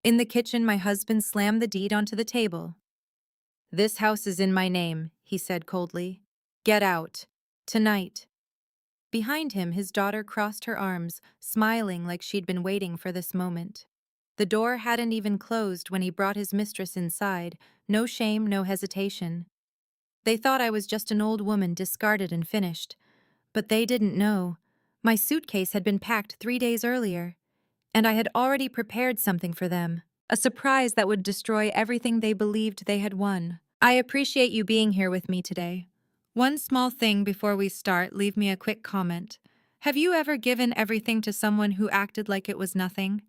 In the kitchen, my husband slammed the deed onto the table. "This house is in my name," he said coldly. "Get out. Tonight." Behind him, his daughter crossed her arms, smiling like she'd been waiting for this moment. The door hadn't even closed when he brought his mistress inside, no shame, no hesitation. They thought I was just an old woman discarded and finished. But they didn't know. My suitcase had been packed 3 days earlier, and I had already prepared something for them, a surprise that would destroy everything they believed they had won. "I appreciate you being here with me today. One small thing before we start, leave me a quick comment. Have you ever given everything to someone who acted like it was nothing?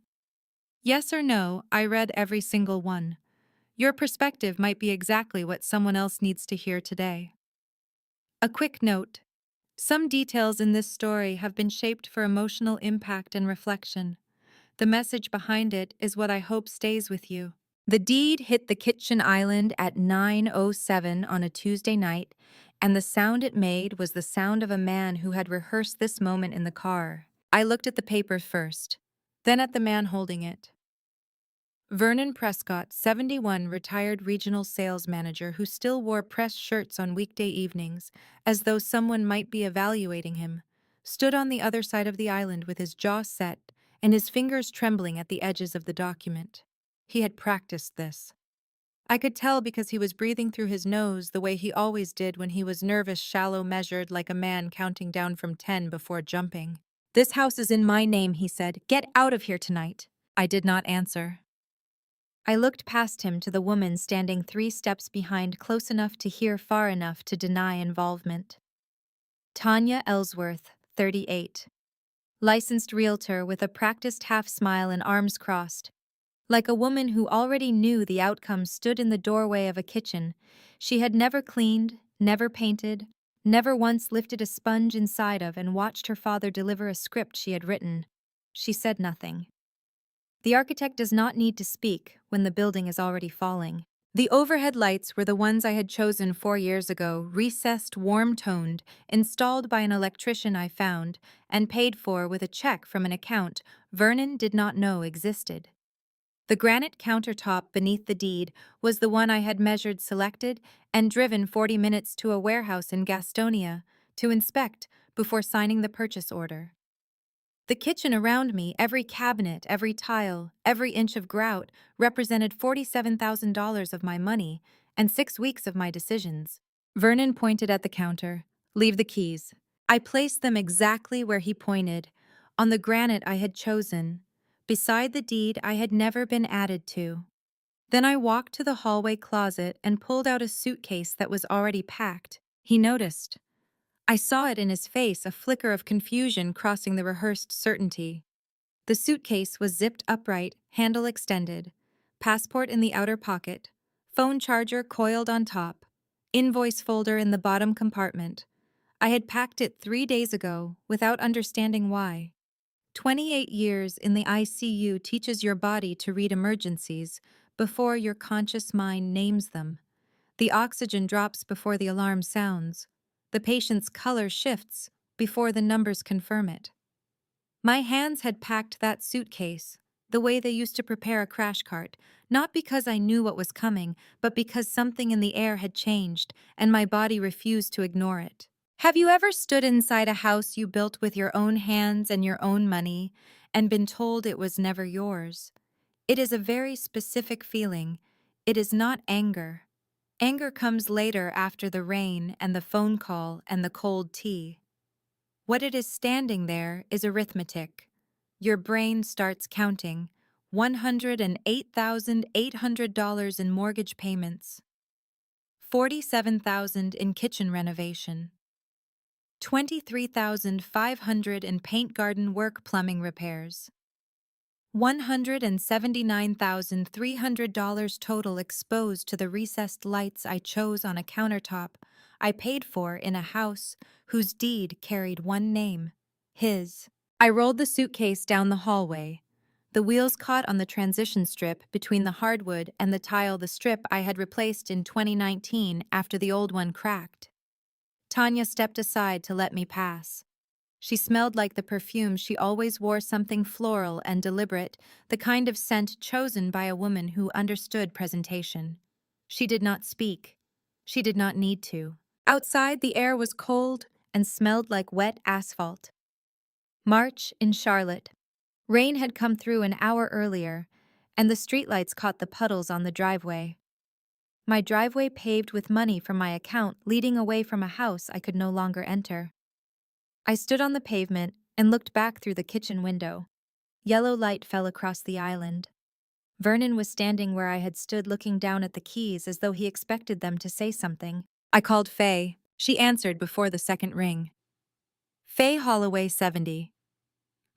Yes or no, I read every single one. Your perspective might be exactly what someone else needs to hear today." A quick note. Some details in this story have been shaped for emotional impact and reflection. The message behind it is what I hope stays with you. The deed hit the kitchen island at 9:07 on a Tuesday night, and the sound it made was the sound of a man who had rehearsed this moment in the car. I looked at the paper first, then at the man holding it. Vernon Prescott, 71, retired regional sales manager who still wore press shirts on weekday evenings, as though someone might be evaluating him, stood on the other side of the island with his jaw set and his fingers trembling at the edges of the document. He had practiced this. I could tell because he was breathing through his nose the way he always did when he was nervous, shallow, measured, like a man counting down from 10 before jumping. "This house is in my name," he said. "Get out of here tonight." I did not answer. I looked past him to the woman standing 3 steps behind, close enough to hear, far enough to deny involvement. Tanya Ellsworth, 38. Licensed realtor with a practiced half smile and arms crossed. Like a woman who already knew the outcome, stood in the doorway of a kitchen she had never cleaned, never painted, never once lifted a sponge inside of, and watched her father deliver a script she had written. She said nothing. The architect does not need to speak when the building is already falling. The overhead lights were the ones I had chosen 4 years ago, recessed, warm-toned, installed by an electrician I found, and paid for with a check from an account Vernon did not know existed. The granite countertop beneath the deed was the one I had measured, selected, and driven 40 minutes to a warehouse in Gastonia to inspect before signing the purchase order. The kitchen around me, every cabinet, every tile, every inch of grout, represented $47,000 of my money and 6 weeks of my decisions. Vernon pointed at the counter. "Leave the keys." I placed them exactly where he pointed, on the granite I had chosen, beside the deed I had never been added to. Then I walked to the hallway closet and pulled out a suitcase that was already packed. He noticed. I saw it in his face, a flicker of confusion crossing the rehearsed certainty. The suitcase was zipped upright, handle extended, passport in the outer pocket, phone charger coiled on top, invoice folder in the bottom compartment. I had packed it 3 days ago without understanding why. 28 years in the ICU teaches your body to read emergencies before your conscious mind names them. The oxygen drops before the alarm sounds. The patient's color shifts before the numbers confirm it. My hands had packed that suitcase the way they used to prepare a crash cart, not because I knew what was coming, but because something in the air had changed and my body refused to ignore it. Have you ever stood inside a house you built with your own hands and your own money and been told it was never yours? It is a very specific feeling. It is not anger. Anger comes later, after the rain and the phone call and the cold tea. What it is standing there is arithmetic. Your brain starts counting $108,800 in mortgage payments, $47,000 in kitchen renovation, $23,500 in paint, garden work, plumbing repairs, $179,300 total exposed to the recessed lights I chose on a countertop I paid for in a house whose deed carried one name, his. I rolled the suitcase down the hallway. The wheels caught on the transition strip between the hardwood and the tile, the strip I had replaced in 2019 after the old one cracked. Tanya stepped aside to let me pass. She smelled like the perfume she always wore, something floral and deliberate, the kind of scent chosen by a woman who understood presentation. She did not speak. She did not need to. Outside, the air was cold and smelled like wet asphalt. March in Charlotte. Rain had come through an hour earlier, and the streetlights caught the puddles on the driveway. My driveway paved with money from my account leading away from a house I could no longer enter. I stood on the pavement and looked back through the kitchen window. Yellow light fell across the island. Vernon was standing where I had stood looking down at the keys as though he expected them to say something. I called Faye. She answered before the second ring. Faye Holloway, 70.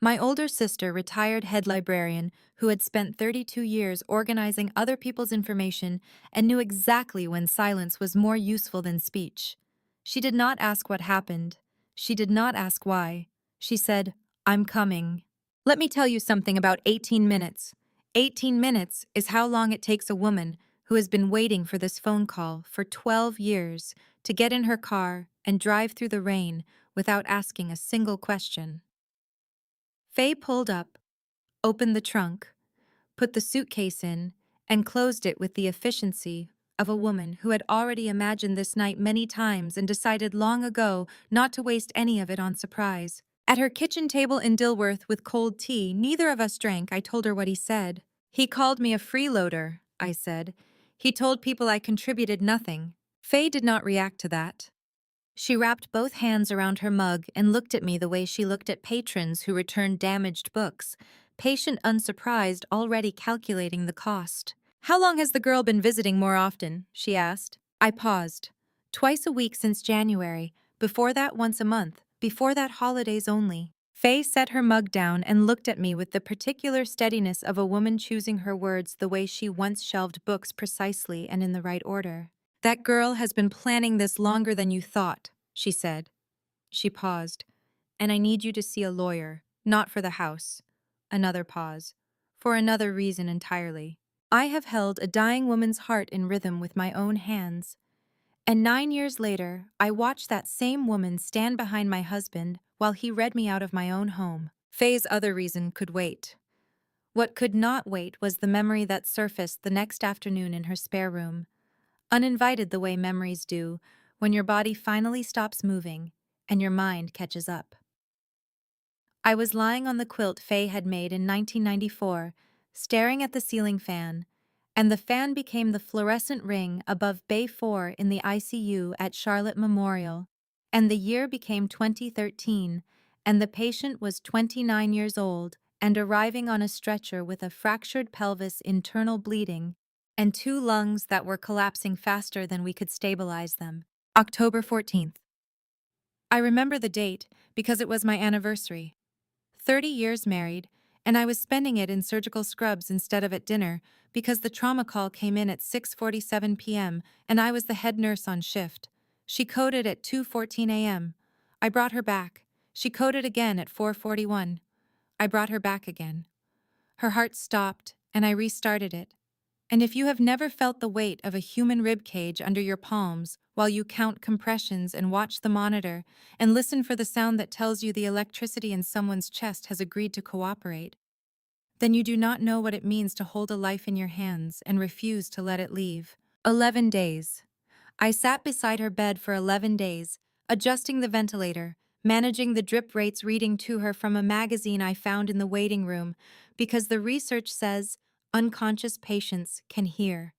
My older sister, retired head librarian, who had spent 32 years organizing other people's information and knew exactly when silence was more useful than speech. She did not ask what happened. She did not ask why. She said, "I'm coming." Let me tell you something about 18 minutes. 18 minutes is how long it takes a woman who has been waiting for this phone call for 12 years to get in her car and drive through the rain without asking a single question. Faye pulled up, opened the trunk, put the suitcase in, and closed it with the efficiency of a woman who had already imagined this night many times and decided long ago not to waste any of it on surprise. At her kitchen table in Dilworth with cold tea, neither of us drank. I told her what he said. He called me a freeloader, I said. He told people I contributed nothing. Faye did not react to that. She wrapped both hands around her mug and looked at me the way she looked at patrons who returned damaged books, patient, unsurprised, already calculating the cost. "How long has the girl been visiting more often?" she asked. I paused. "Twice a week since January. Before that, once a month. Before that, holidays only." Faye set her mug down and looked at me with the particular steadiness of a woman choosing her words the way she once shelved books precisely and in the right order. "That girl has been planning this longer than you thought," she said. She paused. "And I need you to see a lawyer, not for the house." Another pause. "For another reason entirely. I have held a dying woman's heart in rhythm with my own hands. And 9 years later, I watched that same woman stand behind my husband while he read me out of my own home." Faye's other reason could wait. What could not wait was the memory that surfaced the next afternoon in her spare room. Uninvited the way memories do, when your body finally stops moving and your mind catches up. I was lying on the quilt Faye had made in 1994, staring at the ceiling fan, and the fan became the fluorescent ring above Bay 4 in the ICU at Charlotte Memorial, and the year became 2013, and the patient was 29 years old and arriving on a stretcher with a fractured pelvis, internal bleeding, and 2 lungs that were collapsing faster than we could stabilize them. October 14th. I remember the date because it was my anniversary. 30 years married, and I was spending it in surgical scrubs instead of at dinner because the trauma call came in at 6:47 p.m. and I was the head nurse on shift. She coded at 2:14 a.m. I brought her back. She coded again at 4:41. I brought her back again. Her heart stopped, and I restarted it. And if you have never felt the weight of a human rib cage under your palms while you count compressions and watch the monitor and listen for the sound that tells you the electricity in someone's chest has agreed to cooperate, then you do not know what it means to hold a life in your hands and refuse to let it leave. 11 days. I sat beside her bed for 11 days, adjusting the ventilator, managing the drip rates, reading to her from a magazine I found in the waiting room, because the research says unconscious patients can hear.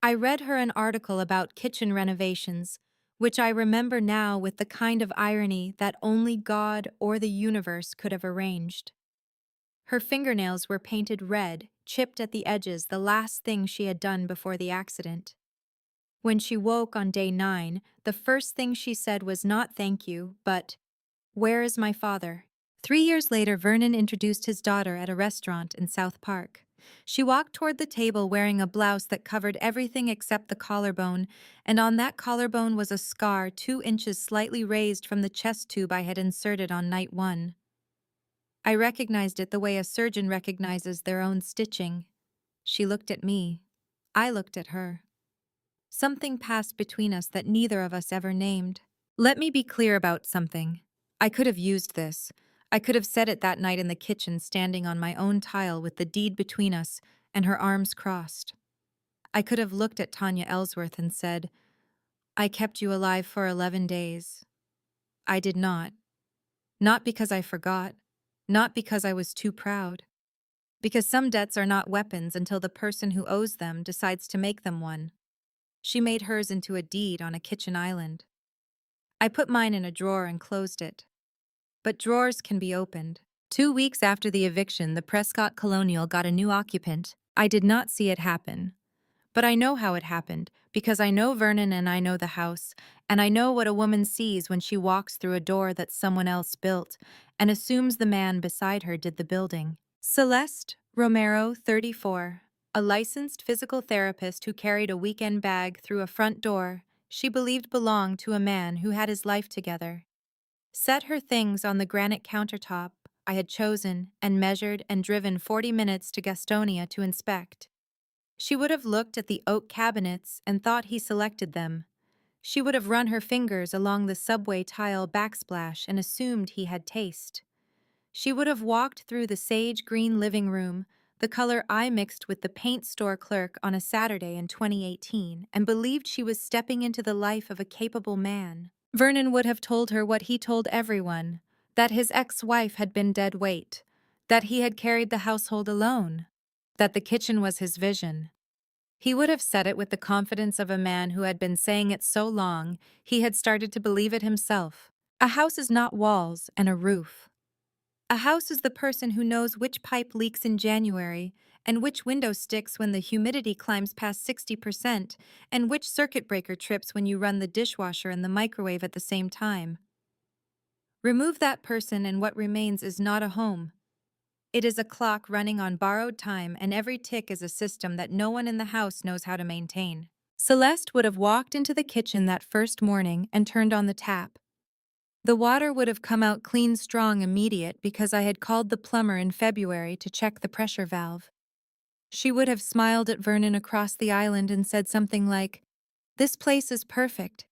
I read her an article about kitchen renovations, which I remember now with the kind of irony that only God or the universe could have arranged. Her fingernails were painted red, chipped at the edges, the last thing she had done before the accident. When she woke on day 9, the first thing she said was not "thank you," but "where is my father?" 3 years later, Vernon introduced his daughter at a restaurant in South Park. She walked toward the table wearing a blouse that covered everything except the collarbone, and on that collarbone was a scar 2 inches slightly raised from the chest tube I had inserted on night 1. I recognized it the way a surgeon recognizes their own stitching. She looked at me. I looked at her. Something passed between us that neither of us ever named. Let me be clear about something. I could have used this. I could have said it that night in the kitchen, standing on my own tile with the deed between us and her arms crossed. I could have looked at Tanya Ellsworth and said, I kept you alive for 11 days. I did not. Not because I forgot. Not because I was too proud. Because some debts are not weapons until the person who owes them decides to make them one. She made hers into a deed on a kitchen island. I put mine in a drawer and closed it. But drawers can be opened. 2 weeks after the eviction, the Prescott Colonial got a new occupant. I did not see it happen. But I know how it happened, because I know Vernon and I know the house, and I know what a woman sees when she walks through a door that someone else built and assumes the man beside her did the building. Celeste Romero, 34, a licensed physical therapist who carried a weekend bag through a front door she believed belonged to a man who had his life together. Set her things on the granite countertop I had chosen and measured and driven 40 minutes to Gastonia to inspect. She would have looked at the oak cabinets and thought he selected them. She would have run her fingers along the subway tile backsplash and assumed he had taste. She would have walked through the sage green living room, the color I mixed with the paint store clerk on a Saturday in 2018, and believed she was stepping into the life of a capable man. Vernon would have told her what he told everyone, that his ex-wife had been dead weight, that he had carried the household alone, that the kitchen was his vision. He would have said it with the confidence of a man who had been saying it so long he had started to believe it himself. A house is not walls and a roof. A house is the person who knows which pipe leaks in January and which window sticks when the humidity climbs past 60% and which circuit breaker trips when you run the dishwasher and the microwave at the same time. Remove that person and what remains is not a home. It is a clock running on borrowed time, and every tick is a system that no one in the house knows how to maintain. Celeste would have walked into the kitchen that first morning and turned on the tap. The water would have come out clean, strong, immediate because I had called the plumber in February to check the pressure valve. She would have smiled at Vernon across the island and said something like, "This place is perfect."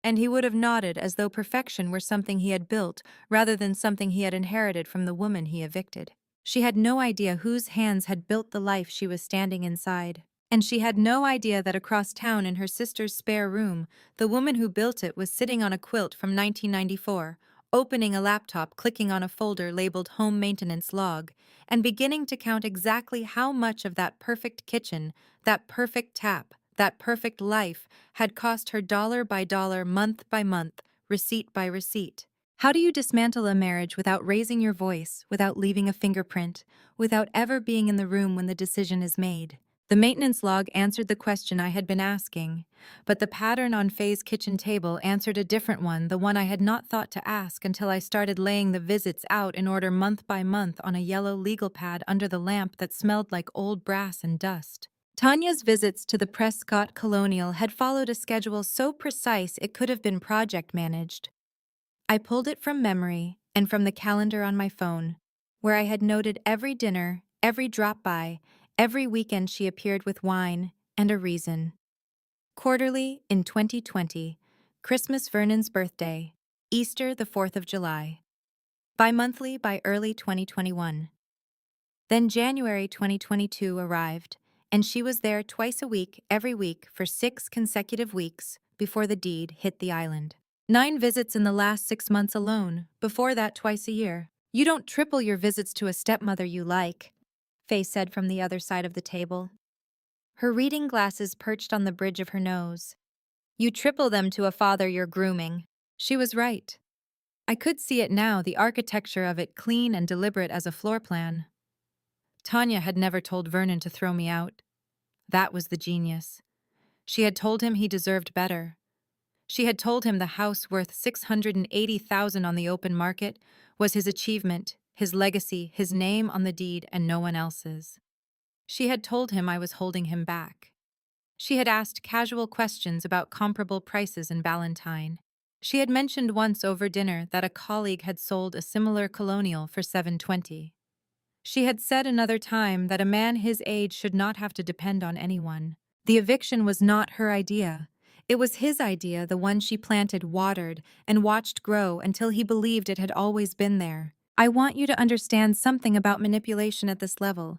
And he would have nodded as though perfection were something he had built rather than something he had inherited from the woman he evicted. She had no idea whose hands had built the life she was standing inside. And she had no idea that across town in her sister's spare room, the woman who built it was sitting on a quilt from 1994, opening a laptop, clicking on a folder labeled Home Maintenance Log, and beginning to count exactly how much of that perfect kitchen, that perfect tap, that perfect life had cost her dollar by dollar, month by month, receipt by receipt. How do you dismantle a marriage without raising your voice, without leaving a fingerprint, without ever being in the room when the decision is made? The maintenance log answered the question I had been asking, but the pattern on Faye's kitchen table answered a different one, the one I had not thought to ask until I started laying the visits out in order month by month on a yellow legal pad under the lamp that smelled like old brass and dust. Tanya's visits to the Prescott Colonial had followed a schedule so precise it could have been project managed. I pulled it from memory and from the calendar on my phone, where I had noted every dinner, every drop-by, every weekend she appeared with wine and a reason. Quarterly in 2020, Christmas Vernon's birthday, Easter the 4th of July. Bi-monthly by early 2021. Then January 2022 arrived, and she was there twice a week, every week, for 6 consecutive weeks before the deed hit the island. 9 visits in the last 6 months alone, before that twice a year. You don't triple your visits to a stepmother you like, Faye said from the other side of the table. Her reading glasses perched on the bridge of her nose. You triple them to a father you're grooming. She was right. I could see it now, the architecture of it clean and deliberate as a floor plan. Tanya had never told Vernon to throw me out. That was the genius. She had told him he deserved better. She had told him the house worth $680,000 on the open market was his achievement, his legacy, his name on the deed, and no one else's. She had told him I was holding him back. She had asked casual questions about comparable prices in Ballantyne. She had mentioned once over dinner that a colleague had sold a similar colonial for $720. She had said another time that a man his age should not have to depend on anyone. The eviction was not her idea. It was his idea, the one she planted, watered, and watched grow until he believed it had always been there. I want you to understand something about manipulation at this level.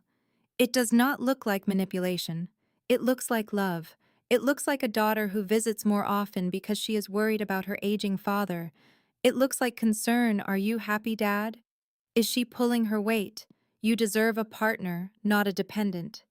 It does not look like manipulation. It looks like love. It looks like a daughter who visits more often because she is worried about her aging father. It looks like concern. Are you happy, Dad? Is she pulling her weight? You deserve a partner, not a dependent.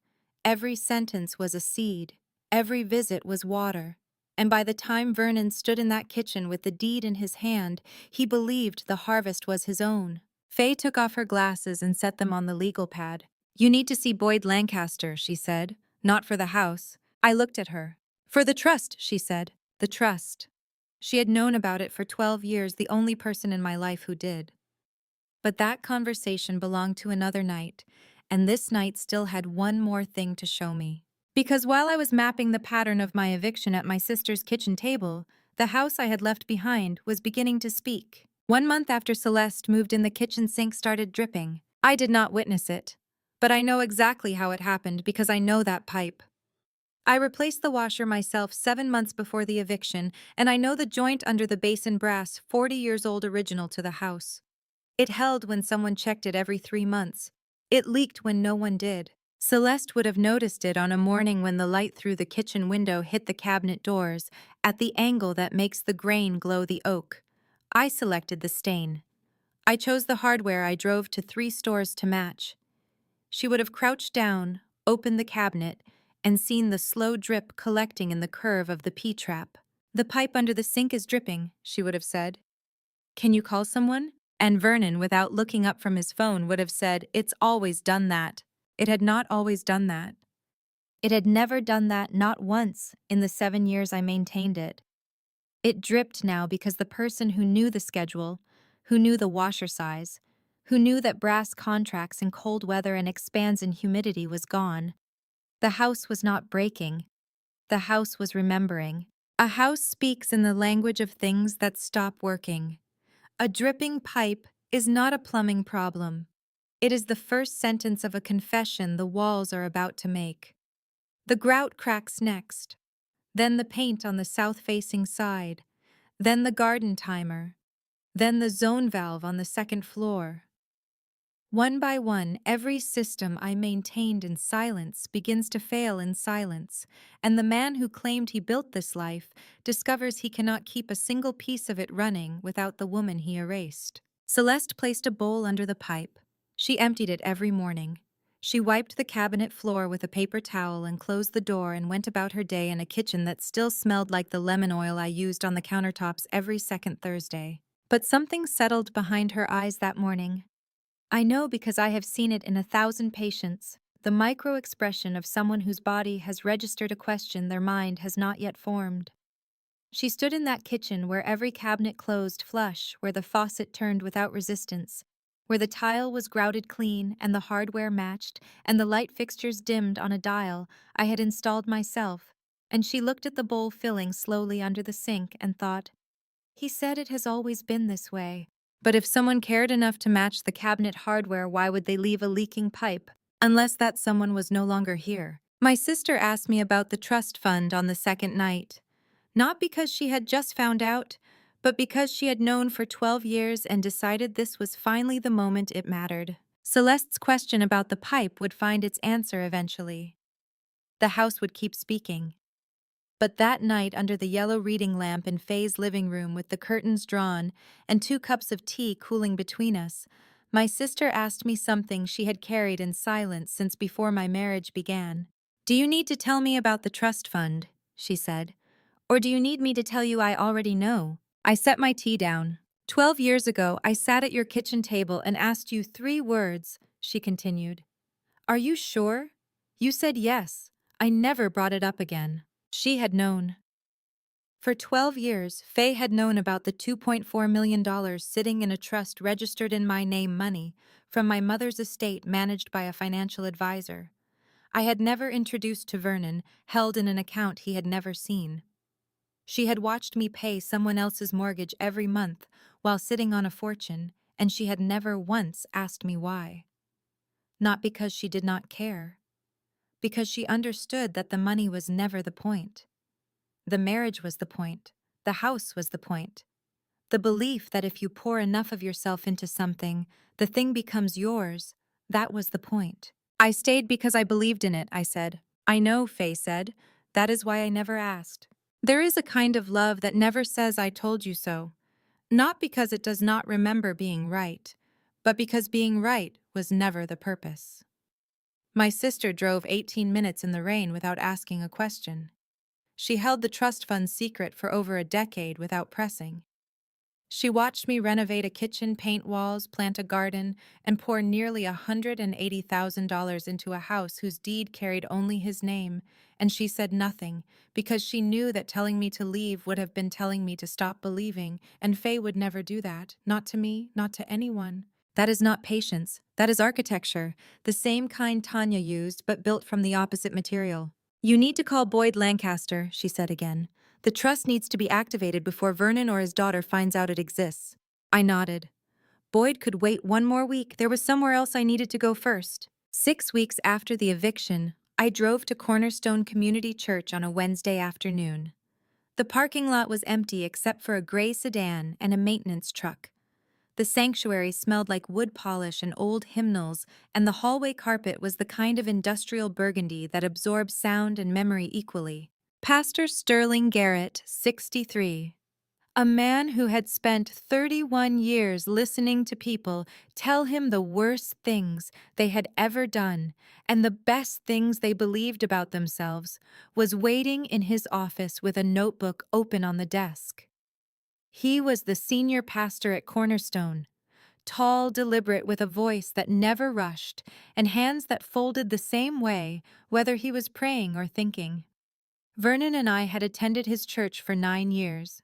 Every sentence was a seed. Every visit was water. And by the time Vernon stood in that kitchen with the deed in his hand, he believed the harvest was his own. Faye took off her glasses and set them on the legal pad. You need to see Boyd Lancaster, she said. Not for the house. I looked at her. For the trust, she said. The trust. She had known about it for 12 years, the only person in my life who did. But that conversation belonged to another night, and this night still had one more thing to show me. Because while I was mapping the pattern of my eviction at my sister's kitchen table, the house I had left behind was beginning to speak. 1 month after Celeste moved in, the kitchen sink started dripping. I did not witness it, but I know exactly how it happened because I know that pipe. I replaced the washer myself 7 months before the eviction, and I know the joint under the basin brass, 40 years old, original to the house. It held when someone checked it every 3 months. It leaked when no one did. Celeste would have noticed it on a morning when the light through the kitchen window hit the cabinet doors, at the angle that makes the grain glow the oak. I selected the stain. I chose the hardware. I drove to 3 stores to match. She would have crouched down, opened the cabinet, and seen the slow drip collecting in the curve of the P-trap. The pipe under the sink is dripping, she would have said. Can you call someone? And Vernon, without looking up from his phone, would have said, it's always done that. It had not always done that. It had never done that, not once, in the 7 years I maintained it. It dripped now because the person who knew the schedule, who knew the washer size, who knew that brass contracts in cold weather and expands in humidity, was gone. The house was not breaking. The house was remembering. A house speaks in the language of things that stop working. A dripping pipe is not a plumbing problem. It is the first sentence of a confession the walls are about to make. The grout cracks next, then the paint on the south-facing side, then the garden timer, then the zone valve on the second floor. One by one, every system I maintained in silence begins to fail in silence, and the man who claimed he built this life discovers he cannot keep a single piece of it running without the woman he erased. Celeste placed a bowl under the pipe. She emptied it every morning. She wiped the cabinet floor with a paper towel and closed the door and went about her day in a kitchen that still smelled like the lemon oil I used on the countertops every second Thursday. But something settled behind her eyes that morning. I know because I have seen it in 1,000 patients, the micro-expression of someone whose body has registered a question their mind has not yet formed. She stood in that kitchen where every cabinet closed flush, where the faucet turned without resistance, where the tile was grouted clean and the hardware matched and the light fixtures dimmed on a dial I had installed myself, and she looked at the bowl filling slowly under the sink and thought, he said it has always been this way. But if someone cared enough to match the cabinet hardware, why would they leave a leaking pipe? Unless that someone was no longer here. My sister asked me about the trust fund on the second night. Not because she had just found out, but because she had known for 12 years and decided this was finally the moment it mattered. Celeste's question about the pipe would find its answer eventually. The house would keep speaking. But that night, under the yellow reading lamp in Faye's living room with the curtains drawn and 2 cups of tea cooling between us, my sister asked me something she had carried in silence since before my marriage began. Do you need to tell me about the trust fund? She said. Or do you need me to tell you I already know? I set my tea down. 12 years ago, I sat at your kitchen table and asked you 3 words, she continued. Are you sure? You said yes. I never brought it up again. She had known. For 12 years, Faye had known about the $2.4 million sitting in a trust registered in my name, money from my mother's estate managed by a financial advisor. I had never introduced to Vernon, held in an account he had never seen. She had watched me pay someone else's mortgage every month while sitting on a fortune, and she had never once asked me why. Not because she did not care, because she understood that the money was never the point. The marriage was the point. The house was the point. The belief that if you pour enough of yourself into something, the thing becomes yours, that was the point. I stayed because I believed in it, I said. I know, Faye said. That is why I never asked. There is a kind of love that never says I told you so. Not because it does not remember being right, but because being right was never the purpose. My sister drove 18 minutes in the rain without asking a question. She held the trust fund secret for over a decade without pressing. She watched me renovate a kitchen, paint walls, plant a garden, and pour nearly $180,000 into a house whose deed carried only his name, and she said nothing, because she knew that telling me to leave would have been telling me to stop believing, and Faye would never do that, not to me, not to anyone. That is not patience, that is architecture, the same kind Tanya used, but built from the opposite material. You need to call Boyd Lancaster, she said again. The trust needs to be activated before Vernon or his daughter finds out it exists. I nodded. Boyd could wait one more week. There was somewhere else I needed to go first. 6 weeks after the eviction, I drove to Cornerstone Community Church on a Wednesday afternoon. The parking lot was empty except for a gray sedan and a maintenance truck. The sanctuary smelled like wood polish and old hymnals, and the hallway carpet was the kind of industrial burgundy that absorbs sound and memory equally. Pastor Sterling Garrett, 63. A man who had spent 31 years listening to people tell him the worst things they had ever done and the best things they believed about themselves, was waiting in his office with a notebook open on the desk. He was the senior pastor at Cornerstone, tall, deliberate, with a voice that never rushed and hands that folded the same way, whether he was praying or thinking. Vernon and I had attended his church for 9 years.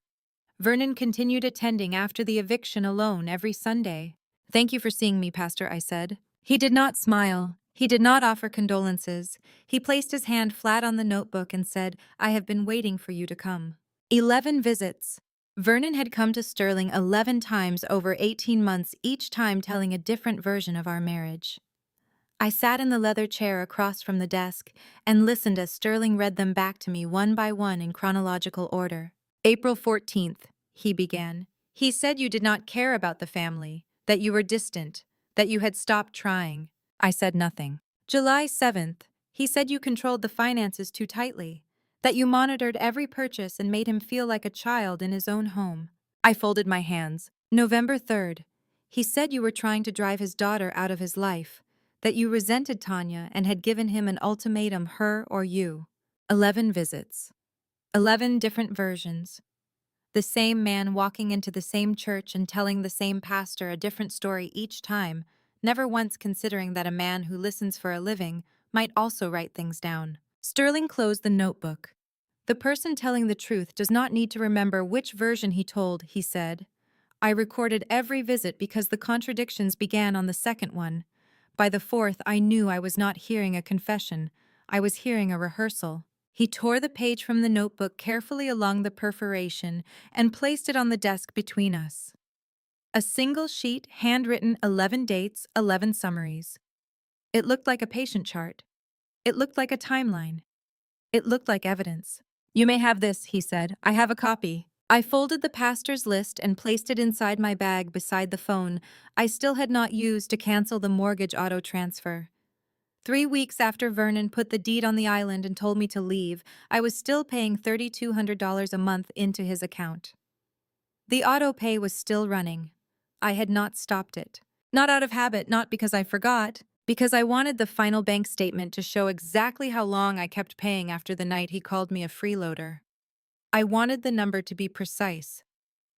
Vernon continued attending after the eviction alone every Sunday. Thank you for seeing me, Pastor, I said. He did not smile. He did not offer condolences. He placed his hand flat on the notebook and said, I have been waiting for you to come. 11 visits. Vernon had come to Sterling 11 times over 18 months, each time telling a different version of our marriage. I sat in the leather chair across from the desk and listened as Sterling read them back to me one by one in chronological order. April 14th, he began. He said you did not care about the family, that you were distant, that you had stopped trying. I said nothing. July 7th, he said you controlled the finances too tightly, that you monitored every purchase and made him feel like a child in his own home. I folded my hands. November 3rd, he said you were trying to drive his daughter out of his life, that you resented Tanya and had given him an ultimatum, her or you. 11 visits. 11 different versions. The same man walking into the same church and telling the same pastor a different story each time, never once considering that a man who listens for a living might also write things down. Sterling closed the notebook. The person telling the truth does not need to remember which version he told, he said. I recorded every visit because the contradictions began on the second one. By the fourth, I knew I was not hearing a confession. I was hearing a rehearsal. He tore the page from the notebook carefully along the perforation and placed it on the desk between us. A single sheet, handwritten, 11 dates, 11 summaries. It looked like a patient chart. It looked like a timeline. It looked like evidence. You may have this, he said. I have a copy. I folded the pastor's list and placed it inside my bag beside the phone I still had not used to cancel the mortgage auto transfer. 3 weeks after Vernon put the deed on the island and told me to leave, I was still paying $3,200 a month into his account. The auto pay was still running. I had not stopped it. Not out of habit, not because I forgot, because I wanted the final bank statement to show exactly how long I kept paying after the night he called me a freeloader. I wanted the number to be precise.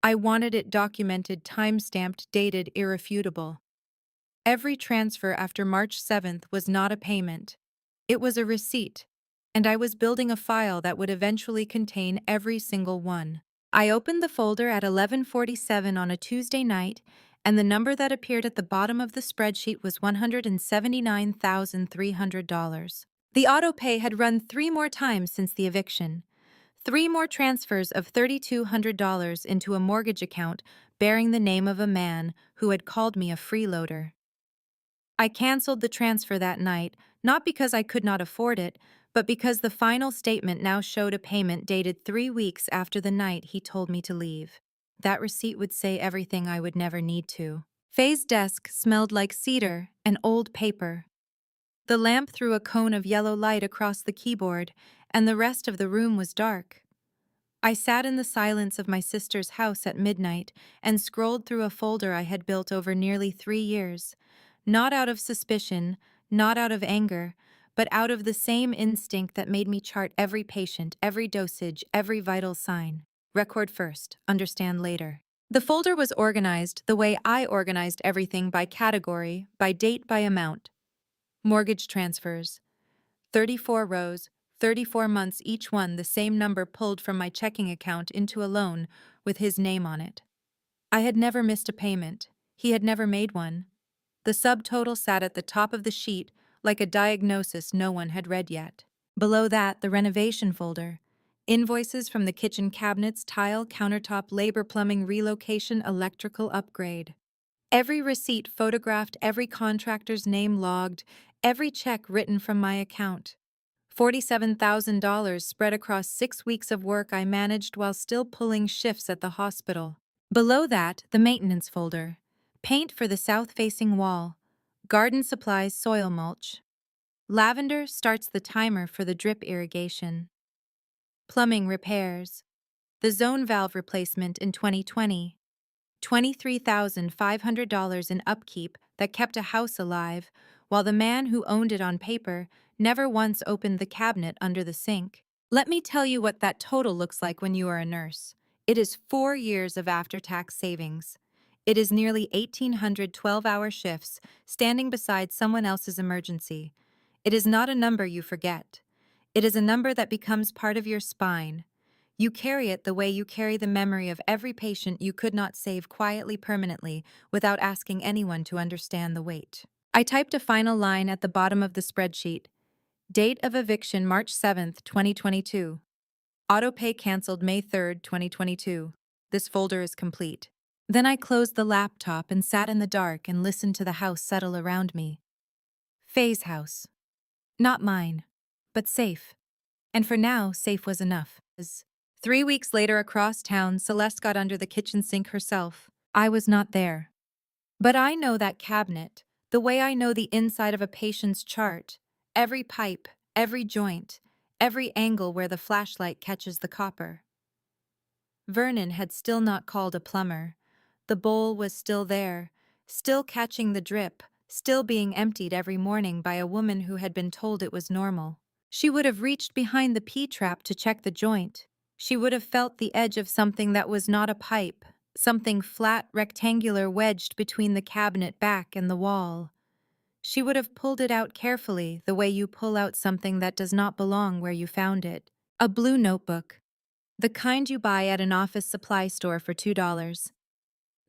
I wanted it documented, time-stamped, dated, irrefutable. Every transfer after March 7th was not a payment. It was a receipt, and I was building a file that would eventually contain every single one. I opened the folder at 11:47 on a Tuesday night, and the number that appeared at the bottom of the spreadsheet was $179,300. The auto pay had run 3 more times since the eviction. 3 more transfers of $3,200 into a mortgage account bearing the name of a man who had called me a freeloader. I canceled the transfer that night, not because I could not afford it, but because the final statement now showed a payment dated 3 weeks after the night he told me to leave. That receipt would say everything I would never need to. Faye's desk smelled like cedar and old paper. The lamp threw a cone of yellow light across the keyboard, and the rest of the room was dark. I sat in the silence of my sister's house at midnight and scrolled through a folder I had built over nearly 3 years, not out of suspicion, not out of anger, but out of the same instinct that made me chart every patient, every dosage, every vital sign. Record first, understand later. The folder was organized the way I organized everything, by category, by date, by amount. Mortgage transfers. 34 rows, 34 months, each one the same number pulled from my checking account into a loan with his name on it. I had never missed a payment. He had never made one. The subtotal sat at the top of the sheet like a diagnosis no one had read yet. Below that, the renovation folder. Invoices from the kitchen cabinets, tile, countertop, labor, plumbing, relocation, electrical upgrade. Every receipt photographed, every contractor's name logged, every check written from my account. $47,000 spread across 6 weeks of work I managed while still pulling shifts at the hospital. Below that, the maintenance folder. Paint for the south-facing wall. Garden supplies, soil mulch. Lavender starts the timer for the drip irrigation. Plumbing repairs. The zone valve replacement in 2020. $23,500 in upkeep that kept a house alive, while the man who owned it on paper never once opened the cabinet under the sink. Let me tell you what that total looks like when you are a nurse. It is 4 years of after-tax savings. It is nearly 1,800 12-hour shifts standing beside someone else's emergency. It is not a number you forget. It is a number that becomes part of your spine. You carry it the way you carry the memory of every patient you could not save quietly permanently without asking anyone to understand the weight. I typed a final line at the bottom of the spreadsheet. Date of eviction March 7th, 2022. Autopay canceled May 3rd, 2022. This folder is complete. Then I closed the laptop and sat in the dark and listened to the house settle around me. Faye's house. Not mine, but safe. And for now, safe was enough. 3 weeks later, across town, Celeste got under the kitchen sink herself. I was not there. But I know that cabinet, the way I know the inside of a patient's chart. Every pipe, every joint, every angle where the flashlight catches the copper. Vernon had still not called a plumber. The bowl was still there, still catching the drip, still being emptied every morning by a woman who had been told it was normal. She would have reached behind the P-trap to check the joint. She would have felt the edge of something that was not a pipe, something flat, rectangular wedged between the cabinet back and the wall. She would have pulled it out carefully, the way you pull out something that does not belong where you found it. A blue notebook. The kind you buy at an office supply store for $2.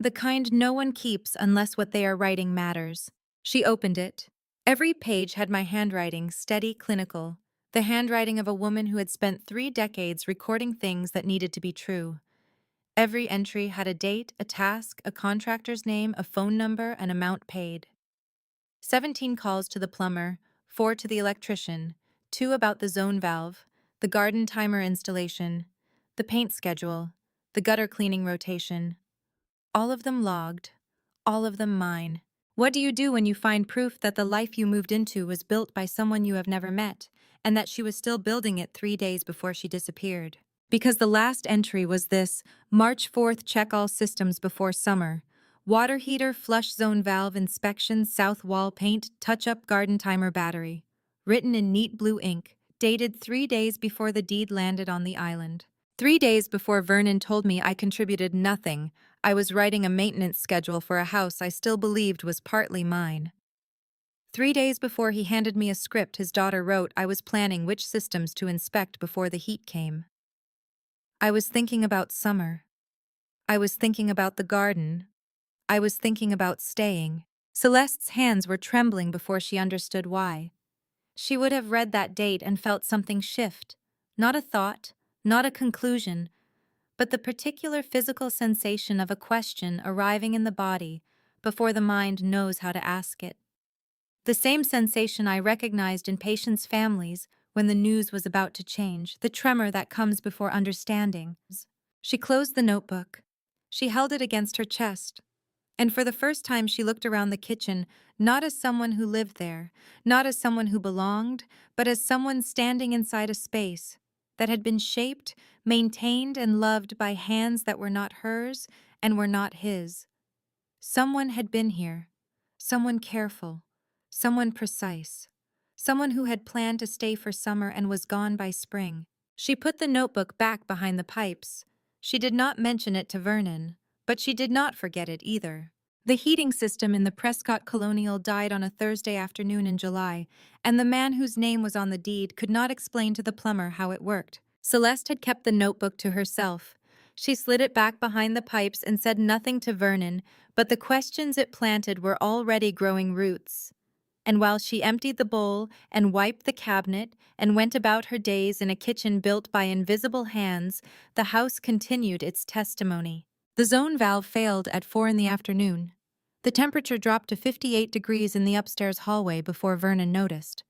The kind no one keeps unless what they are writing matters. She opened it. Every page had my handwriting, steady, clinical. The handwriting of a woman who had spent 3 decades recording things that needed to be true. Every entry had a date, a task, a contractor's name, a phone number, an amount paid. 17 calls to the plumber, 4 to the electrician, 2 about the zone valve, the garden timer installation, the paint schedule, the gutter cleaning rotation. All of them logged, all of them mine. What do you do when you find proof that the life you moved into was built by someone you have never met, and that she was still building it 3 days before she disappeared? Because the last entry was this: March 4th, check all systems before summer. Water heater, flush zone valve inspection, south wall paint, touch-up garden timer battery. Written in neat blue ink, dated 3 days before the deed landed on the island. 3 days before Vernon told me I contributed nothing. I was writing a maintenance schedule for a house I still believed was partly mine. 3 days before he handed me a script his daughter wrote, I was planning which systems to inspect before the heat came. I was thinking about summer. I was thinking about the garden. I was thinking about staying. Celeste's hands were trembling before she understood why. She would have read that date and felt something shift. Not a thought, not a conclusion, but the particular physical sensation of a question arriving in the body before the mind knows how to ask it. The same sensation I recognized in patients' families when the news was about to change, the tremor that comes before understanding. She closed the notebook. She held it against her chest. And for the first time, she looked around the kitchen, not as someone who lived there, not as someone who belonged, but as someone standing inside a space that had been shaped, maintained, and loved by hands that were not hers and were not his. Someone had been here, someone careful, someone precise, someone who had planned to stay for summer and was gone by spring. She put the notebook back behind the pipes. She did not mention it to Vernon, but she did not forget it either. The heating system in the Prescott Colonial died on a Thursday afternoon in July, and the man whose name was on the deed could not explain to the plumber how it worked. Celeste had kept the notebook to herself. She slid it back behind the pipes and said nothing to Vernon, but the questions it planted were already growing roots. And while she emptied the bowl and wiped the cabinet and went about her days in a kitchen built by invisible hands, the house continued its testimony. The zone valve failed at 4 in the afternoon. The temperature dropped to 58 degrees in the upstairs hallway before Vernon noticed.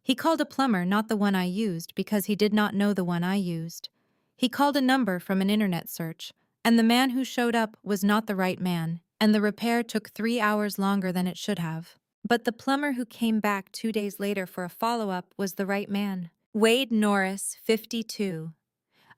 He called a plumber, not the one I used, because he did not know the one I used. He called a number from an internet search, and the man who showed up was not the right man, and the repair took 3 hours longer than it should have. But the plumber who came back 2 days later for a follow-up was the right man. Wade Norris, 52.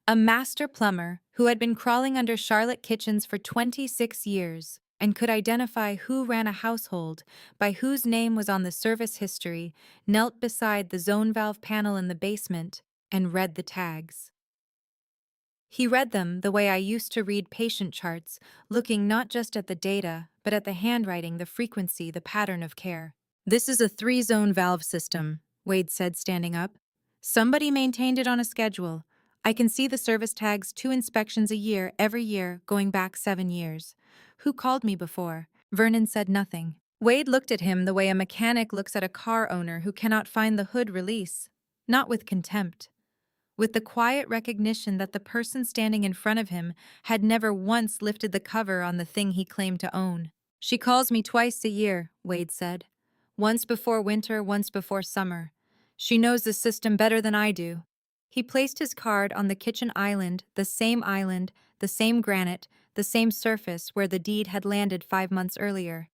A master plumber who had been crawling under Charlotte kitchens for 26 years and could identify who ran a household by whose name was on the service history, knelt beside the zone valve panel in the basement and read the tags. He read them the way I used to read patient charts, looking not just at the data, but at the handwriting, the frequency, the pattern of care. "This is a 3-zone valve system," Wade said, standing up. "Somebody maintained it on a schedule. I can see the service tags, 2 inspections a year, every year, going back 7 years. Who called me before?" Vernon said nothing. Wade looked at him the way a mechanic looks at a car owner who cannot find the hood release. Not with contempt. With the quiet recognition that the person standing in front of him had never once lifted the cover on the thing he claimed to own. "She calls me twice a year," Wade said. "Once before winter, once before summer. She knows the system better than I do." He placed his card on the kitchen island, the same granite, the same surface where the deed had landed 5 months earlier.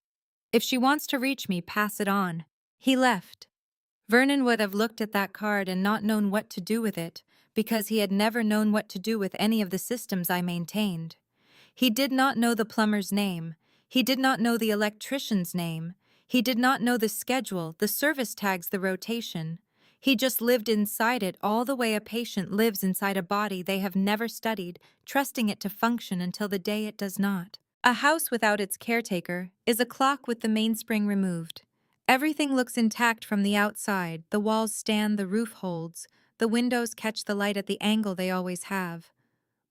"If she wants to reach me, pass it on." He left. Vernon would have looked at that card and not known what to do with it, because he had never known what to do with any of the systems I maintained. He did not know the plumber's name. He did not know the electrician's name. He did not know the schedule, the service tags, the rotation. He just lived inside it all the way a patient lives inside a body they have never studied, trusting it to function until the day it does not. A house without its caretaker is a clock with the mainspring removed. Everything looks intact from the outside, the walls stand, the roof holds, the windows catch the light at the angle they always have.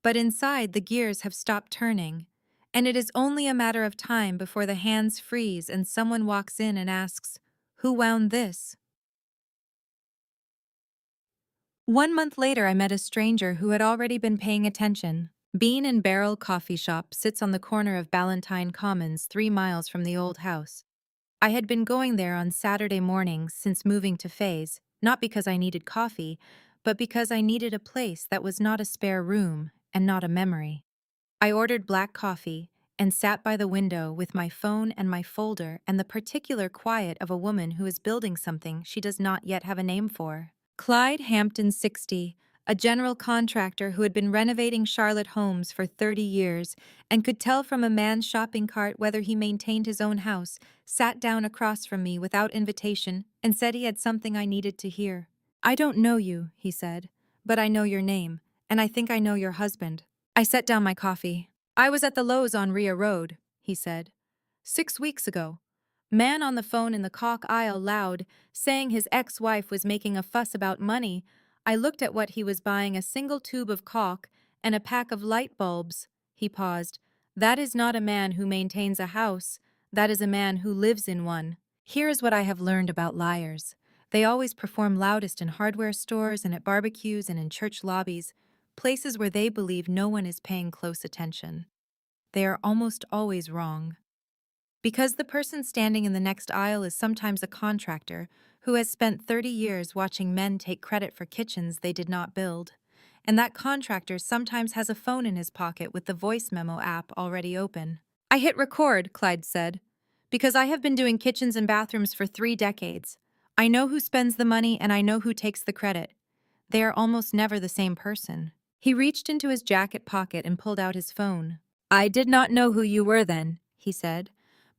But inside, the gears have stopped turning, and it is only a matter of time before the hands freeze and someone walks in and asks, "Who wound this?" 1 month later, I met a stranger who had already been paying attention. Bean and Barrel Coffee Shop sits on the corner of Ballantine Commons, 3 miles from the old house. I had been going there on Saturday mornings since moving to Faye's, not because I needed coffee, but because I needed a place that was not a spare room and not a memory. I ordered black coffee and sat by the window with my phone and my folder and the particular quiet of a woman who is building something she does not yet have a name for. Clyde Hampton, 60, a general contractor who had been renovating Charlotte homes for 30 years and could tell from a man's shopping cart whether he maintained his own house, sat down across from me without invitation and said he had something I needed to hear. "I don't know you," he said, "but I know your name, and I think I know your husband." I set down my coffee. "I was at the Lowe's on Rhea Road," he said. 6 weeks ago. Man on the phone in the caulk aisle loud, saying his ex-wife was making a fuss about money. I looked at what he was buying, a single tube of caulk and a pack of light bulbs. He paused. "That is not a man who maintains a house. That is a man who lives in one." Here is what I have learned about liars. They always perform loudest in hardware stores and at barbecues and in church lobbies, places where they believe no one is paying close attention. They are almost always wrong. Because the person standing in the next aisle is sometimes a contractor who has spent 30 years watching men take credit for kitchens they did not build. And that contractor sometimes has a phone in his pocket with the voice memo app already open. I hit record, Clyde said, because I have been doing kitchens and bathrooms for 3 decades. I know who spends the money and I know who takes the credit. They are almost never the same person. He reached into his jacket pocket and pulled out his phone. I did not know who you were then, he said,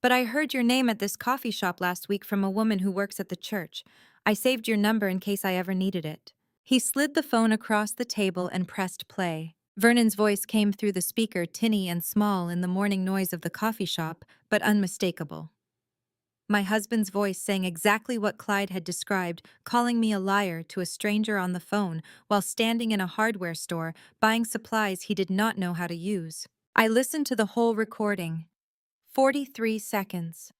but I heard your name at this coffee shop last week from a woman who works at the church. I saved your number in case I ever needed it. He slid the phone across the table and pressed play. Vernon's voice came through the speaker, tinny and small in the morning noise of the coffee shop, but unmistakable. My husband's voice saying exactly what Clyde had described, calling me a liar to a stranger on the phone while standing in a hardware store buying supplies he did not know how to use. I listened to the whole recording. 43 seconds.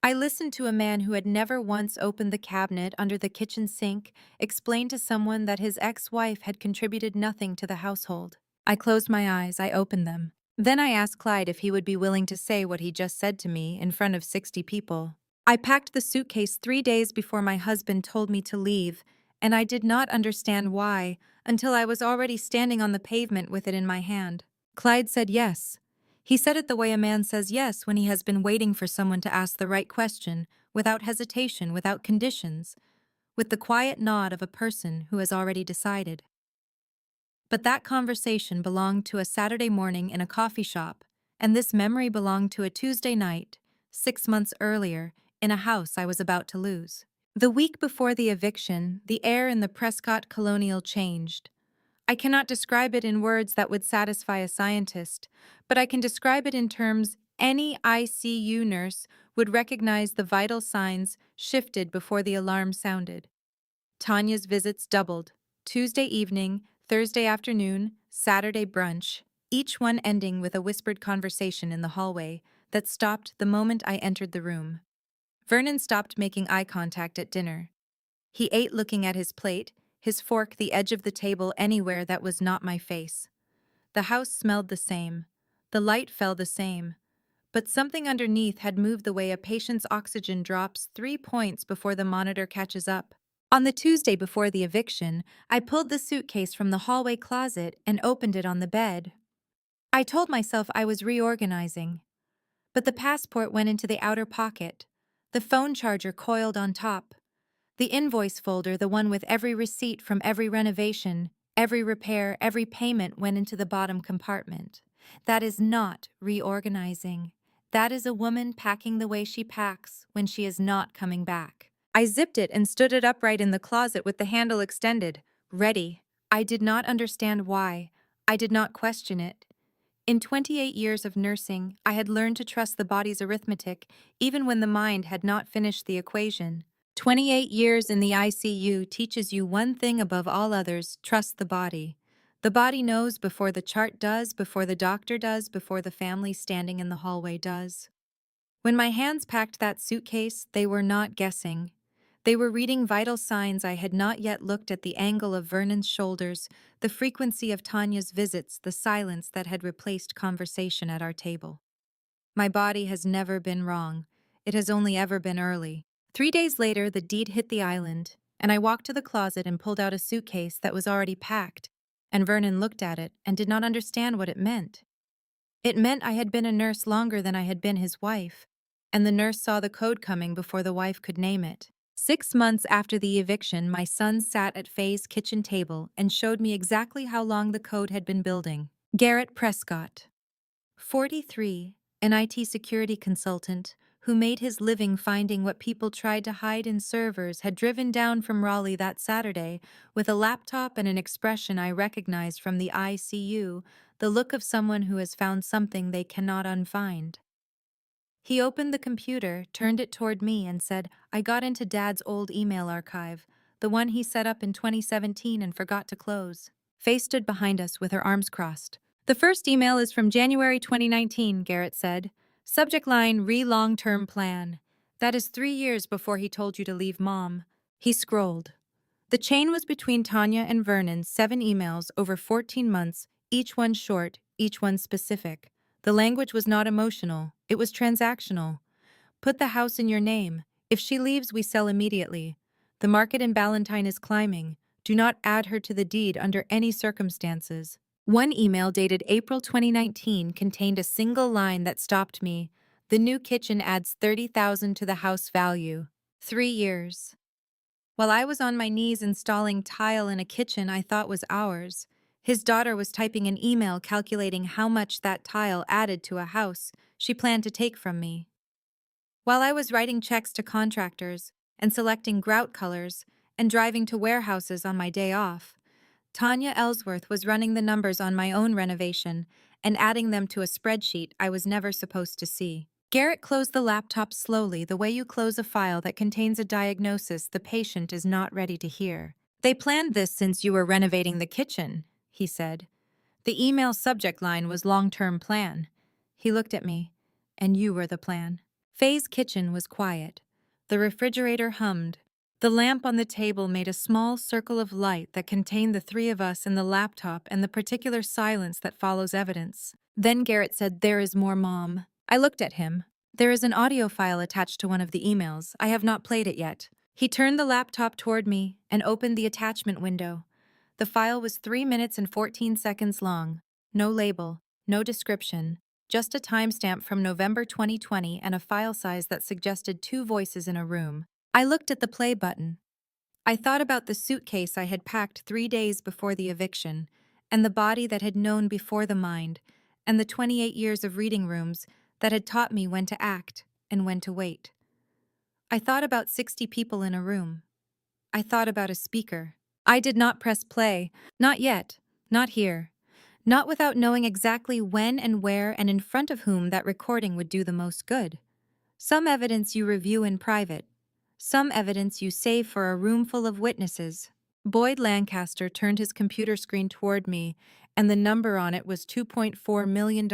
I listened to a man who had never once opened the cabinet under the kitchen sink explain to someone that his ex-wife had contributed nothing to the household. I closed my eyes, I opened them. Then I asked Clyde if he would be willing to say what he just said to me in front of 60 people. I packed the suitcase 3 days before my husband told me to leave, and I did not understand why until I was already standing on the pavement with it in my hand. Clyde said yes. He said it the way a man says yes when he has been waiting for someone to ask the right question, without hesitation, without conditions, with the quiet nod of a person who has already decided. But that conversation belonged to a Saturday morning in a coffee shop, and this memory belonged to a Tuesday night, 6 months earlier, in a house I was about to lose. The week before the eviction, the air in the Prescott Colonial changed. I cannot describe it in words that would satisfy a scientist, but I can describe it in terms any ICU nurse would recognize. The vital signs shifted before the alarm sounded. Tanya's visits doubled. Tuesday evening, Thursday afternoon, Saturday brunch, each one ending with a whispered conversation in the hallway that stopped the moment I entered the room. Vernon stopped making eye contact at dinner. He ate looking at his plate, his fork the edge of the table anywhere that was not my face. The house smelled the same. The light fell the same. But something underneath had moved the way a patient's oxygen drops 3 points before the monitor catches up. On the Tuesday before the eviction, I pulled the suitcase from the hallway closet and opened it on the bed. I told myself I was reorganizing. But the passport went into the outer pocket. The phone charger coiled on top. The invoice folder, the one with every receipt from every renovation, every repair, every payment, went into the bottom compartment. That is not reorganizing. That is a woman packing the way she packs when she is not coming back. I zipped it and stood it upright in the closet with the handle extended, ready. I did not understand why. I did not question it. In 28 years of nursing, I had learned to trust the body's arithmetic, even when the mind had not finished the equation. 28 years in the ICU teaches you one thing above all others: trust the body. The body knows before the chart does, before the doctor does, before the family standing in the hallway does. When my hands packed that suitcase, they were not guessing. They were reading vital signs. I had not yet looked at the angle of Vernon's shoulders, the frequency of Tanya's visits, the silence that had replaced conversation at our table. My body has never been wrong. It has only ever been early. 3 days later, the deed hit the island, and I walked to the closet and pulled out a suitcase that was already packed, and Vernon looked at it and did not understand what it meant. It meant I had been a nurse longer than I had been his wife, and the nurse saw the code coming before the wife could name it. 6 months after the eviction, my son sat at Faye's kitchen table and showed me exactly how long the code had been building. Garrett Prescott, 43, an IT security consultant who made his living finding what people tried to hide in servers, had driven down from Raleigh that Saturday with a laptop and an expression I recognized from the ICU, the look of someone who has found something they cannot unfind. He opened the computer, turned it toward me, and said, "I got into Dad's old email archive, the one he set up in 2017 and forgot to close." Faye stood behind us with her arms crossed. "The first email is from January 2019, Garrett said. Subject line, re-long-term plan. That is 3 years before he told you to leave Mom." He scrolled. The chain was between Tanya and Vernon, 7 emails over 14 months, each one short, each one specific. The language was not emotional, it was transactional. "Put the house in your name. If she leaves, we sell immediately. The market in Ballantine is climbing. Do not add her to the deed under any circumstances. One email dated April 2019 contained a single line that stopped me. The new kitchen adds $30,000 to the house value. 3 years. While I was on my knees installing tile in a kitchen I thought was ours, his daughter was typing an email calculating how much that tile added to a house she planned to take from me. While I was writing checks to contractors and selecting grout colors and driving to warehouses on my day off, Tanya Ellsworth was running the numbers on my own renovation and adding them to a spreadsheet I was never supposed to see. Garrett closed the laptop slowly, the way you close a file that contains a diagnosis the patient is not ready to hear. They planned this since you were renovating the kitchen, he said. The email subject line was long-term plan. He looked at me. And you were the plan. Faye's kitchen was quiet. The refrigerator hummed. The lamp on the table made a small circle of light that contained the three of us and the laptop and the particular silence that follows evidence. Then Garrett said, "There is more, Mom." I looked at him. "There is an audio file attached to one of the emails. I have not played it yet." He turned the laptop toward me and opened the attachment window. The file was 3 minutes and 14 seconds long. No label, no description, just a timestamp from November 2020 and a file size that suggested 2 voices in a room. I looked at the play button. I thought about the suitcase I had packed 3 days before the eviction, and the body that had known before the mind, and the 28 years of reading rooms that had taught me when to act and when to wait. I thought about 60 people in a room. I thought about a speaker. I did not press play. Not yet. Not here. Not without knowing exactly when and where and in front of whom that recording would do the most good. Some evidence you review in private. Some evidence you save for a room full of witnesses. Boyd Lancaster turned his computer screen toward me, and the number on it was $2.4 million,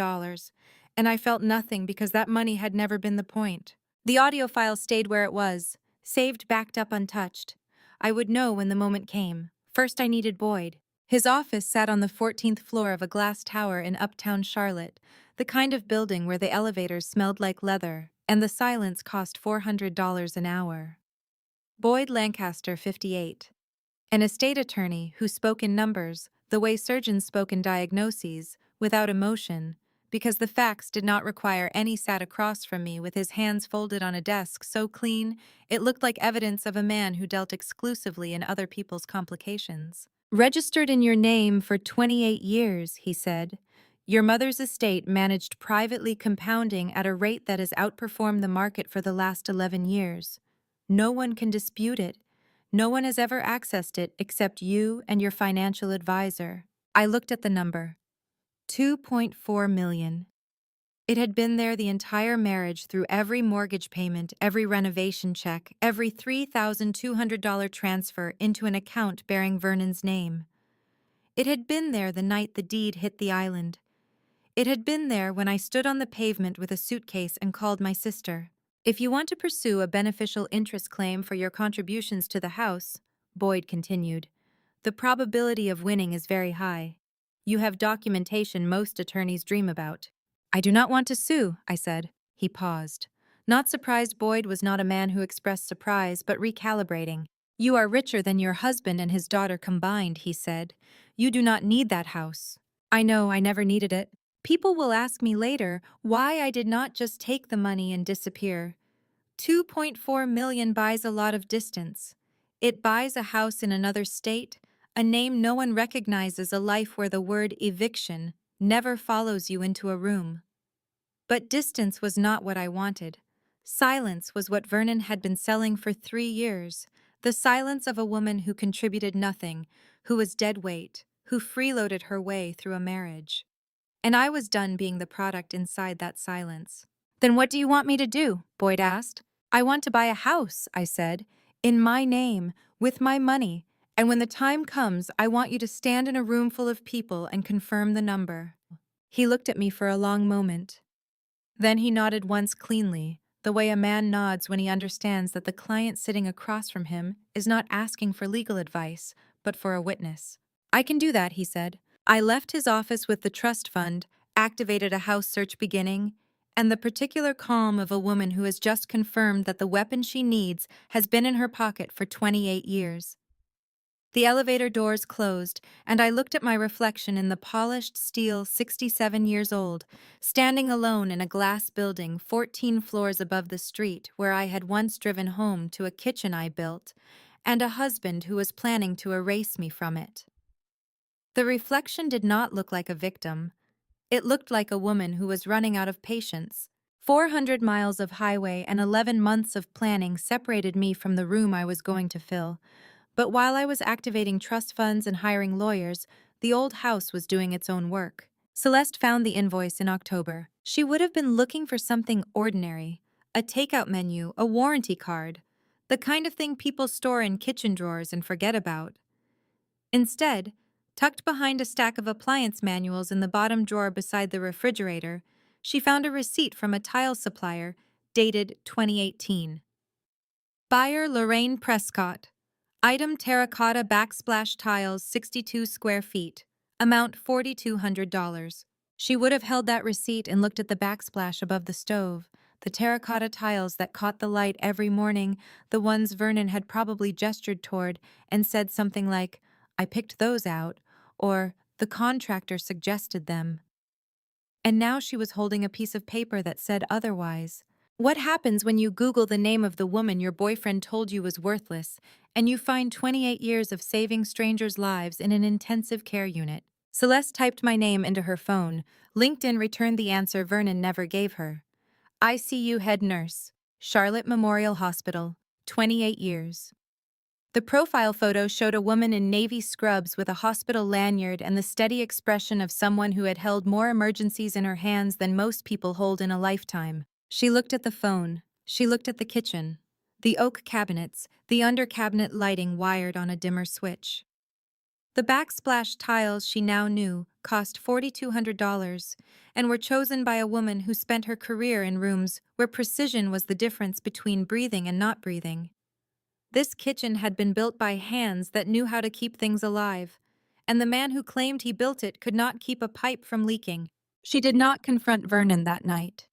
and I felt nothing because that money had never been the point. The audio file stayed where it was, saved, backed up, untouched. I would know when the moment came. First, I needed Boyd. His office sat on the 14th floor of a glass tower in uptown Charlotte, the kind of building where the elevators smelled like leather, and the silence cost $400 an hour. Boyd Lancaster, 58. An estate attorney who spoke in numbers, the way surgeons spoke in diagnoses, without emotion, because the facts did not require any, sat across from me with his hands folded on a desk so clean it looked like evidence of a man who dealt exclusively in other people's complications. "Registered in your name for 28 years, he said. Your mother's estate managed privately, compounding at a rate that has outperformed the market for the last 11 years. No one can dispute it. No one has ever accessed it except you and your financial advisor." I looked at the number. 2.4 million. It had been there the entire marriage, through every mortgage payment, every renovation check, every $3,200 transfer into an account bearing Vernon's name. It had been there the night the deed hit the island. It had been there when I stood on the pavement with a suitcase and called my sister. "If you want to pursue a beneficial interest claim for your contributions to the house," Boyd continued, "the probability of winning is very high. You have documentation most attorneys dream about." "I do not want to sue," I said. He paused. Not surprised Boyd was not a man who expressed surprise, but recalibrating. "You are richer than your husband and his daughter combined," he said. "You do not need that house." "I know, I never needed it. People will ask me later why I did not just take the money and disappear. 2.4 million buys a lot of distance. It buys a house in another state, a name no one recognizes, a life where the word eviction never follows you into a room. But distance was not what I wanted. Silence was what Vernon had been selling for 3 years. The silence of a woman who contributed nothing, who was dead weight, who freeloaded her way through a marriage. And I was done being the product inside that silence. "Then what do you want me to do?" Boyd asked. "I want to buy a house," I said, "in my name, with my money, and when the time comes, I want you to stand in a room full of people and confirm the number." He looked at me for a long moment. Then he nodded once cleanly, the way a man nods when he understands that the client sitting across from him is not asking for legal advice, but for a witness. "I can do that," he said. I left his office with the trust fund, activated a house search beginning, and the particular calm of a woman who has just confirmed that the weapon she needs has been in her pocket for 28 years. The elevator doors closed, and I looked at my reflection in the polished steel 67 years old, standing alone in a glass building 14 floors above the street where I had once driven home to a kitchen I built, and a husband who was planning to erase me from it. The reflection did not look like a victim. It looked like a woman who was running out of patience. 400 miles of highway and 11 months of planning separated me from the room I was going to fill. But while I was activating trust funds and hiring lawyers, the old house was doing its own work. Celeste found the invoice in October. She would have been looking for something ordinary, a takeout menu, a warranty card, the kind of thing people store in kitchen drawers and forget about. Instead, tucked behind a stack of appliance manuals in the bottom drawer beside the refrigerator, she found a receipt from a tile supplier dated 2018. Buyer Lorraine Prescott. Item terracotta backsplash tiles 62 square feet. Amount $4,200. She would have held that receipt and looked at the backsplash above the stove, the terracotta tiles that caught the light every morning, the ones Vernon had probably gestured toward and said something like, "I picked those out," or "the contractor suggested them." And now she was holding a piece of paper that said otherwise. What happens when you Google the name of the woman your boyfriend told you was worthless, and you find 28 years of saving strangers' lives in an intensive care unit? Celeste typed my name into her phone. LinkedIn returned the answer Vernon never gave her. ICU head nurse, Charlotte Memorial Hospital, 28 years. The profile photo showed a woman in navy scrubs with a hospital lanyard and the steady expression of someone who had held more emergencies in her hands than most people hold in a lifetime. She looked at the phone. She looked at the kitchen. The oak cabinets, the under-cabinet lighting wired on a dimmer switch. The backsplash tiles she now knew cost $4,200 and were chosen by a woman who spent her career in rooms where precision was the difference between breathing and not breathing. This kitchen had been built by hands that knew how to keep things alive, and the man who claimed he built it could not keep a pipe from leaking. She did not confront Vernon that night.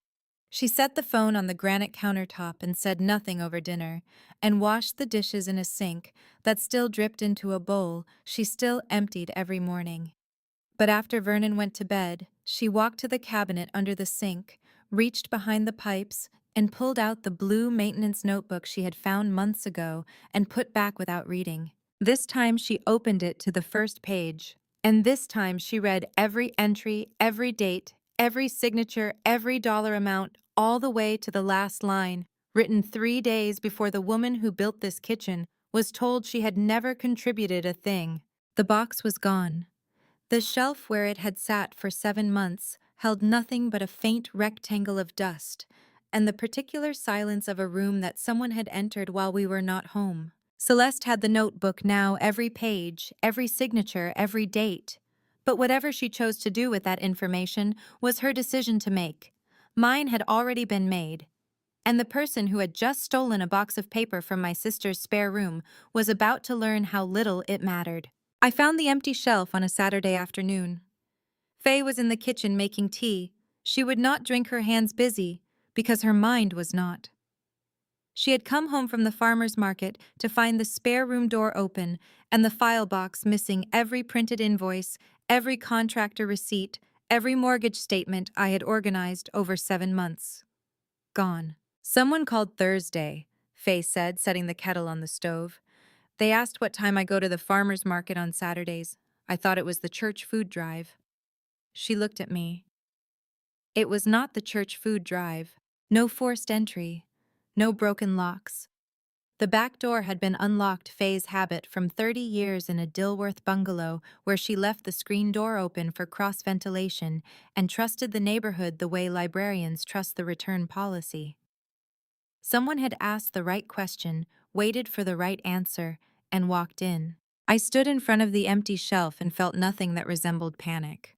She set the phone on the granite countertop and said nothing over dinner, and washed the dishes in a sink that still dripped into a bowl she still emptied every morning. But after Vernon went to bed, she walked to the cabinet under the sink, reached behind the pipes, and pulled out the blue maintenance notebook she had found months ago and put back without reading. This time she opened it to the first page, and this time she read every entry, every date, every signature, every dollar amount, all the way to the last line, written 3 days before the woman who built this kitchen was told she had never contributed a thing. The box was gone. The shelf where it had sat for 7 months held nothing but a faint rectangle of dust, and the particular silence of a room that someone had entered while we were not home. Celeste had the notebook now, every page, every signature, every date. But whatever she chose to do with that information was her decision to make. Mine had already been made, and the person who had just stolen a box of paper from my sister's spare room was about to learn how little it mattered. I found the empty shelf on a Saturday afternoon. Faye was in the kitchen making tea. She would not drink her hands busy, because her mind was not. She had come home from the farmer's market to find the spare room door open and the file box missing every printed invoice, every contractor receipt, every mortgage statement I had organized over 7 months. Gone. Someone called Thursday, Faye said, setting the kettle on the stove. They asked what time I go to the farmer's market on Saturdays. I thought it was the church food drive. She looked at me. It was not the church food drive. No forced entry. No broken locks. The back door had been unlocked, Faye's habit from 30 years in a Dilworth bungalow where she left the screen door open for cross-ventilation and trusted the neighborhood the way librarians trust the return policy. Someone had asked the right question, waited for the right answer, and walked in. I stood in front of the empty shelf and felt nothing that resembled panic.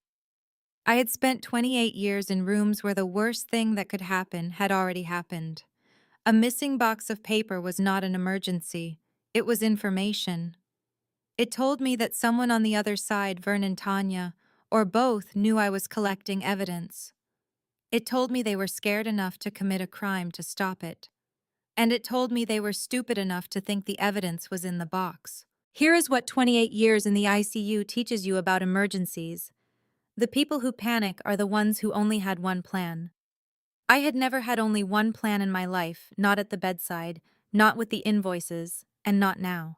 I had spent 28 years in rooms where the worst thing that could happen had already happened. A missing box of paper was not an emergency. It was information. It told me that someone on the other side, Vernon Tanya, or both, knew I was collecting evidence. It told me they were scared enough to commit a crime to stop it. And it told me they were stupid enough to think the evidence was in the box. Here is what 28 years in the ICU teaches you about emergencies. The people who panic are the ones who only had one plan. I had never had only one plan in my life, not at the bedside, not with the invoices, and not now.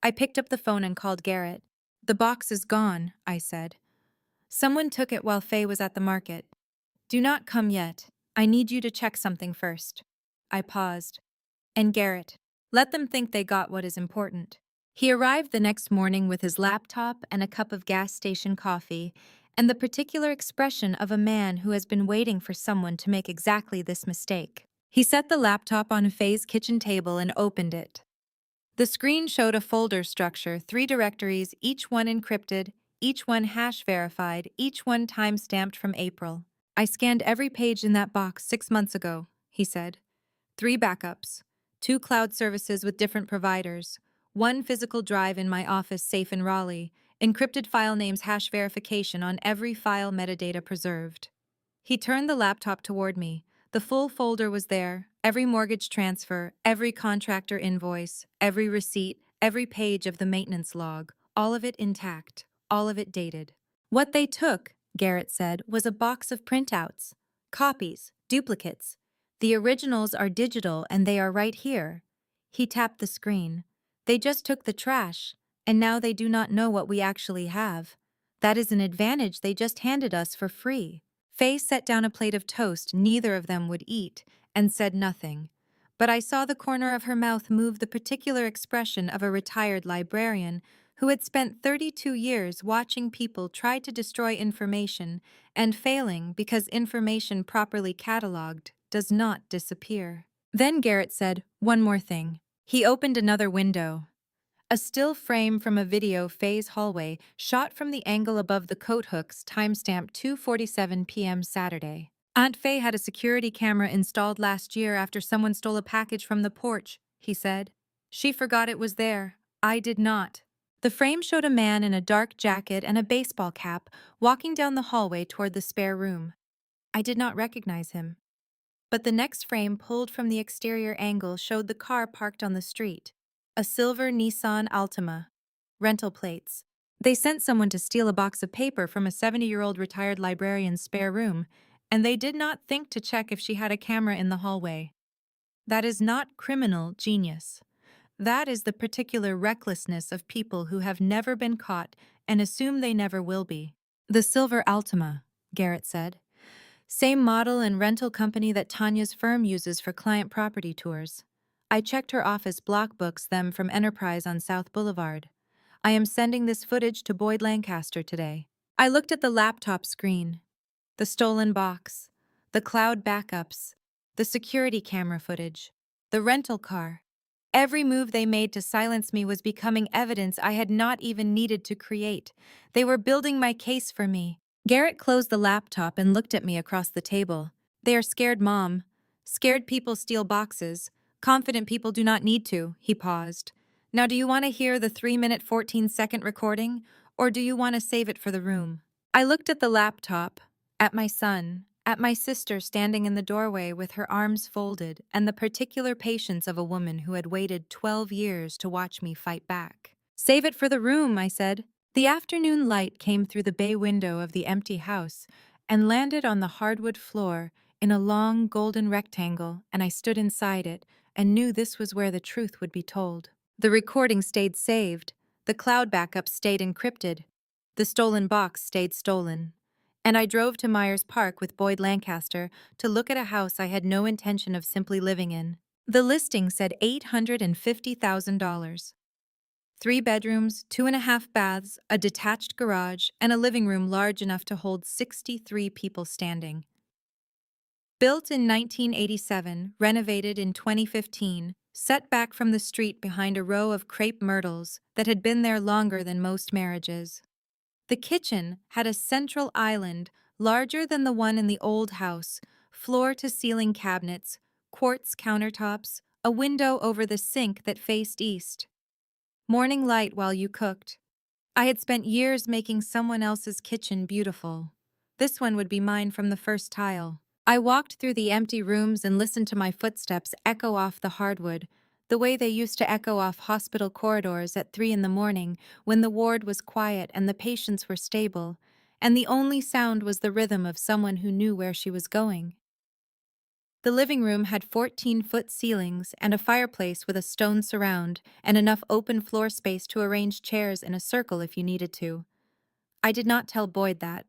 I picked up the phone and called Garrett. "The box is gone," I said. "Someone took it while Faye was at the market. Do not come yet. I need you to check something first." I paused. "And Garrett, let them think they got what is important." He arrived the next morning with his laptop and a cup of gas station coffee, and the particular expression of a man who has been waiting for someone to make exactly this mistake. He set the laptop on Faye's kitchen table and opened it. The screen showed a folder structure, 3 directories, each one encrypted, each one hash verified, each one time-stamped from April. "I scanned every page in that box 6 months ago," he said. 3 backups, 2 cloud services with different providers, 1 physical drive in my office safe in Raleigh, encrypted file names hash verification on every file metadata preserved. He turned the laptop toward me. The full folder was there, every mortgage transfer, every contractor invoice, every receipt, every page of the maintenance log, all of it intact, all of it dated. "What they took," Garrett said, "was a box of printouts. Copies, duplicates. The originals are digital and they are right here." He tapped the screen. "They just took the trash, and now they do not know what we actually have. That is an advantage they just handed us for free." Faye set down a plate of toast neither of them would eat, and said nothing. But I saw the corner of her mouth move the particular expression of a retired librarian who had spent 32 years watching people try to destroy information and failing because information properly cataloged does not disappear. Then Garrett said, "One more thing." He opened another window. A still frame from a video Faye's hallway shot from the angle above the coat hooks timestamped 2:47 p.m. Saturday. "Aunt Faye had a security camera installed last year after someone stole a package from the porch," he said. "She forgot it was there. I did not." The frame showed a man in a dark jacket and a baseball cap walking down the hallway toward the spare room. I did not recognize him. But the next frame pulled from the exterior angle showed the car parked on the street. A silver Nissan Altima. Rental plates. They sent someone to steal a box of paper from a 70-year-old retired librarian's spare room, and they did not think to check if she had a camera in the hallway. That is not criminal genius. That is the particular recklessness of people who have never been caught and assume they never will be. "The silver Altima," Garrett said. "Same model and rental company that Tanya's firm uses for client property tours. I checked her office block books them from Enterprise on South Boulevard. I am sending this footage to Boyd Lancaster today." I looked at the laptop screen. The stolen box. The cloud backups. The security camera footage. The rental car. Every move they made to silence me was becoming evidence I had not even needed to create. They were building my case for me. Garrett closed the laptop and looked at me across the table. "They are scared, Mom. Scared people steal boxes. Confident people do not need to," he paused. "Now do you want to hear the 3-minute 14-second recording, or do you want to save it for the room?" I looked at the laptop, at my son, at my sister standing in the doorway with her arms folded, and the particular patience of a woman who had waited 12 years to watch me fight back. "Save it for the room," I said. The afternoon light came through the bay window of the empty house and landed on the hardwood floor in a long golden rectangle, and I stood inside it and knew this was where the truth would be told. The recording stayed saved, the cloud backup stayed encrypted, the stolen box stayed stolen. And I drove to Myers Park with Boyd Lancaster to look at a house I had no intention of simply living in. The listing said $850,000. 3 bedrooms, 2.5 baths, a detached garage, and a living room large enough to hold 63 people standing. Built in 1987, renovated in 2015, set back from the street behind a row of crepe myrtles that had been there longer than most marriages. The kitchen had a central island larger than the one in the old house, floor-to-ceiling cabinets, quartz countertops, a window over the sink that faced east. Morning light while you cooked. I had spent years making someone else's kitchen beautiful. This one would be mine from the first tile. I walked through the empty rooms and listened to my footsteps echo off the hardwood, the way they used to echo off hospital corridors at 3 in the morning when the ward was quiet and the patients were stable, and the only sound was the rhythm of someone who knew where she was going. The living room had 14-foot ceilings and a fireplace with a stone surround and enough open floor space to arrange chairs in a circle if you needed to. I did not tell Boyd that.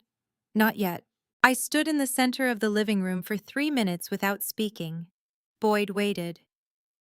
Not yet. I stood in the center of the living room for 3 minutes without speaking. Boyd waited.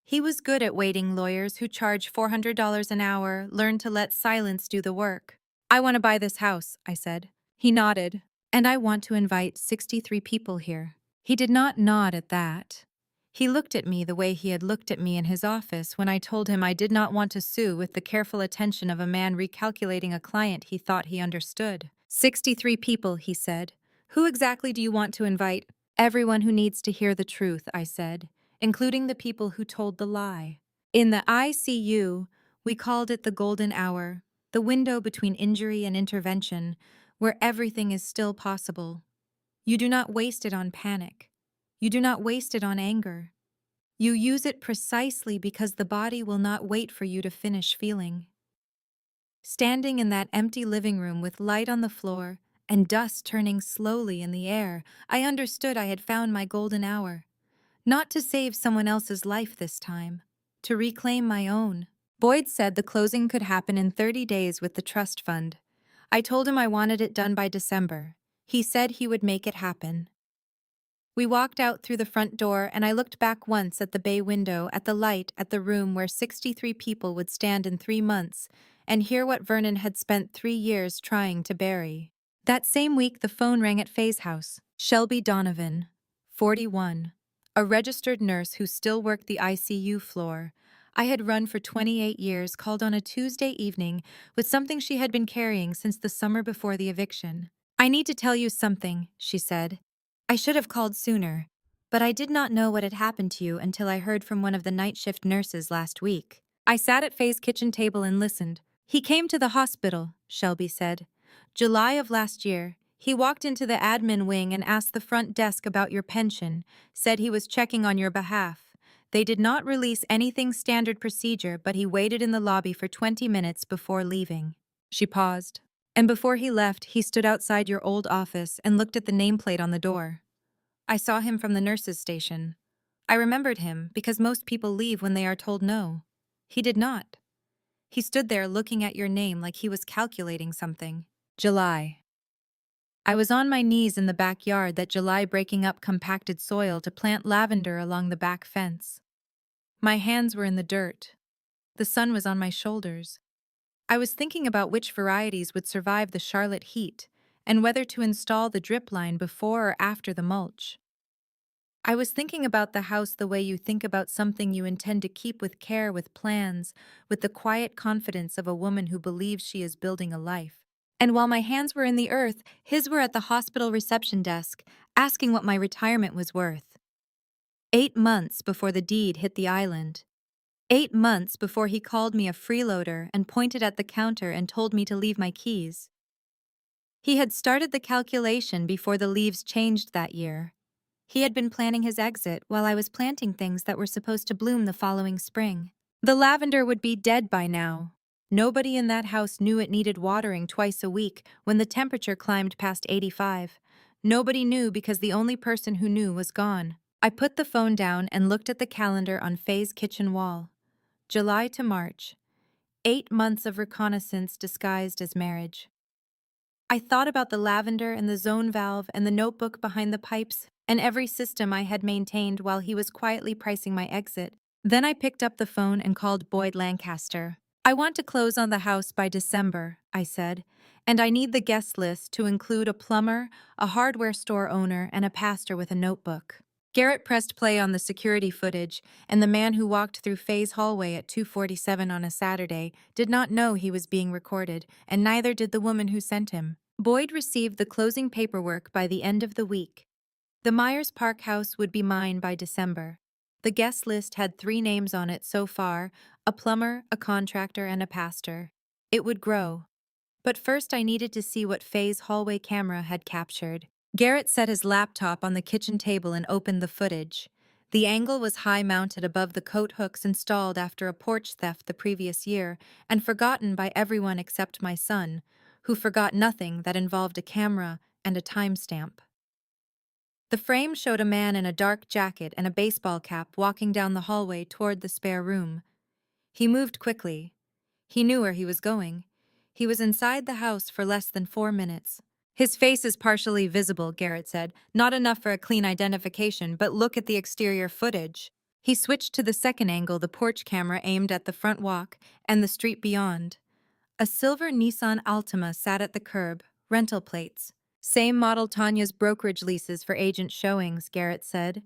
He was good at waiting. Lawyers who charge $400 an hour learn to let silence do the work. I want to buy this house, I said. He nodded. And I want to invite 63 people here. He did not nod at that. He looked at me the way he had looked at me in his office when I told him I did not want to sue, with the careful attention of a man recalculating a client he thought he understood. 63 people, he said. Who exactly do you want to invite? Everyone who needs to hear the truth, I said, including the people who told the lie. In the ICU, we called it the golden hour, the window between injury and intervention, where everything is still possible. You do not waste it on panic. You do not waste it on anger. You use it precisely because the body will not wait for you to finish feeling. Standing in that empty living room with light on the floor and dust turning slowly in the air, I understood I had found my golden hour. Not to save someone else's life this time, to reclaim my own. Boyd said the closing could happen in 30 days with the trust fund. I told him I wanted it done by December. He said he would make it happen. We walked out through the front door, and I looked back once at the bay window, at the light, at the room where 63 people would stand in 3 months and hear what Vernon had spent 3 years trying to bury. That same week, the phone rang at Faye's house. Shelby Donovan, 41, a registered nurse who still worked the ICU floor. I had run for 28 years, called on a Tuesday evening with something she had been carrying since the summer before the eviction. I need to tell you something, she said. I should have called sooner, but I did not know what had happened to you until I heard from one of the night shift nurses last week. I sat at Faye's kitchen table and listened. He came to the hospital, Shelby said. July of last year. He walked into the admin wing and asked the front desk about your pension, said he was checking on your behalf. They did not release anything standard procedure, but he waited in the lobby for 20 minutes before leaving. She paused. And before he left, he stood outside your old office and looked at the nameplate on the door. I saw him from the nurse's station. I remembered him because most people leave when they are told no. He did not. He stood there looking at your name like he was calculating something. July. I was on my knees in the backyard that July, breaking up compacted soil to plant lavender along the back fence. My hands were in the dirt. The sun was on my shoulders. I was thinking about which varieties would survive the Charlotte heat and whether to install the drip line before or after the mulch. I was thinking about the house the way you think about something you intend to keep with care, with plans, with the quiet confidence of a woman who believes she is building a life. And while my hands were in the earth, his were at the hospital reception desk, asking what my retirement was worth. 8 months before the deed hit the island. 8 months before he called me a freeloader and pointed at the counter and told me to leave my keys. He had started the calculation before the leaves changed that year. He had been planning his exit while I was planting things that were supposed to bloom the following spring. The lavender would be dead by now. Nobody in that house knew it needed watering twice a week when the temperature climbed past 85. Nobody knew because the only person who knew was gone. I put the phone down and looked at the calendar on Faye's kitchen wall. July to March. 8 months of reconnaissance disguised as marriage. I thought about the lavender and the zone valve and the notebook behind the pipes and every system I had maintained while he was quietly pricing my exit. Then I picked up the phone and called Boyd Lancaster. I want to close on the house by December, I said, and I need the guest list to include a plumber, a hardware store owner, and a pastor with a notebook. Garrett pressed play on the security footage, and the man who walked through Faye's hallway at 2:47 on a Saturday did not know he was being recorded, and neither did the woman who sent him. Boyd received the closing paperwork by the end of the week. The Myers Park house would be mine by December. The guest list had 3 names on it so far: a plumber, a contractor, and a pastor. It would grow. But first I needed to see what Faye's hallway camera had captured. Garrett set his laptop on the kitchen table and opened the footage. The angle was high-mounted above the coat hooks installed after a porch theft the previous year and forgotten by everyone except my son, who forgot nothing that involved a camera and a timestamp. The frame showed a man in a dark jacket and a baseball cap walking down the hallway toward the spare room. He moved quickly. He knew where he was going. He was inside the house for less than 4 minutes. His face is partially visible, Garrett said. Not enough for a clean identification, but look at the exterior footage. He switched to the second angle, the porch camera aimed at the front walk and the street beyond. A silver Nissan Altima sat at the curb, rental plates. Same model Tanya's brokerage leases for agent showings, Garrett said.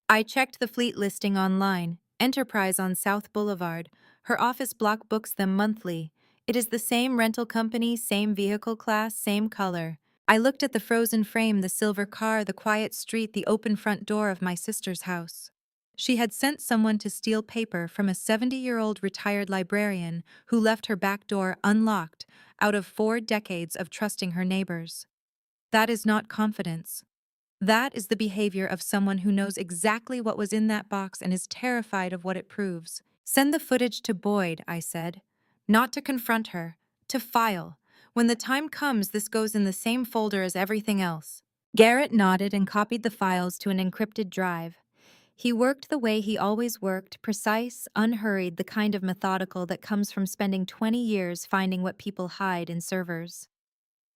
I checked the fleet listing online. Enterprise on South Boulevard. Her office block books them monthly. It is the same rental company, same vehicle class, same color. I looked at the frozen frame, the silver car, the quiet street, the open front door of my sister's house. She had sent someone to steal paper from a 70-year-old retired librarian who left her back door unlocked out of 4 decades of trusting her neighbors. That is not confidence. That is the behavior of someone who knows exactly what was in that box and is terrified of what it proves. Send the footage to Boyd, I said. Not to confront her, to file. When the time comes, this goes in the same folder as everything else. Garrett nodded and copied the files to an encrypted drive. He worked the way he always worked, precise, unhurried, the kind of methodical that comes from spending 20 years finding what people hide in servers.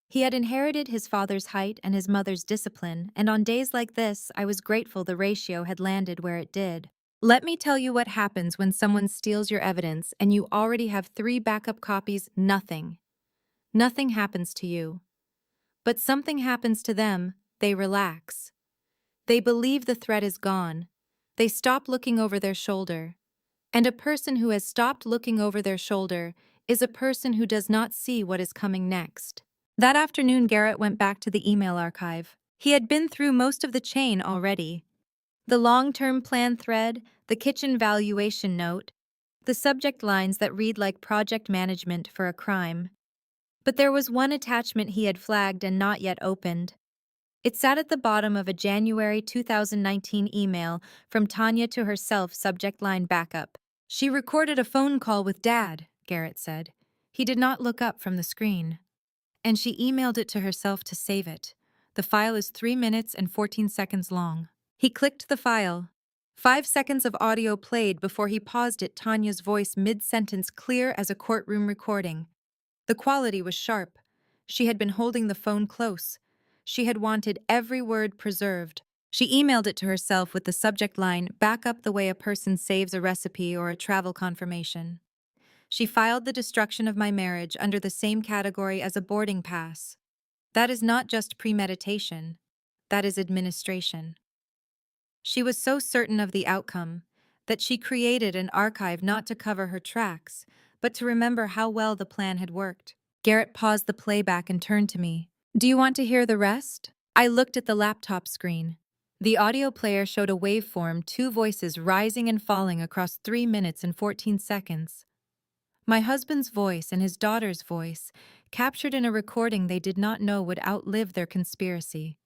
He had inherited his father's height and his mother's discipline, and on days like this, I was grateful the ratio had landed where it did. Let me tell you what happens when someone steals your evidence and you already have 3 backup copies. Nothing. Nothing happens to you. But something happens to them. They relax. They believe the threat is gone. They stop looking over their shoulder. And a person who has stopped looking over their shoulder is a person who does not see what is coming next. That afternoon, Garrett went back to the email archive. He had been through most of the chain already. The long-term plan thread, the kitchen valuation note, the subject lines that read like project management for a crime. But there was one attachment he had flagged and not yet opened. It sat at the bottom of a January 2019 email from Tanya to herself, subject line backup. She recorded a phone call with Dad, Garrett said. He did not look up from the screen. And she emailed it to herself to save it. The file is 3 minutes and 14 seconds long. He clicked the file. 5 seconds of audio played before he paused it, Tanya's voice mid-sentence clear as a courtroom recording. The quality was sharp. She had been holding the phone close. She had wanted every word preserved. She emailed it to herself with the subject line, "Back up the way a person saves a recipe or a travel confirmation." She filed the destruction of my marriage under the same category as a boarding pass. That is not just premeditation. That is administration. She was so certain of the outcome that she created an archive not to cover her tracks, but to remember how well the plan had worked. Garrett paused the playback and turned to me. Do you want to hear the rest? I looked at the laptop screen. The audio player showed a waveform, 2 voices rising and falling across 3 minutes and 14 seconds. My husband's voice and his daughter's voice, captured in a recording they did not know would outlive their conspiracy.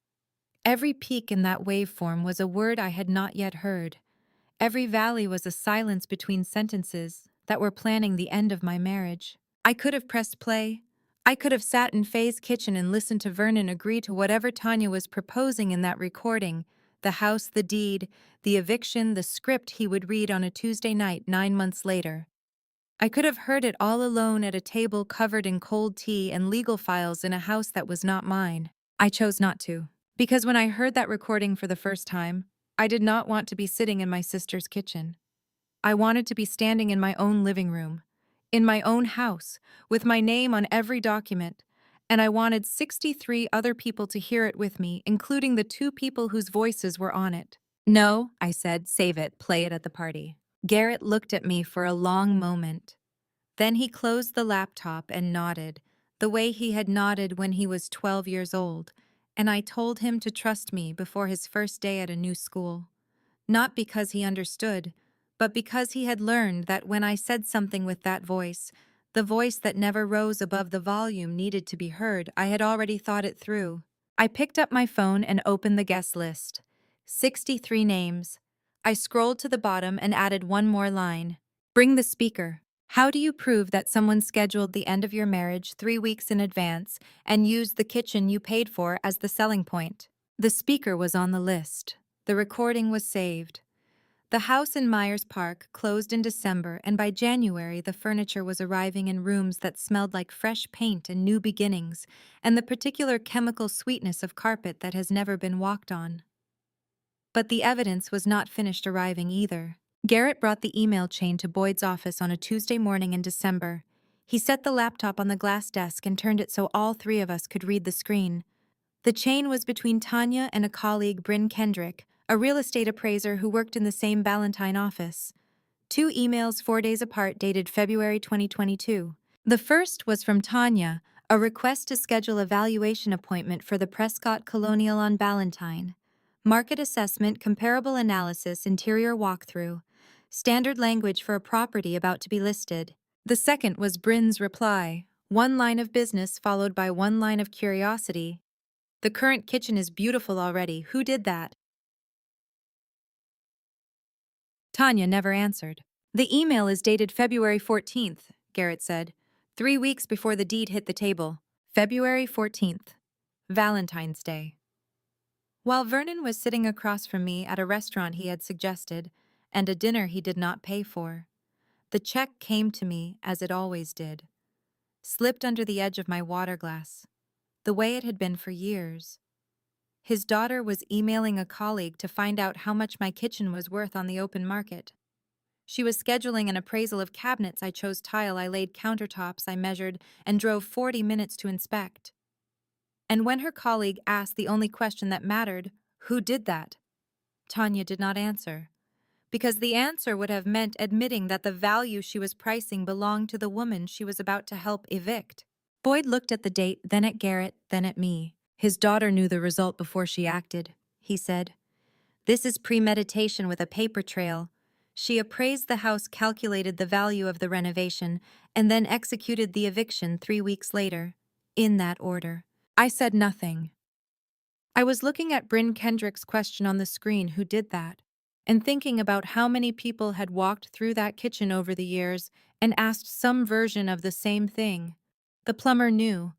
Every peak in that waveform was a word I had not yet heard. Every valley was a silence between sentences that were planning the end of my marriage. I could have pressed play. I could have sat in Faye's kitchen and listened to Vernon agree to whatever Tanya was proposing in that recording: the house, the deed, the eviction, the script he would read on a Tuesday night 9 months later. I could have heard it all alone at a table covered in cold tea and legal files in a house that was not mine. I chose not to. Because when I heard that recording for the first time, I did not want to be sitting in my sister's kitchen. I wanted to be standing in my own living room, in my own house, with my name on every document, and I wanted 63 other people to hear it with me, including the 2 people whose voices were on it. No, I said, save it, play it at the party. Garrett looked at me for a long moment. Then he closed the laptop and nodded, the way he had nodded when he was 12 years old, and I told him to trust me before his first day at a new school. Not because he understood, but because he had learned that when I said something with that voice, the voice that never rose above the volume needed to be heard. I had already thought it through. I picked up my phone and opened the guest list. 63 names. I scrolled to the bottom and added one more line. Bring the speaker. How do you prove that someone scheduled the end of your marriage 3 weeks in advance and used the kitchen you paid for as the selling point? The speaker was on the list. The recording was saved. The house in Myers Park closed in December, and by January the furniture was arriving in rooms that smelled like fresh paint and new beginnings, and the particular chemical sweetness of carpet that has never been walked on. But the evidence was not finished arriving either. Garrett brought the email chain to Boyd's office on a Tuesday morning in December. He set the laptop on the glass desk and turned it so all three of us could read the screen. The chain was between Tanya and a colleague, Bryn Kendrick, a real estate appraiser who worked in the same Ballantine office. 2 emails 4 days apart dated February 2022. The first was from Tanya, a request to schedule a valuation appointment for the Prescott Colonial on Ballantine. Market assessment, comparable analysis, interior walkthrough. Standard language for a property about to be listed. The second was Bryn's reply, 1 line of business followed by 1 line of curiosity. The current kitchen is beautiful already. Who did that? Tanya never answered. The email is dated February 14th, Garrett said, 3 weeks before the deed hit the table. February 14th, Valentine's Day. While Vernon was sitting across from me at a restaurant he had suggested, and a dinner he did not pay for, the check came to me as it always did, slipped under the edge of my water glass, the way it had been for years. His daughter was emailing a colleague to find out how much my kitchen was worth on the open market. She was scheduling an appraisal of cabinets. I chose tile, I laid countertops, I measured, and drove 40 minutes to inspect. And when her colleague asked the only question that mattered, who did that? Tanya did not answer, because the answer would have meant admitting that the value she was pricing belonged to the woman she was about to help evict. Boyd looked at the date, then at Garrett, then at me. His daughter knew the result before she acted, he said. This is premeditation with a paper trail. She appraised the house, calculated the value of the renovation, and then executed the eviction 3 weeks later, in that order. I said nothing. I was looking at Bryn Kendrick's question on the screen, who did that, and thinking about how many people had walked through that kitchen over the years and asked some version of the same thing. The plumber knew.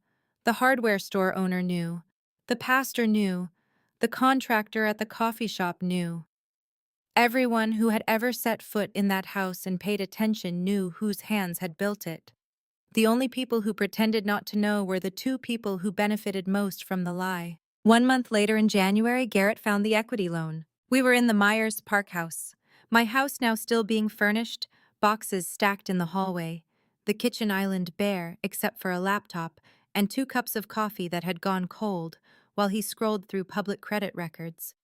The hardware store owner knew. The pastor knew. The contractor at the coffee shop knew. Everyone who had ever set foot in that house and paid attention knew whose hands had built it. The only people who pretended not to know were the 2 people who benefited most from the lie. 1 month later in January, Garrett found the equity loan. We were in the Myers Park house. My house now still being furnished, boxes stacked in the hallway, the kitchen island bare except for a laptop and 2 cups of coffee that had gone cold while he scrolled through public credit records.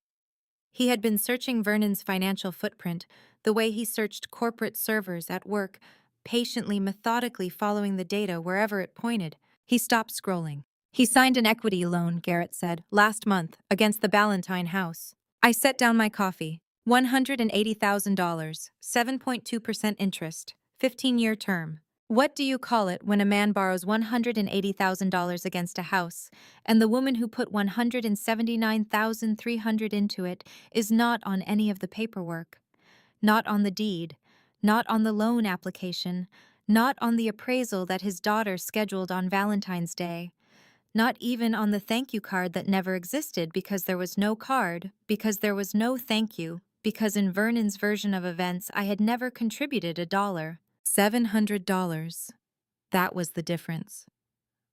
He had been searching Vernon's financial footprint the way he searched corporate servers at work, patiently, methodically following the data wherever it pointed. He stopped scrolling. He signed an equity loan, Garrett said, last month, against the Ballantine house. I set down my coffee. $180,000, 7.2% interest, 15-year term. What do you call it when a man borrows $180,000 against a house, and the woman who put $179,300 into it is not on any of the paperwork, not on the deed, not on the loan application, not on the appraisal that his daughter scheduled on Valentine's Day, not even on the thank you card that never existed because there was no card, because there was no thank you, because in Vernon's version of events I had never contributed $1. $700. That was the difference.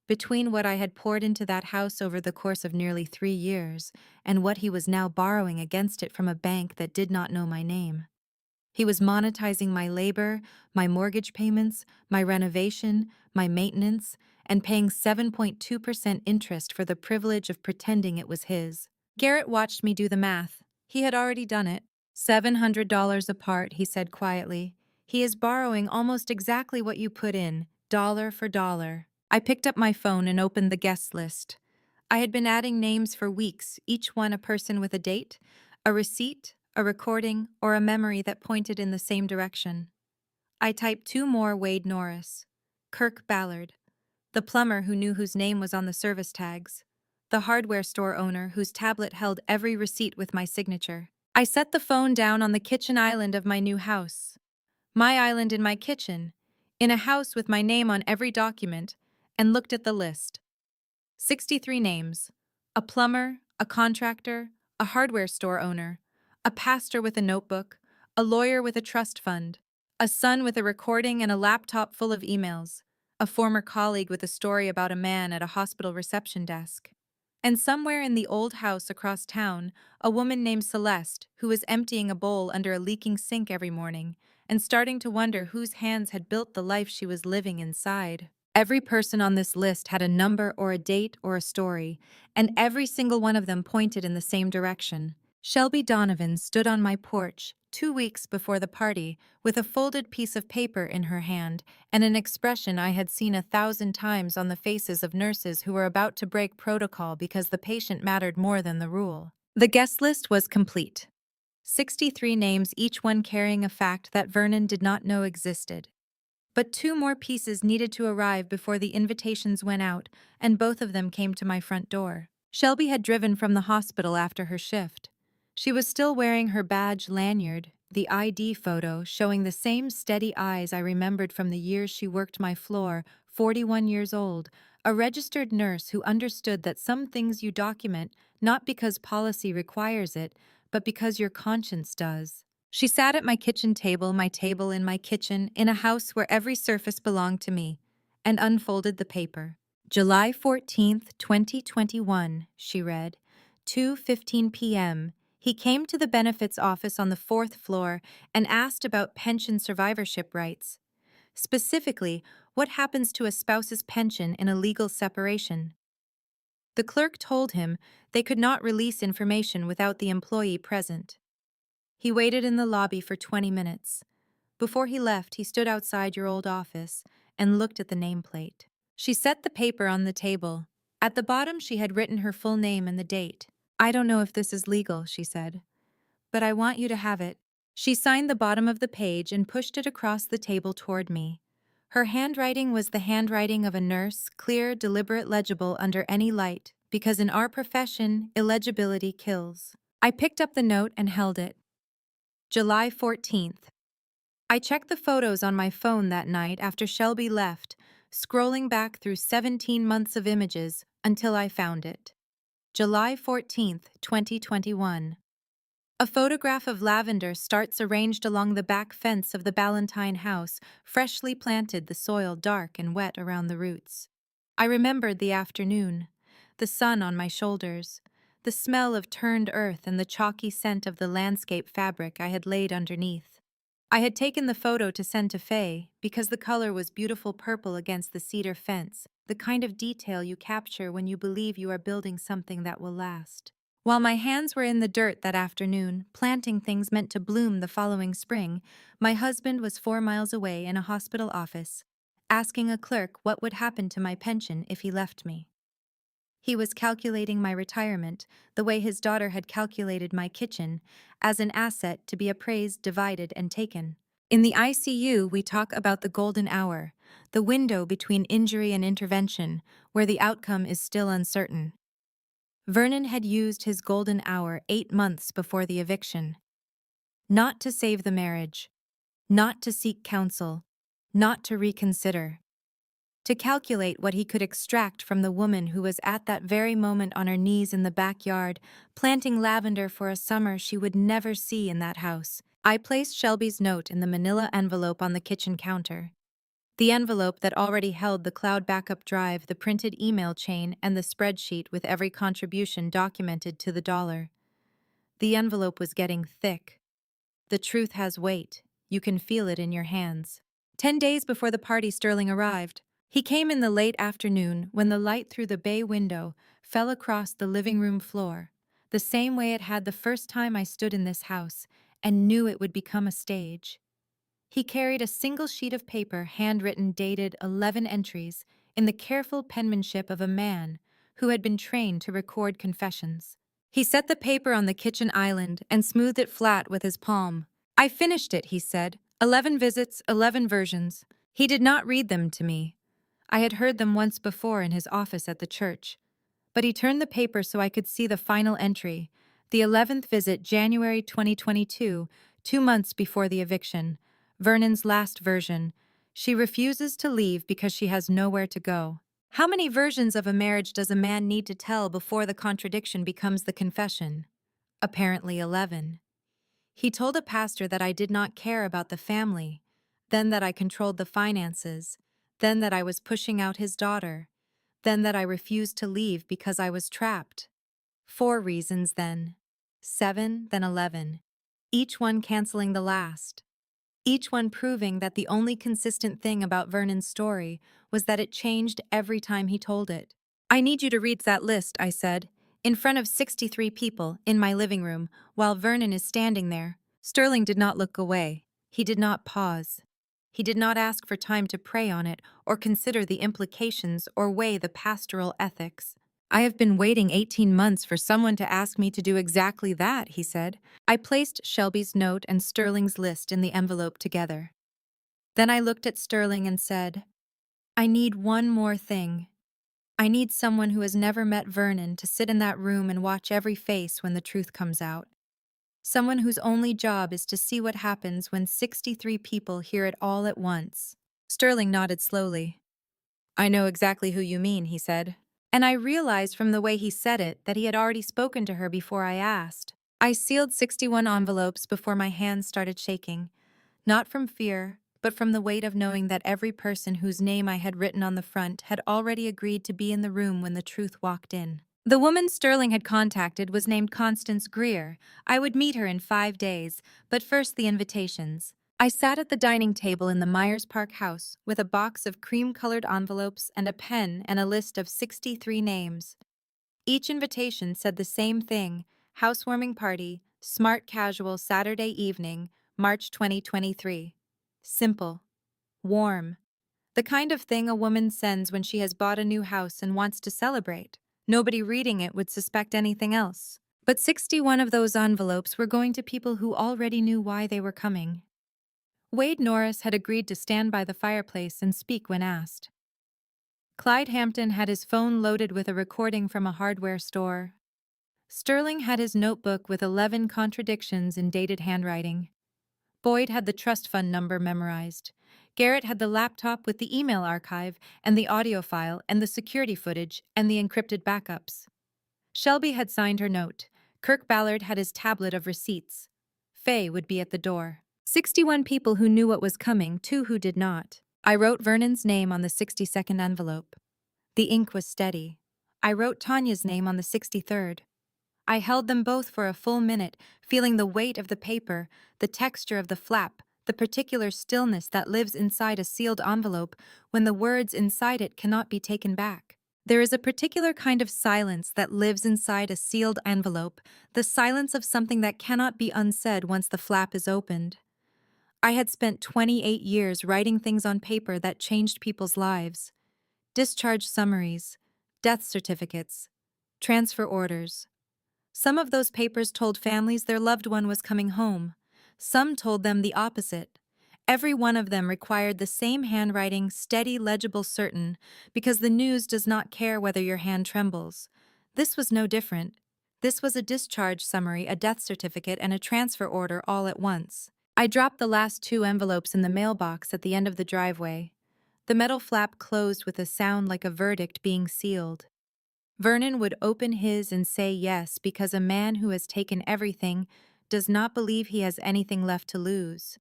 Between what I had poured into that house over the course of nearly 3 years and what he was now borrowing against it from a bank that did not know my name. He was monetizing my labor, my mortgage payments, my renovation, my maintenance, and paying 7.2% interest for the privilege of pretending it was his. Garrett watched me do the math. He had already done it. $700 apart, he said quietly. He is borrowing almost exactly what you put in, dollar for dollar. I picked up my phone and opened the guest list. I had been adding names for weeks, each one a person with a date, a receipt, a recording, or a memory that pointed in the same direction. I typed 2 more: Wade Norris, Kirk Ballard, the plumber who knew whose name was on the service tags, the hardware store owner whose tablet held every receipt with my signature. I set the phone down on the kitchen island of my new house. My island in my kitchen, in a house with my name on every document, and looked at the list. 63 names. A plumber, a contractor, a hardware store owner, a pastor with a notebook, a lawyer with a trust fund, a son with a recording and a laptop full of emails, a former colleague with a story about a man at a hospital reception desk. And somewhere in the old house across town, a woman named Celeste who was emptying a bowl under a leaking sink every morning and starting to wonder whose hands had built the life she was living inside. Every person on this list had a number or a date or a story, and every single one of them pointed in the same direction. Shelby Donovan stood on my porch 2 weeks before the party with a folded piece of paper in her hand and an expression I had seen 1,000 times on the faces of nurses who were about to break protocol because the patient mattered more than the rule. The guest list was complete. 63 names, each one carrying a fact that Vernon did not know existed. But 2 more pieces needed to arrive before the invitations went out, and both of them came to my front door. Shelby had driven from the hospital after her shift. She was still wearing her badge lanyard, the ID photo showing the same steady eyes I remembered from the years she worked my floor, 41 years old, a registered nurse who understood that some things you document not because policy requires it, but because your conscience does. She sat at my kitchen table, my table in my kitchen, in a house where every surface belonged to me, and unfolded the paper. July 14th, 2021, she read. 2:15 p.m. He came to the benefits office on the 4th floor and asked about pension survivorship rights. Specifically, what happens to a spouse's pension in a legal separation. The clerk told him they could not release information without the employee present. He waited in the lobby for 20 minutes. Before he left, he stood outside your old office and looked at the nameplate. She set the paper on the table. At the bottom, she had written her full name and the date. "I don't know if this is legal," she said, "but I want you to have it." She signed the bottom of the page and pushed it across the table toward me. Her handwriting was the handwriting of a nurse, clear, deliberate, legible under any light, because in our profession, illegibility kills. I picked up the note and held it. July 14th. I checked the photos on my phone that night after Shelby left, scrolling back through 17 months of images until I found it. July 14th, 2021. A photograph of lavender starts arranged along the back fence of the Ballantyne house, freshly planted, the soil dark and wet around the roots. I remembered the afternoon, the sun on my shoulders, the smell of turned earth and the chalky scent of the landscape fabric I had laid underneath. I had taken the photo to send to Faye because the color was beautiful purple against the cedar fence, the kind of detail you capture when you believe you are building something that will last. While my hands were in the dirt that afternoon, planting things meant to bloom the following spring, my husband was 4 miles away in a hospital office, asking a clerk what would happen to my pension if he left me. He was calculating my retirement the way his daughter had calculated my kitchen, as an asset to be appraised, divided, and taken. In the ICU, we talk about the golden hour, the window between injury and intervention, where the outcome is still uncertain. Vernon had used his golden hour 8 months before the eviction. Not to save the marriage, not to seek counsel, not to reconsider. To calculate what he could extract from the woman who was at that very moment on her knees in the backyard, planting lavender for a summer she would never see in that house. I placed Shelby's note in the manila envelope on the kitchen counter. The envelope that already held the cloud backup drive, the printed email chain, and the spreadsheet with every contribution documented to the dollar. The envelope was getting thick. The truth has weight. You can feel it in your hands. 10 days before the party, Sterling arrived. He came in the late afternoon when the light through the bay window fell across the living room floor, the same way it had the first time I stood in this house and knew it would become a stage. He carried a single sheet of paper, handwritten, dated 11 entries, in the careful penmanship of a man who had been trained to record confessions. He set the paper on the kitchen island and smoothed it flat with his palm. "I finished it," he said. 11 visits, 11 versions. He did not read them to me. I had heard them once before in his office at the church. But he turned the paper so I could see the final entry. The 11th visit, January 2022, 2 months before the eviction. Vernon's last version. She refuses to leave because she has nowhere to go. How many versions of a marriage does a man need to tell before the contradiction becomes the confession? Apparently 11. He told a pastor that I did not care about the family, then that I controlled the finances, then that I was pushing out his daughter, then that I refused to leave because I was trapped. 4 reasons then. 7, then 11. Each one canceling the last. Each one proving that the only consistent thing about Vernon's story was that it changed every time he told it. I need you to read that list, I said, in front of 63 people in my living room while Vernon is standing there. Sterling did not look away. He did not pause. He did not ask for time to pray on it or consider the implications or weigh the pastoral ethics. I have been waiting 18 months for someone to ask me to do exactly that, he said. I placed Shelby's note and Sterling's list in the envelope together. Then I looked at Sterling and said, I need one more thing. I need someone who has never met Vernon to sit in that room and watch every face when the truth comes out. Someone whose only job is to see what happens when 63 people hear it all at once. Sterling nodded slowly. I know exactly who you mean, he said. And I realized from the way he said it that he had already spoken to her before I asked. I sealed 61 envelopes before my hands started shaking, not from fear, but from the weight of knowing that every person whose name I had written on the front had already agreed to be in the room when the truth walked in. The woman Sterling had contacted was named Constance Greer. I would meet her in 5 days, but first the invitations. I sat at the dining table in the Myers Park house with a box of cream-colored envelopes and a pen and a list of 63 names. Each invitation said the same thing: housewarming party, smart casual Saturday evening, March 2023. Simple. Warm. The kind of thing a woman sends when she has bought a new house and wants to celebrate. Nobody reading it would suspect anything else. But 61 of those envelopes were going to people who already knew why they were coming. Wade Norris had agreed to stand by the fireplace and speak when asked. Clyde Hampton had his phone loaded with a recording from a hardware store. Sterling had his notebook with 11 contradictions in dated handwriting. Boyd had the trust fund number memorized. Garrett had the laptop with the email archive and the audio file and the security footage and the encrypted backups. Shelby had signed her note. Kirk Ballard had his tablet of receipts. Faye would be at the door. 61 people who knew what was coming, 2 who did not. I wrote Vernon's name on the 62nd envelope. The ink was steady. I wrote Tanya's name on the 63rd. I held them both for a full minute, feeling the weight of the paper, the texture of the flap, the particular stillness that lives inside a sealed envelope when the words inside it cannot be taken back. There is a particular kind of silence that lives inside a sealed envelope, the silence of something that cannot be unsaid once the flap is opened. I had spent 28 years writing things on paper that changed people's lives. Discharge summaries, death certificates, transfer orders. Some of those papers told families their loved one was coming home. Some told them the opposite. Every one of them required the same handwriting, steady, legible, certain, because the news does not care whether your hand trembles. This was no different. This was a discharge summary, a death certificate, and a transfer order all at once. I dropped the last 2 envelopes in the mailbox at the end of the driveway. The metal flap closed with a sound like a verdict being sealed. Vernon would open his and say yes because a man who has taken everything does not believe he has anything left to lose.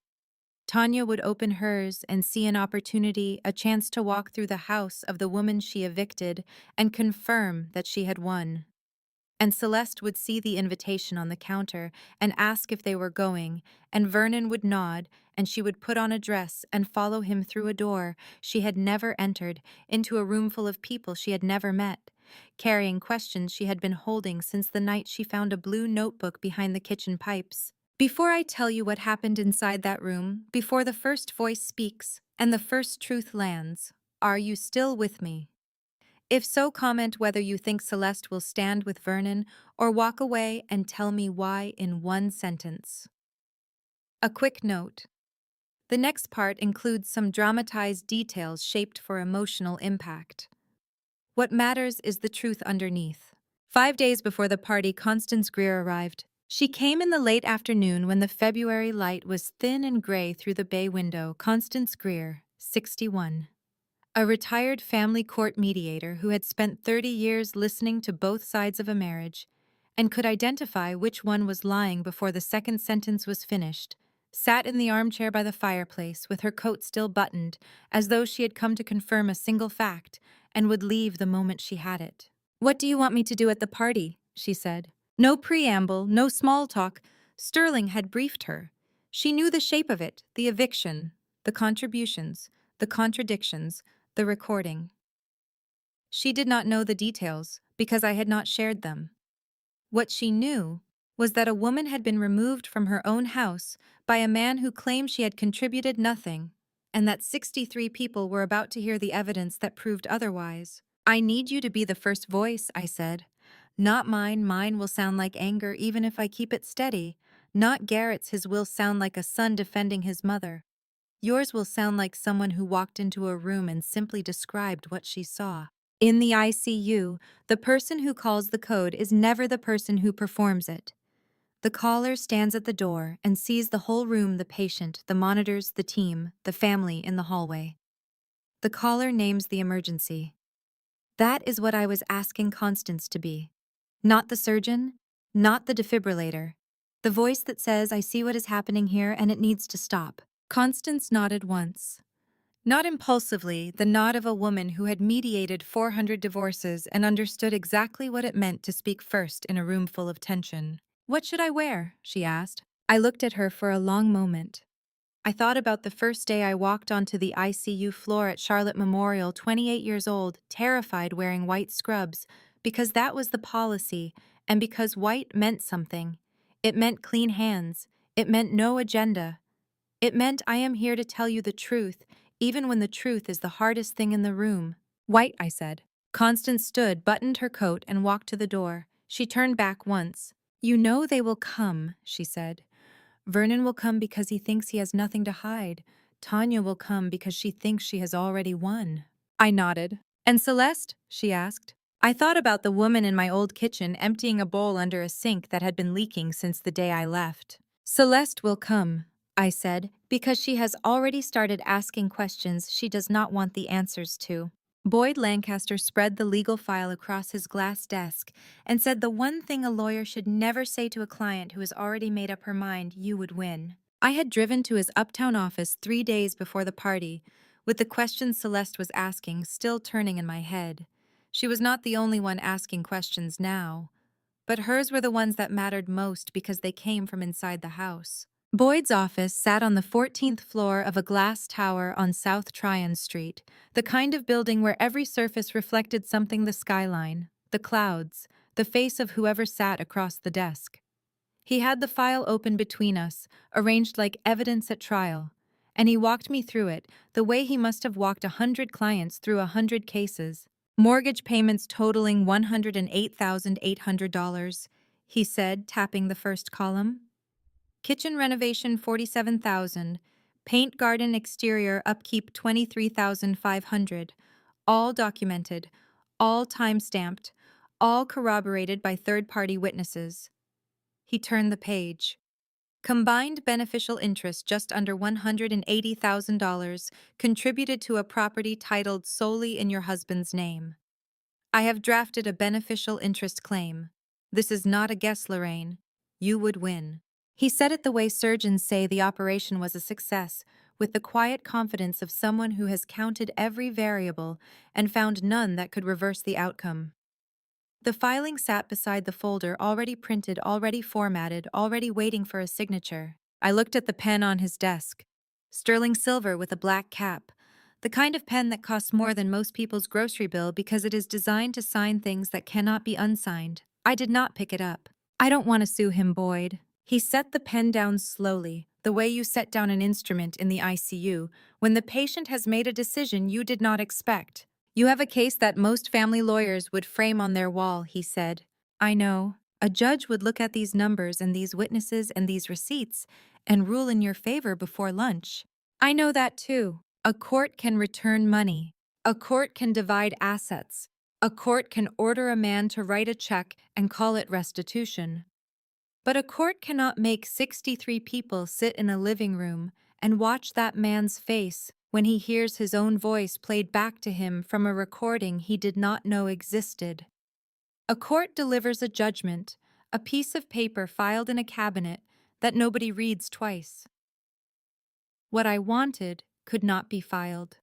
Tanya would open hers and see an opportunity, a chance to walk through the house of the woman she evicted and confirm that she had won. And Celeste would see the invitation on the counter and ask if they were going, and Vernon would nod, and she would put on a dress and follow him through a door she had never entered, into a room full of people she had never met, carrying questions she had been holding since the night she found a blue notebook behind the kitchen pipes. Before I tell you what happened inside that room, before the first voice speaks and the first truth lands, are you still with me? If so, comment whether you think Celeste will stand with Vernon or walk away and tell me why in 1 sentence. A quick note. The next part includes some dramatized details shaped for emotional impact. What matters is the truth underneath. 5 days before the party, Constance Greer arrived. She came in the late afternoon when the February light was thin and gray through the bay window. Constance Greer, 61. A retired family court mediator who had spent 30 years listening to both sides of a marriage and could identify which one was lying before the second sentence was finished, sat in the armchair by the fireplace with her coat still buttoned, as though she had come to confirm a single fact and would leave the moment she had it. "What do you want me to do at the party?" she said. No preamble, no small talk. Sterling had briefed her. She knew the shape of it, the eviction, the contributions, the contradictions, the recording. She did not know the details because I had not shared them. What she knew was that a woman had been removed from her own house by a man who claimed she had contributed nothing, and that 63 people were about to hear the evidence that proved otherwise. "I need you to be the first voice," I said. "Not mine. Mine will sound like anger even if I keep it steady. Not Garrett's. His will sound like a son defending his mother. Yours will sound like someone who walked into a room and simply described what she saw. In the ICU, the person who calls the code is never the person who performs it. The caller stands at the door and sees the whole room, the patient, the monitors, the team, the family in the hallway. The caller names the emergency. That is what I was asking Constance to be. Not the surgeon, not the defibrillator. The voice that says, I see what is happening here and it needs to stop." Constance nodded once. Not impulsively, the nod of a woman who had mediated 400 divorces and understood exactly what it meant to speak first in a room full of tension. "What should I wear?" she asked. I looked at her for a long moment. I thought about the first day I walked onto the ICU floor at Charlotte Memorial, 28 years old, terrified, wearing white scrubs, because that was the policy, and because white meant something. It meant clean hands. It meant no agenda. It meant I am here to tell you the truth, even when the truth is the hardest thing in the room. "White," I said. Constance stood, buttoned her coat, and walked to the door. She turned back once. "You know they will come," she said. "Vernon will come because he thinks he has nothing to hide. Tanya will come because she thinks she has already won." I nodded. "And Celeste?" she asked. I thought about the woman in my old kitchen emptying a bowl under a sink that had been leaking since the day I left. "Celeste will come," I said, "because she has already started asking questions she does not want the answers to." Boyd Lancaster spread the legal file across his glass desk and said the one thing a lawyer should never say to a client who has already made up her mind: "You would win." I had driven to his uptown office 3 days before the party, with the questions Celeste was asking still turning in my head. She was not the only one asking questions now, but hers were the ones that mattered most because they came from inside the house. Boyd's office sat on the 14th floor of a glass tower on South Tryon Street, the kind of building where every surface reflected something: the skyline, the clouds, the face of whoever sat across the desk. He had the file open between us, arranged like evidence at trial, and he walked me through it the way he must have walked 100 clients through 100 cases. "Mortgage payments totaling $108,800, he said, tapping the first column. "Kitchen renovation, $47,000. Paint garden exterior upkeep, $23,500. All documented, all time-stamped, all corroborated by third-party witnesses." He turned the page. "Combined beneficial interest just under $180,000 contributed to a property titled solely in your husband's name. I have drafted a beneficial interest claim. This is not a guess, Lorraine. You would win." He said it the way surgeons say the operation was a success, with the quiet confidence of someone who has counted every variable and found none that could reverse the outcome. The filing sat beside the folder, already printed, already formatted, already waiting for a signature. I looked at the pen on his desk. Sterling silver with a black cap. The kind of pen that costs more than most people's grocery bill because it is designed to sign things that cannot be unsigned. I did not pick it up. "I don't want to sue him, Boyd." He set the pen down slowly, the way you set down an instrument in the ICU when the patient has made a decision you did not expect. "You have a case that most family lawyers would frame on their wall," he said. "I know. A judge would look at these numbers and these witnesses and these receipts and rule in your favor before lunch. I know that too. A court can return money. A court can divide assets. A court can order a man to write a check and call it restitution. But a court cannot make 63 people sit in a living room and watch that man's face when he hears his own voice played back to him from a recording he did not know existed. A court delivers a judgment, a piece of paper filed in a cabinet that nobody reads twice. What I wanted could not be filed.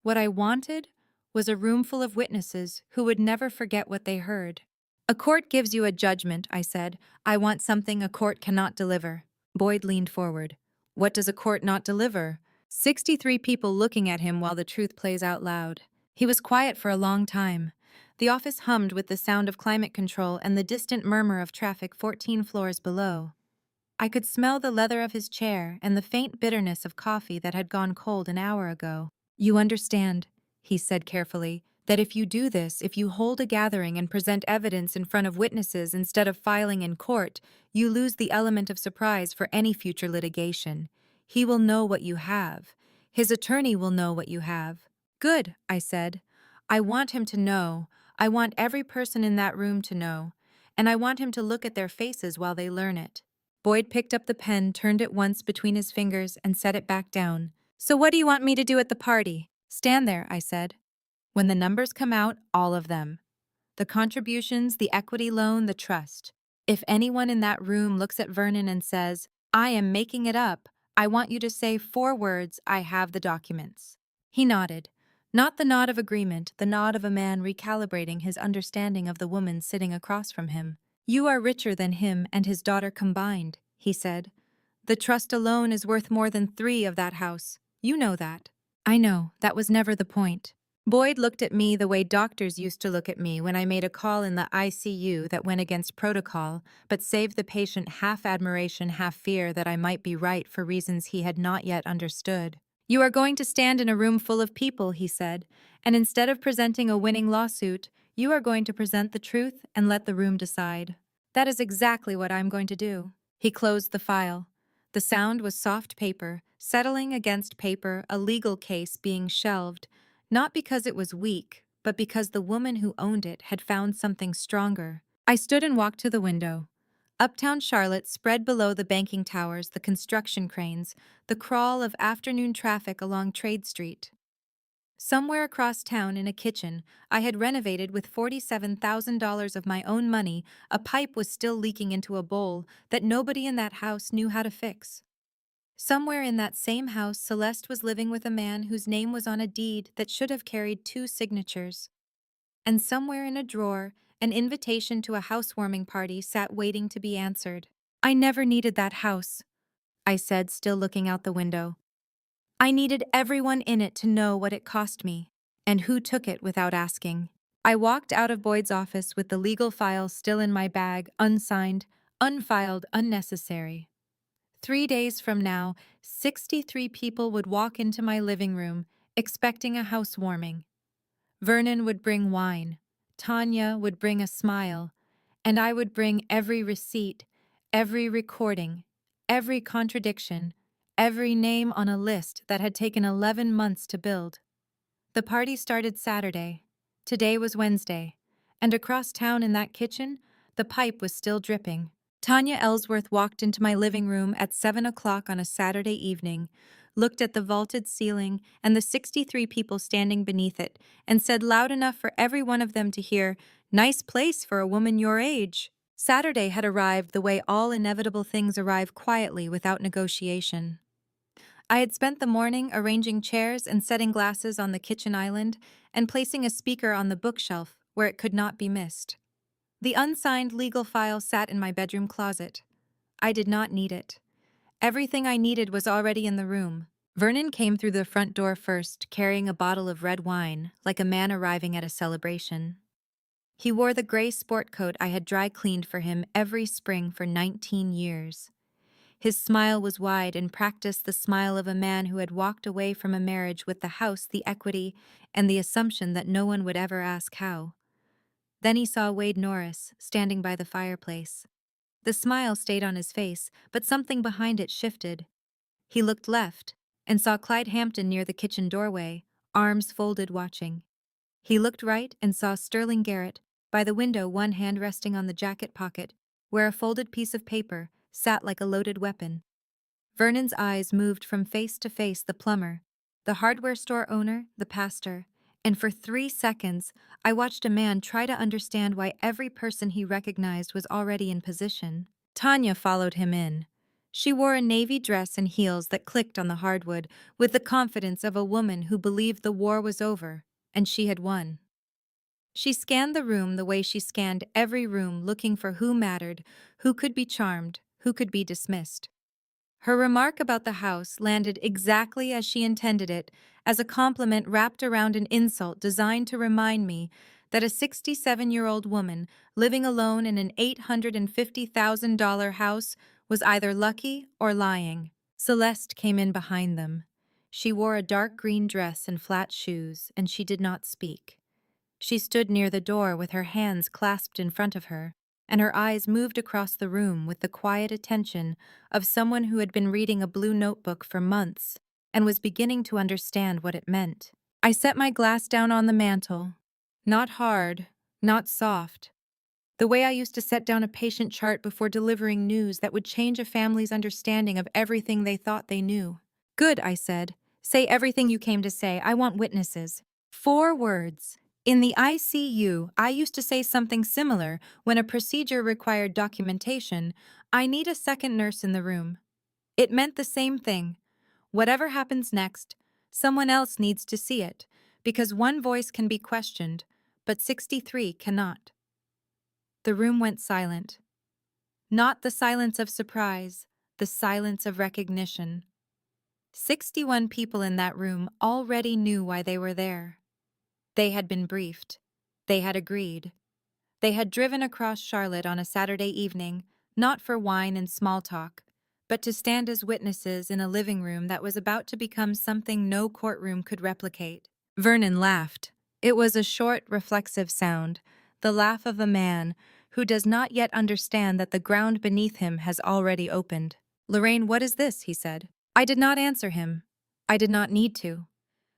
What I wanted was a room full of witnesses who would never forget what they heard. A court gives you a judgment, I said. I want something a court cannot deliver. Boyd leaned forward. What does a court not deliver? 63 people looking at him while the truth plays out loud. He was quiet for a long time. The office hummed with the sound of climate control and the distant murmur of traffic 14 floors below. I could smell the leather of his chair and the faint bitterness of coffee that had gone cold an hour ago. You understand, he said carefully, that if you do this, if you hold a gathering and present evidence in front of witnesses instead of filing in court, you lose the element of surprise for any future litigation. He will know what you have. His attorney will know what you have. Good, I said. I want him to know. I want every person in that room to know. And I want him to look at their faces while they learn it. Boyd picked up the pen, turned it once between his fingers, and set it back down. So what do you want me to do at the party? Stand there, I said. When the numbers come out, all of them. The contributions, the equity loan, the trust. If anyone in that room looks at Vernon and says, I am making it up, I want you to say 4 words, I have the documents. He nodded. Not the nod of agreement, the nod of a man recalibrating his understanding of the woman sitting across from him. You are richer than him and his daughter combined, he said. The trust alone is worth more than 3 of that house. You know that. I know, that was never the point. Boyd looked at me the way doctors used to look at me when I made a call in the ICU that went against protocol, but saved the patient half admiration, half fear that I might be right for reasons he had not yet understood. You are going to stand in a room full of people, he said, and instead of presenting a winning lawsuit, you are going to present the truth and let the room decide. That is exactly what I'm going to do. He closed the file. The sound was soft paper, settling against paper, a legal case being shelved, not because it was weak, but because the woman who owned it had found something stronger. I stood and walked to the window. Uptown Charlotte spread below the banking towers, the construction cranes, the crawl of afternoon traffic along Trade Street. Somewhere across town in a kitchen I had renovated with $47,000 of my own money, a pipe was still leaking into a bowl that nobody in that house knew how to fix. Somewhere in that same house, Celeste was living with a man whose name was on a deed that should have carried 2 signatures. And somewhere in a drawer, an invitation to a housewarming party sat waiting to be answered. I never needed that house, I said, still looking out the window. I needed everyone in it to know what it cost me, and who took it without asking. I walked out of Boyd's office with the legal file still in my bag, unsigned, unfiled, unnecessary. 3 days from now, 63 people would walk into my living room, expecting a housewarming. Vernon would bring wine, Tanya would bring a smile, and I would bring every receipt, every recording, every contradiction, every name on a list that had taken 11 months to build. The party started Saturday. Today was Wednesday, and across town in that kitchen, the pipe was still dripping. Tanya Ellsworth walked into my living room at 7 o'clock on a Saturday evening, looked at the vaulted ceiling and the 63 people standing beneath it, and said loud enough for every one of them to hear, "Nice place for a woman your age." Saturday had arrived the way all inevitable things arrive quietly without negotiation. I had spent the morning arranging chairs and setting glasses on the kitchen island and placing a speaker on the bookshelf where it could not be missed. The unsigned legal file sat in my bedroom closet. I did not need it. Everything I needed was already in the room. Vernon came through the front door first, carrying a bottle of red wine, like a man arriving at a celebration. He wore the gray sport coat I had dry cleaned for him every spring for 19 years. His smile was wide and practiced the smile of a man who had walked away from a marriage with the house, the equity, and the assumption that no one would ever ask how. Then he saw Wade Norris, standing by the fireplace. The smile stayed on his face, but something behind it shifted. He looked left and saw Clyde Hampton near the kitchen doorway, arms folded watching. He looked right and saw Sterling Garrett, by the window, one hand resting on the jacket pocket, where a folded piece of paper sat like a loaded weapon. Vernon's eyes moved from face to face: the plumber, the hardware store owner, the pastor, and for 3 seconds I watched a man try to understand why every person he recognized was already in position. Tanya followed him in. She wore a navy dress and heels that clicked on the hardwood with the confidence of a woman who believed the war was over and she had won. She scanned the room the way she scanned every room, looking for who mattered, who could be charmed, who could be dismissed. Her remark about the house landed exactly as she intended it, as a compliment wrapped around an insult designed to remind me that a 67-year-old woman living alone in an $850,000 house was either lucky or lying. Celeste came in behind them. She wore a dark green dress and flat shoes, and she did not speak. She stood near the door with her hands clasped in front of her, and her eyes moved across the room with the quiet attention of someone who had been reading a blue notebook for months and was beginning to understand what it meant. I set my glass down on the mantel. Not hard, not soft. The way I used to set down a patient chart before delivering news that would change a family's understanding of everything they thought they knew. Good, I said. Say everything you came to say. I want witnesses. 4 words. In the ICU, I used to say something similar when a procedure required documentation. I need a second nurse in the room. It meant the same thing. Whatever happens next, someone else needs to see it, because one voice can be questioned, but 63 cannot. The room went silent. Not the silence of surprise, the silence of recognition. 61 people in that room already knew why they were there. They had been briefed. They had agreed. They had driven across Charlotte on a Saturday evening, not for wine and small talk, but to stand as witnesses in a living room that was about to become something no courtroom could replicate. Vernon laughed. It was a short, reflexive sound, the laugh of a man who does not yet understand that the ground beneath him has already opened. "Lorraine, what is this?" he said. I did not answer him. I did not need to.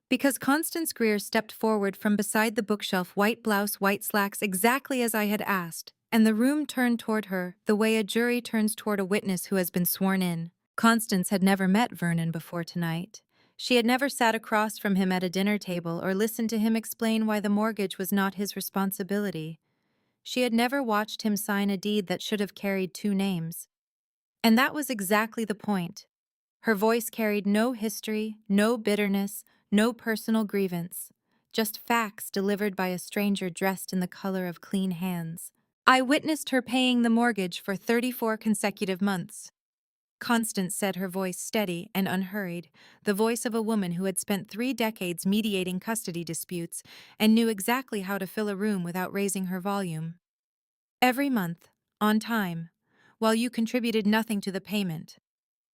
Because Constance Greer stepped forward from beside the bookshelf, white blouse, white slacks, exactly as I had asked, and the room turned toward her the way a jury turns toward a witness who has been sworn in. Constance had never met Vernon before tonight. She had never sat across from him at a dinner table or listened to him explain why the mortgage was not his responsibility. She had never watched him sign a deed that should have carried 2 names. And that was exactly the point. Her voice carried no history, no bitterness, no personal grievance, just facts delivered by a stranger dressed in the color of clean hands. I witnessed her paying the mortgage for 34 consecutive months. Constance said, her voice steady and unhurried, the voice of a woman who had spent 3 decades mediating custody disputes and knew exactly how to fill a room without raising her volume. Every month, on time, while you contributed nothing to the payment.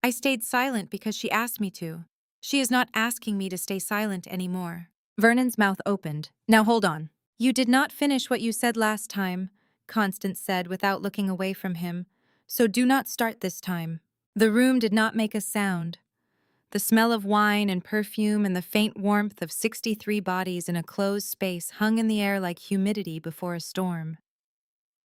I stayed silent because she asked me to. She is not asking me to stay silent anymore. Vernon's mouth opened. Now hold on. You did not finish what you said last time, Constance said without looking away from him. So do not start this time. The room did not make a sound. The smell of wine and perfume and the faint warmth of 63 bodies in a closed space hung in the air like humidity before a storm.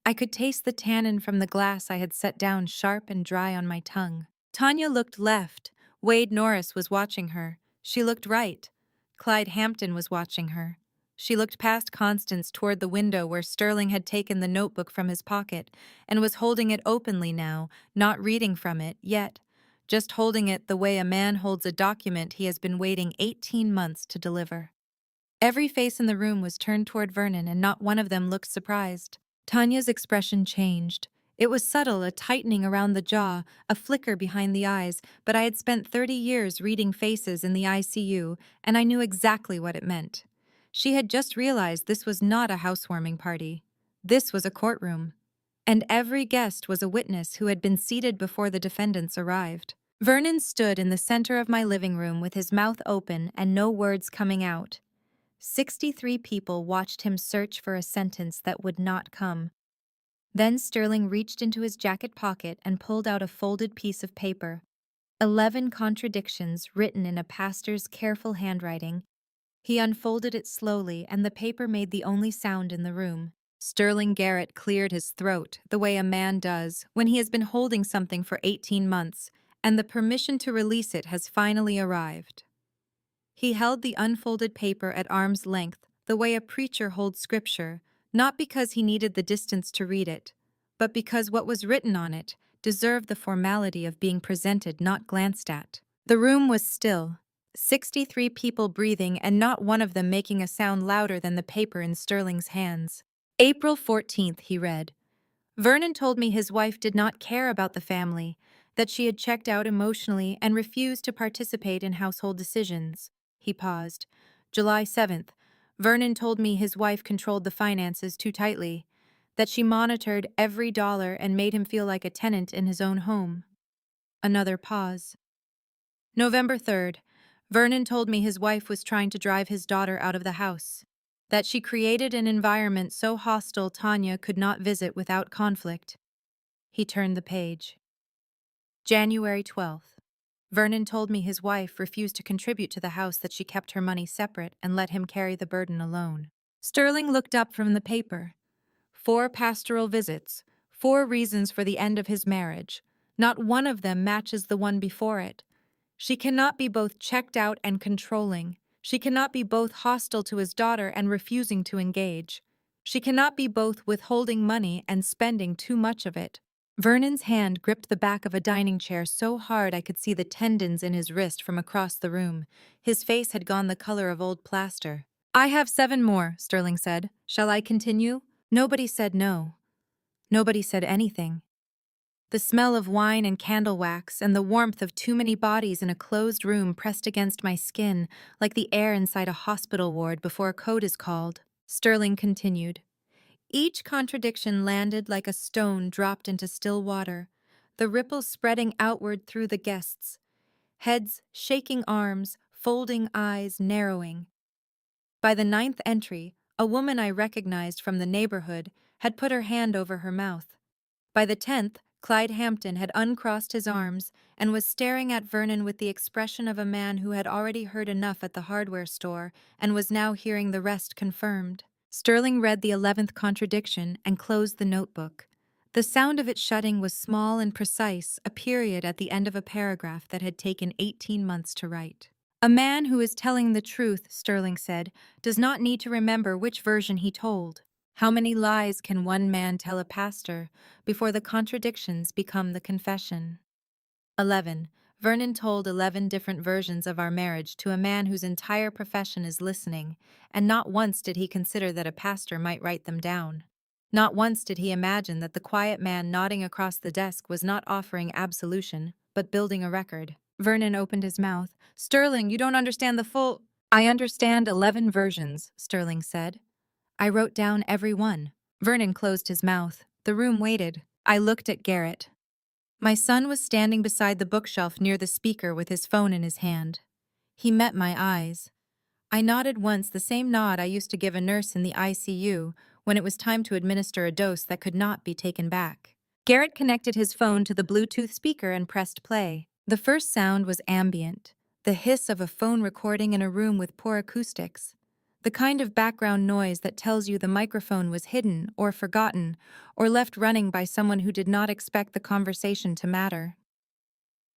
I could taste the tannin from the glass I had set down sharp and dry on my tongue. Tanya looked left. Wade Norris was watching her. She looked right. Clyde Hampton was watching her. She looked past Constance toward the window where Sterling had taken the notebook from his pocket and was holding it openly now, not reading from it yet, just holding it the way a man holds a document he has been waiting 18 months to deliver. Every face in the room was turned toward Vernon, and not one of them looked surprised. Tanya's expression changed. It was subtle, a tightening around the jaw, a flicker behind the eyes, but I had spent 30 years reading faces in the ICU, and I knew exactly what it meant. She had just realized this was not a housewarming party. This was a courtroom. And every guest was a witness who had been seated before the defendants arrived. Vernon stood in the center of my living room with his mouth open and no words coming out. 63 people watched him search for a sentence that would not come. Then Sterling reached into his jacket pocket and pulled out a folded piece of paper. 11 contradictions written in a pastor's careful handwriting. He unfolded it slowly, and the paper made the only sound in the room. Sterling Garrett cleared his throat, the way a man does when he has been holding something for 18 months, and the permission to release it has finally arrived. He held the unfolded paper at arm's length, the way a preacher holds scripture, not because he needed the distance to read it, but because what was written on it deserved the formality of being presented, not glanced at. The room was still, 63 people breathing and not one of them making a sound louder than the paper in Sterling's hands. April 14th, he read. Vernon told me his wife did not care about the family, that she had checked out emotionally and refused to participate in household decisions. He paused. July 7th. Vernon told me his wife controlled the finances too tightly, that she monitored every dollar and made him feel like a tenant in his own home. Another pause. November 3rd. Vernon told me his wife was trying to drive his daughter out of the house, that she created an environment so hostile Tanya could not visit without conflict. He turned the page. January 12th. Vernon told me his wife refused to contribute to the house, that she kept her money separate and let him carry the burden alone. Sterling looked up from the paper. 4 pastoral visits, 4 reasons for the end of his marriage. Not one of them matches the one before it. She cannot be both checked out and controlling. She cannot be both hostile to his daughter and refusing to engage. She cannot be both withholding money and spending too much of it. Vernon's hand gripped the back of a dining chair so hard I could see the tendons in his wrist from across the room. His face had gone the color of old plaster. "I have 7 more, Sterling said. Shall I continue?" Nobody said no. Nobody said anything. The smell of wine and candle wax and the warmth of too many bodies in a closed room pressed against my skin like the air inside a hospital ward before a code is called. Sterling continued. Each contradiction landed like a stone dropped into still water, the ripples spreading outward through the guests, heads shaking, arms folding, eyes narrowing. By the 9th entry, a woman I recognized from the neighborhood had put her hand over her mouth. By the 10th, Clyde Hampton had uncrossed his arms and was staring at Vernon with the expression of a man who had already heard enough at the hardware store and was now hearing the rest confirmed. Sterling read the 11th contradiction and closed the notebook. The sound of it shutting was small and precise, a period at the end of a paragraph that had taken 18 months to write. A man who is telling the truth, Sterling said, does not need to remember which version he told. How many lies can one man tell a pastor before the contradictions become the confession? 11. Vernon told 11 different versions of our marriage to a man whose entire profession is listening, and not once did he consider that a pastor might write them down. Not once did he imagine that the quiet man nodding across the desk was not offering absolution, but building a record. Vernon opened his mouth. "Sterling, you don't understand the full—" "I understand 11 versions," Sterling said. "I wrote down every one." Vernon closed his mouth. The room waited. I looked at Garrett. My son was standing beside the bookshelf near the speaker with his phone in his hand. He met my eyes. I nodded once, the same nod I used to give a nurse in the ICU when it was time to administer a dose that could not be taken back. Garrett connected his phone to the Bluetooth speaker and pressed play. The first sound was ambient, the hiss of a phone recording in a room with poor acoustics. The kind of background noise that tells you the microphone was hidden or forgotten or left running by someone who did not expect the conversation to matter.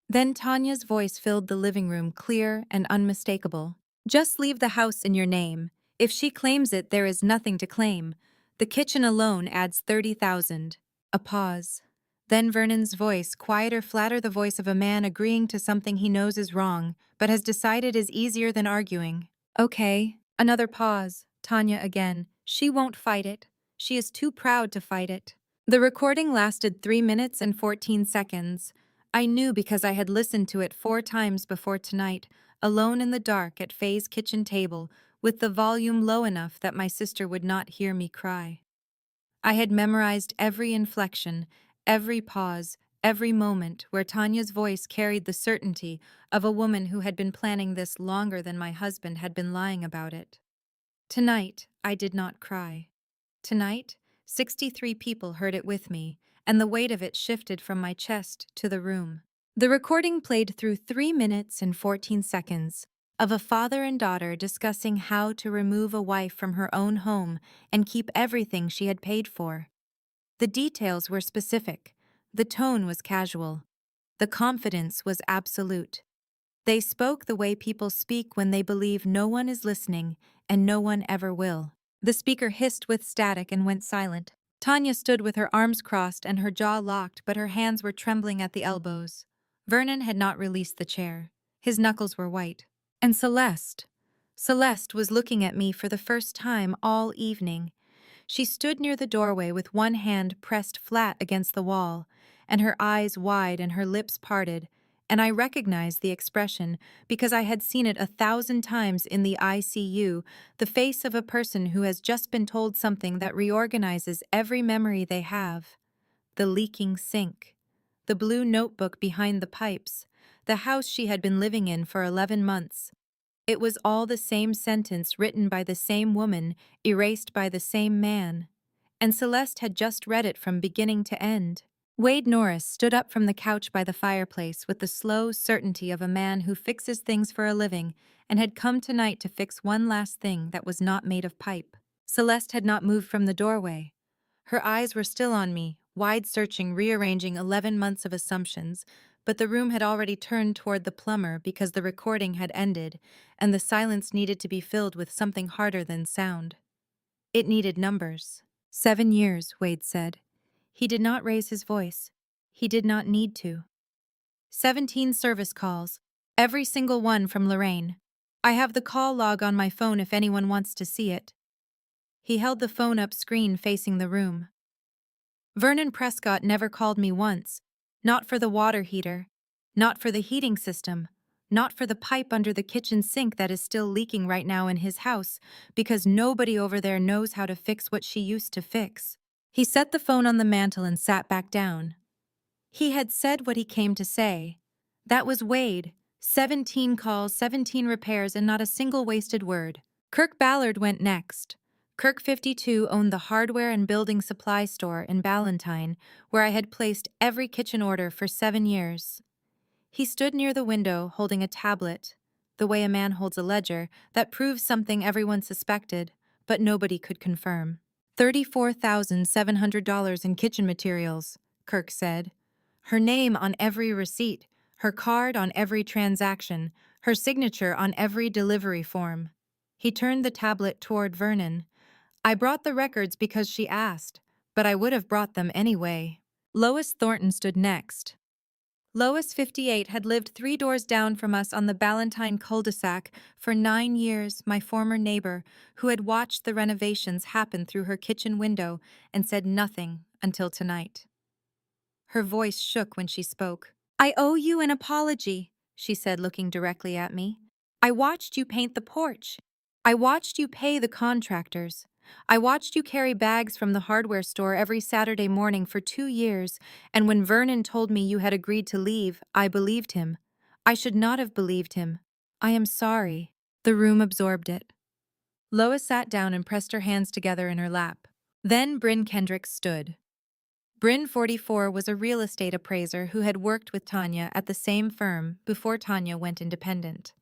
Then Tanya's voice filled the living room, clear and unmistakable. "Just leave the house in your name. If she claims it, there is nothing to claim. The kitchen alone adds 30,000. A pause. Then Vernon's voice, quieter, flatter, the voice of a man agreeing to something he knows is wrong, but has decided is easier than arguing. "Okay." Another pause. Tanya again. "She won't fight it. She is too proud to fight it." The recording lasted 3 minutes and 14 seconds. I knew because I had listened to it 4 times before tonight, alone in the dark at Faye's kitchen table, with the volume low enough that my sister would not hear me cry. I had memorized every inflection, every pause, every moment where Tanya's voice carried the certainty of a woman who had been planning this longer than my husband had been lying about it. Tonight, I did not cry. Tonight, 63 people heard it with me, and the weight of it shifted from my chest to the room. The recording played through 3 minutes and 14 seconds. of a father and daughter discussing how to remove a wife from her own home and keep everything she had paid for. The details were specific, the tone was casual, the confidence was absolute. They spoke the way people speak when they believe no one is listening and no one ever will. The speaker hissed with static and went silent. Tanya stood with her arms crossed and her jaw locked, but her hands were trembling at the elbows. Vernon had not released the chair. His knuckles were white. And Celeste. Celeste was looking at me for the first time all evening. She stood near the doorway with one hand pressed flat against the wall, and her eyes wide and her lips parted, and I recognized the expression because I had seen it 1,000 times in the ICU, the face of a person who has just been told something that reorganizes every memory they have. The leaking sink, the blue notebook behind the pipes, the house she had been living in for 11 months. It was all the same sentence written by the same woman, erased by the same man. And Celeste had just read it from beginning to end. Wade Norris stood up from the couch by the fireplace with the slow certainty of a man who fixes things for a living and had come tonight to fix one last thing that was not made of pipe. Celeste had not moved from the doorway. Her eyes were still on me, wide-searching, rearranging 11 months of assumptions, but the room had already turned toward the plumber because the recording had ended, and the silence needed to be filled with something harder than sound. It needed numbers. 7 years, Wade said. He did not raise his voice. He did not need to. 17 service calls, every single one from Lorraine. I have the call log on my phone if anyone wants to see it. He held the phone up screen facing the room. Vernon Prescott never called me once, not for the water heater, not for the heating system, not for the pipe under the kitchen sink that is still leaking right now in his house, because nobody over there knows how to fix what she used to fix. He set the phone on the mantel and sat back down. He had said what he came to say. That was Wade. 17 calls, 17 repairs, and not a single wasted word. Kirk Ballard went next. Kirk 52 owned the hardware and building supply store in Ballantyne, where I had placed every kitchen order for 7 years. He stood near the window holding a tablet, the way a man holds a ledger, that proves something everyone suspected, but nobody could confirm. $34,700 in kitchen materials, Kirk said. Her name on every receipt, her card on every transaction, her signature on every delivery form. He turned the tablet toward Vernon. I brought the records because she asked, but I would have brought them anyway. Lois Thornton stood next. Lois, 58, had lived 3 doors down from us on the Ballantyne cul-de-sac for 9 years, my former neighbor, who had watched the renovations happen through her kitchen window and said nothing until tonight. Her voice shook when she spoke. I owe you an apology, she said, looking directly at me. I watched you paint the porch. I watched you pay the contractors. I watched you carry bags from the hardware store every Saturday morning for 2 years, and when Vernon told me you had agreed to leave, I believed him. I should not have believed him. I am sorry. The room absorbed it. Lois sat down and pressed her hands together in her lap. Then Bryn Kendricks stood. Bryn, 44, was a real estate appraiser who had worked with Tanya at the same firm before Tanya went independent.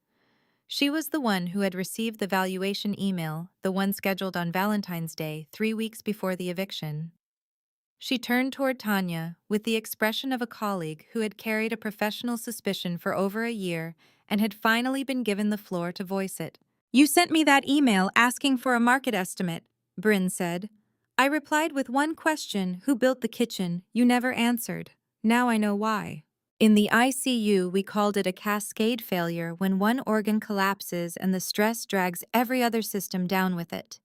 She was the one who had received the valuation email, the one scheduled on Valentine's Day, 3 weeks before the eviction. She turned toward Tanya with the expression of a colleague who had carried a professional suspicion for over a year and had finally been given the floor to voice it. You sent me that email asking for a market estimate, Bryn said. I replied with one question, who built the kitchen? You never answered. Now I know why. In the ICU, we called it a cascade failure when one organ collapses and the stress drags every other system down with it.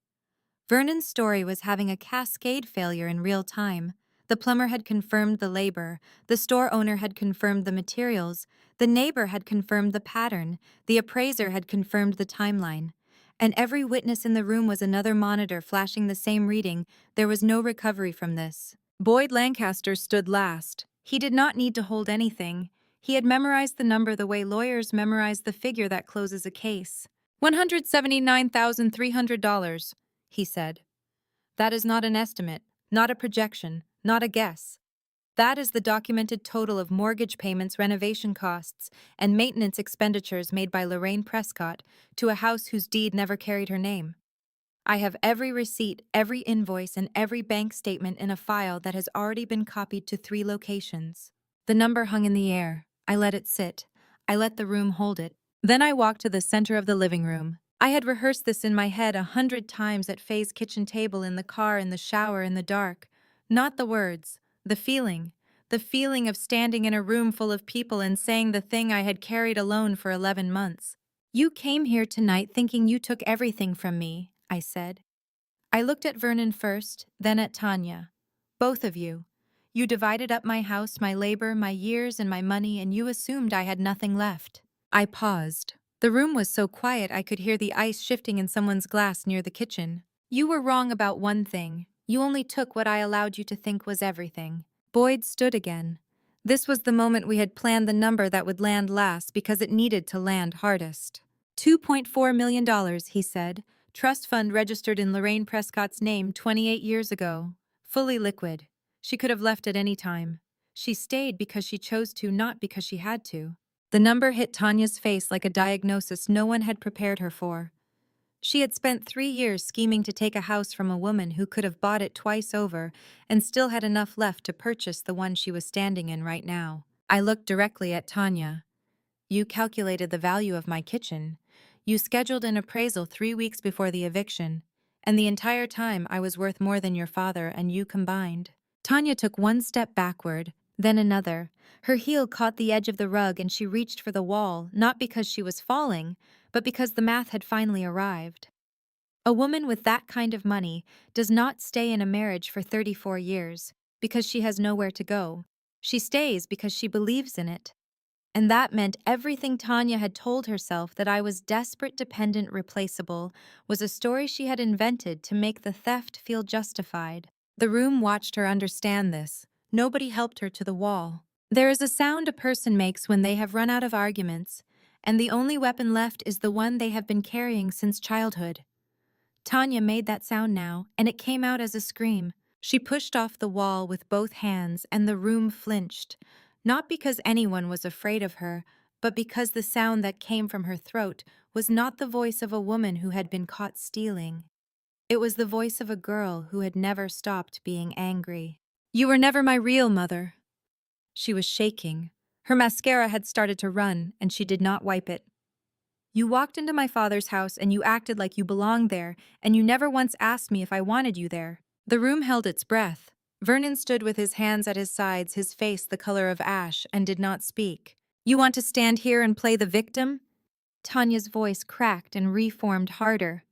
Vernon's story was having a cascade failure in real time. The plumber had confirmed the labor, the store owner had confirmed the materials, the neighbor had confirmed the pattern, the appraiser had confirmed the timeline. And every witness in the room was another monitor flashing the same reading. There was no recovery from this. Boyd Lancaster stood last. He did not need to hold anything. He had memorized the number the way lawyers memorize the figure that closes a case. $179,300, he said. That is not an estimate, not a projection, not a guess. That is the documented total of mortgage payments, renovation costs, and maintenance expenditures made by Lorraine Prescott to a house whose deed never carried her name. I have every receipt, every invoice, and every bank statement in a file that has already been copied to 3 locations. The number hung in the air. I let it sit. I let the room hold it. Then I walked to the center of the living room. I had rehearsed this in my head 100 times at Faye's kitchen table, in the car, in the shower, in the dark. Not the words, the feeling. The feeling of standing in a room full of people and saying the thing I had carried alone for 11 months. "You came here tonight thinking you took everything from me," I said. I looked at Vernon first, then at Tanya. "Both of you. You divided up my house, my labor, my years, and my money, and you assumed I had nothing left." I paused. The room was so quiet I could hear the ice shifting in someone's glass near the kitchen. "You were wrong about one thing. You only took what I allowed you to think was everything." Boyd stood again. This was the moment we had planned, the number that would land last because it needed to land hardest. $2.4 million, he said. Trust fund registered in Lorraine Prescott's name 28 years ago. Fully liquid. She could have left at any time. She stayed because she chose to, not because she had to. The number hit Tanya's face like a diagnosis no one had prepared her for. She had spent 3 years scheming to take a house from a woman who could have bought it twice over and still had enough left to purchase the one she was standing in right now. I looked directly at Tanya. "You calculated the value of my kitchen. You scheduled an appraisal 3 weeks before the eviction, and the entire time I was worth more than your father and you combined." Tanya took one step backward, then another. Her heel caught the edge of the rug and she reached for the wall, not because she was falling, but because the math had finally arrived. A woman with that kind of money does not stay in a marriage for 34 years because she has nowhere to go. She stays because she believes in it. And that meant everything Tanya had told herself, that I was desperate, dependent, replaceable, was a story she had invented to make the theft feel justified. The room watched her understand this. Nobody helped her to the wall. There is a sound a person makes when they have run out of arguments, and the only weapon left is the one they have been carrying since childhood. Tanya made that sound now, and it came out as a scream. She pushed off the wall with both hands, and the room flinched. Not because anyone was afraid of her, but because the sound that came from her throat was not the voice of a woman who had been caught stealing. It was the voice of a girl who had never stopped being angry. "You were never my real mother." She was shaking. Her mascara had started to run, and she did not wipe it. "You walked into my father's house and you acted like you belonged there, and you never once asked me if I wanted you there." The room held its breath. Vernon stood with his hands at his sides, his face the color of ash, and did not speak. "You want to stand here and play the victim?" Tanya's voice cracked and reformed harder.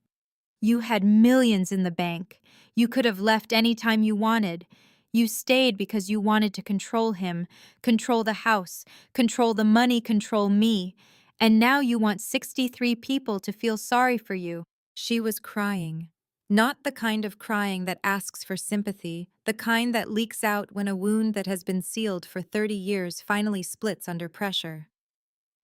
"You had millions in the bank. You could have left any time you wanted. You stayed because you wanted to control him, control the house, control the money, control me. And now you want 63 people to feel sorry for you." She was crying. Not the kind of crying that asks for sympathy, the kind that leaks out when a wound that has been sealed for 30 years finally splits under pressure.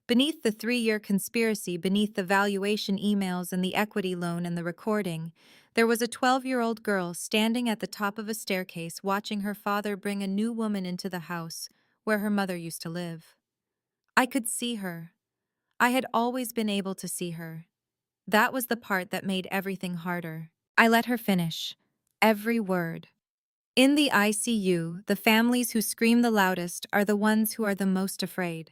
Beneath the 3-year conspiracy, beneath the valuation emails and the equity loan and the recording, there was a 12-year-old girl standing at the top of a staircase watching her father bring a new woman into the house where her mother used to live. I could see her. I had always been able to see her. That was the part that made everything harder. I let her finish. Every word. "In the ICU, the families who scream the loudest are the ones who are the most afraid.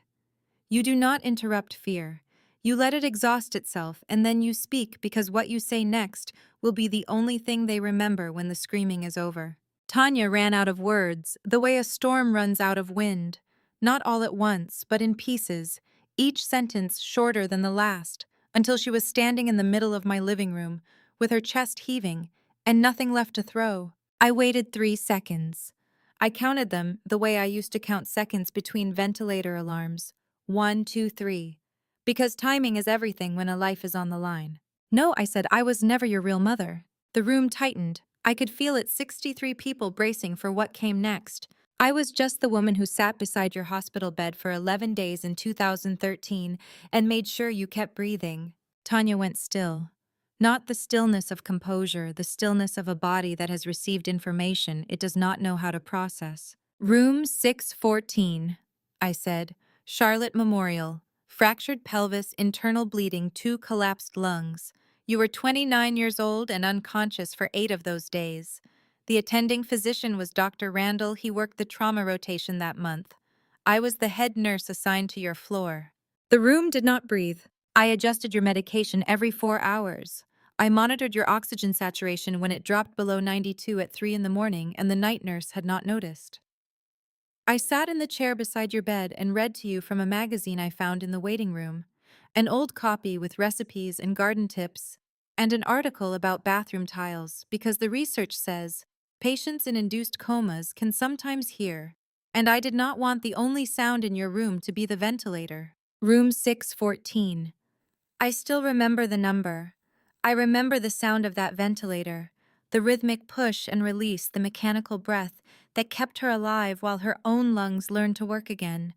You do not interrupt fear. You let it exhaust itself, and then you speak because what you say next will be the only thing they remember when the screaming is over." Tanya ran out of words, the way a storm runs out of wind. Not all at once, but in pieces, each sentence shorter than the last, until she was standing in the middle of my living room, with her chest heaving, and nothing left to throw. I waited 3 seconds. I counted them the way I used to count seconds between ventilator alarms. 1, 2, 3. Because timing is everything when a life is on the line. "No," I said, "I was never your real mother." The room tightened. I could feel it, 63 people bracing for what came next. "I was just the woman who sat beside your hospital bed for 11 days in 2013 and made sure you kept breathing." Tanya went still. Not the stillness of composure, the stillness of a body that has received information it does not know how to process. Room 614, I said. Charlotte Memorial. Fractured pelvis, internal bleeding, 2 collapsed lungs. You were 29 years old and unconscious for 8 of those days. The attending physician was Dr. Randall. He worked the trauma rotation that month. I was the head nurse assigned to your floor. The room did not breathe. I adjusted your medication every 4 hours. I monitored your oxygen saturation when it dropped below 92 at 3 in the morning, and the night nurse had not noticed. I sat in the chair beside your bed and read to you from a magazine I found in the waiting room, an old copy with recipes and garden tips, and an article about bathroom tiles, because the research says patients in induced comas can sometimes hear, and I did not want the only sound in your room to be the ventilator. Room 614. I still remember the number. I remember the sound of that ventilator, the rhythmic push and release, the mechanical breath that kept her alive while her own lungs learned to work again.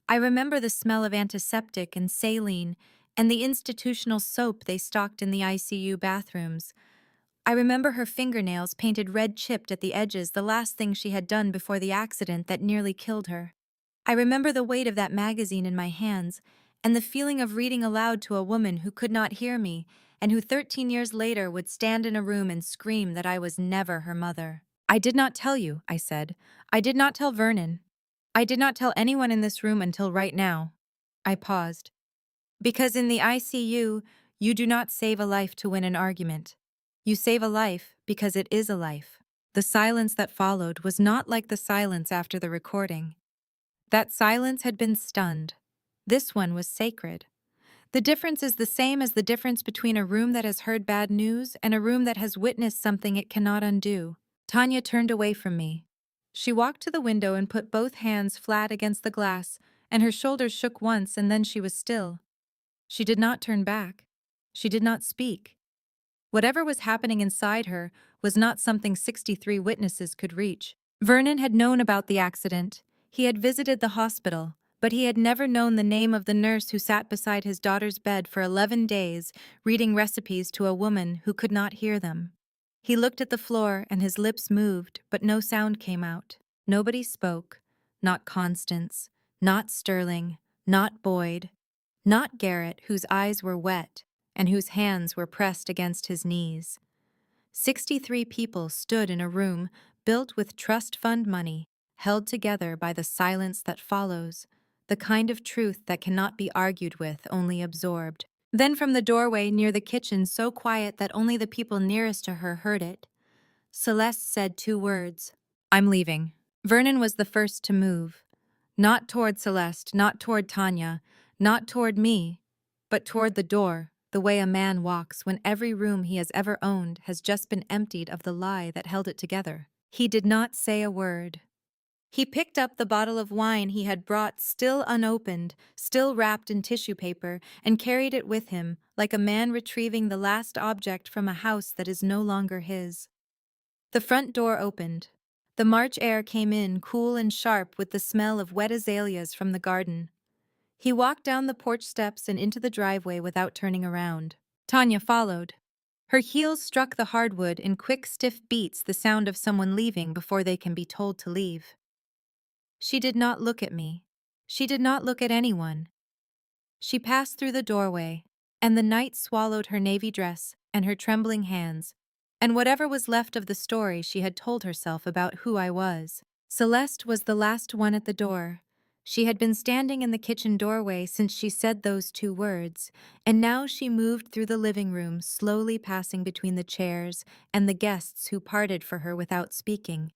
I remember the smell of antiseptic and saline and the institutional soap they stocked in the ICU bathrooms. I remember her fingernails painted red chipped at the edges, the last thing she had done before the accident that nearly killed her. I remember the weight of that magazine in my hands and the feeling of reading aloud to a woman who could not hear me and who 13 years later would stand in a room and scream that I was never her mother. I did not tell you, I said. I did not tell Vernon. I did not tell anyone in this room until right now. I paused. Because in the ICU, you do not save a life to win an argument. You save a life because it is a life. The silence that followed was not like the silence after the recording. That silence had been stunned. This one was sacred. The difference is the same as the difference between a room that has heard bad news and a room that has witnessed something it cannot undo. Tanya turned away from me. She walked to the window and put both hands flat against the glass, and her shoulders shook once, and then she was still. She did not turn back. She did not speak. Whatever was happening inside her was not something 63 witnesses could reach. Vernon had known about the accident. He had visited the hospital, but he had never known the name of the nurse who sat beside his daughter's bed for 11 days, reading recipes to a woman who could not hear them. He looked at the floor and his lips moved, but no sound came out. Nobody spoke. Not Constance, not Sterling, not Boyd, not Garrett, whose eyes were wet and whose hands were pressed against his knees. 63 people stood in a room built with trust fund money, held together by the silence that follows, the kind of truth that cannot be argued with, only absorbed. Then from the doorway near the kitchen, so quiet that only the people nearest to her heard it, Celeste said 2 words. I'm leaving. Vernon was the first to move. Not toward Celeste, not toward Tanya, not toward me, but toward the door, the way a man walks when every room he has ever owned has just been emptied of the lie that held it together. He did not say a word. He picked up the bottle of wine he had brought, still unopened, still wrapped in tissue paper, and carried it with him, like a man retrieving the last object from a house that is no longer his. The front door opened. The March air came in, cool and sharp with the smell of wet azaleas from the garden. He walked down the porch steps and into the driveway without turning around. Tanya followed. Her heels struck the hardwood in quick, stiff beats, the sound of someone leaving before they can be told to leave. She did not look at me. She did not look at anyone. She passed through the doorway, and the night swallowed her navy dress and her trembling hands, and whatever was left of the story she had told herself about who I was. Celeste was the last one at the door. She had been standing in the kitchen doorway since she said those 2 words, and now she moved through the living room, slowly passing between the chairs and the guests who parted for her without speaking.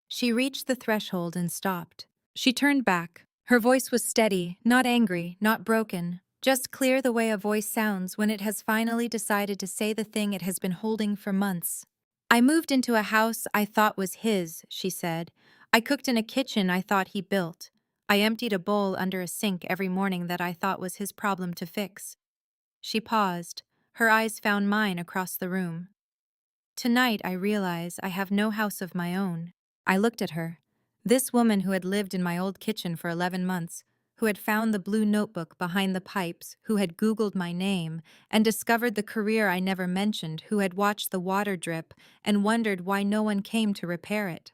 She reached the threshold and stopped. She turned back. Her voice was steady, not angry, not broken, just clear the way a voice sounds when it has finally decided to say the thing it has been holding for months. I moved into a house I thought was his, she said. I cooked in a kitchen I thought he built. I emptied a bowl under a sink every morning that I thought was his problem to fix. She paused. Her eyes found mine across the room. Tonight I realize I have no house of my own. I looked at her. This woman who had lived in my old kitchen for 11 months, who had found the blue notebook behind the pipes, who had Googled my name and discovered the career I never mentioned, who had watched the water drip and wondered why no one came to repair it.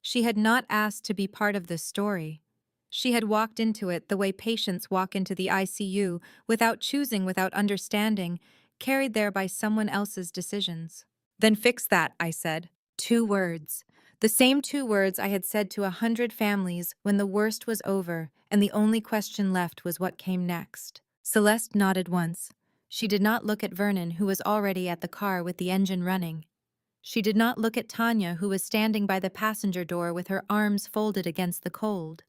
She had not asked to be part of this story. She had walked into it the way patients walk into the ICU, without choosing, without understanding, carried there by someone else's decisions. Then fix that, I said. 2 words. The same 2 words I had said to 100 families when the worst was over, and the only question left was what came next. Celeste nodded once. She did not look at Vernon, who was already at the car with the engine running. She did not look at Tanya, who was standing by the passenger door with her arms folded against the cold.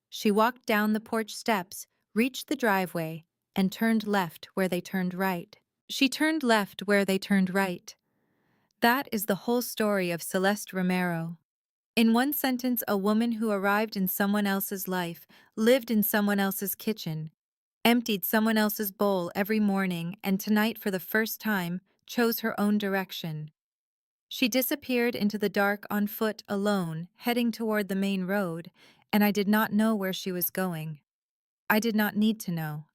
She walked down the porch steps, reached the driveway, and turned left where they turned right. She turned left where they turned right. That is the whole story of Celeste Romero. In one sentence, a woman who arrived in someone else's life, lived in someone else's kitchen, emptied someone else's bowl every morning, and tonight, for the first time, chose her own direction. She disappeared into the dark on foot alone, heading toward the main road, and I did not know where she was going. I did not need to know.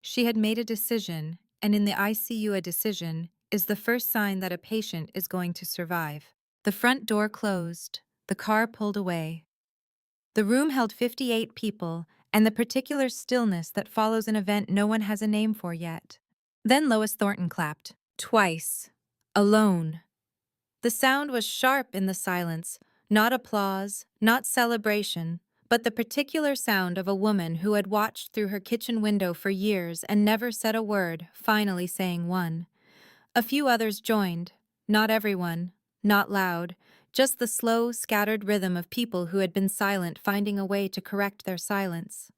She had made a decision, and in the ICU, a decision is the first sign that a patient is going to survive. The front door closed. The car pulled away. The room held 58 people, and the particular stillness that follows an event no one has a name for yet. Then Lois Thornton clapped. Twice. Alone. The sound was sharp in the silence, not applause, not celebration, but the particular sound of a woman who had watched through her kitchen window for years and never said a word, finally saying one. A few others joined, not everyone, not loud, just the slow, scattered rhythm of people who had been silent finding a way to correct their silence.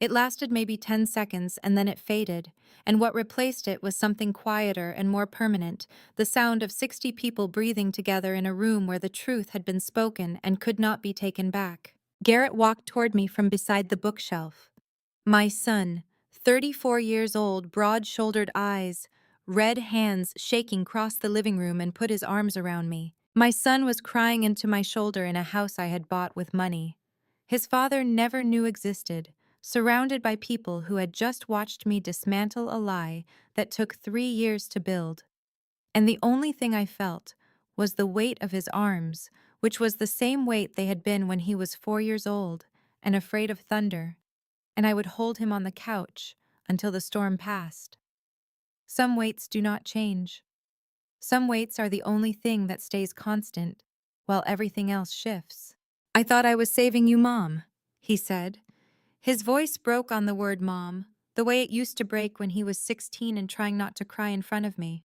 It lasted maybe 10 seconds and then it faded, and what replaced it was something quieter and more permanent, the sound of 60 people breathing together in a room where the truth had been spoken and could not be taken back. Garrett walked toward me from beside the bookshelf. My son, 34 years old, broad-shouldered eyes, red hands shaking, crossed the living room and put his arms around me. My son was crying into my shoulder in a house I had bought with money. His father never knew existed, surrounded by people who had just watched me dismantle a lie that took 3 years to build. And the only thing I felt was the weight of his arms, which was the same weight they had been when he was 4 years old and afraid of thunder, and I would hold him on the couch until the storm passed. Some weights do not change. Some weights are the only thing that stays constant, while everything else shifts. I thought I was saving you, Mom, he said. His voice broke on the word mom, the way it used to break when he was 16 and trying not to cry in front of me.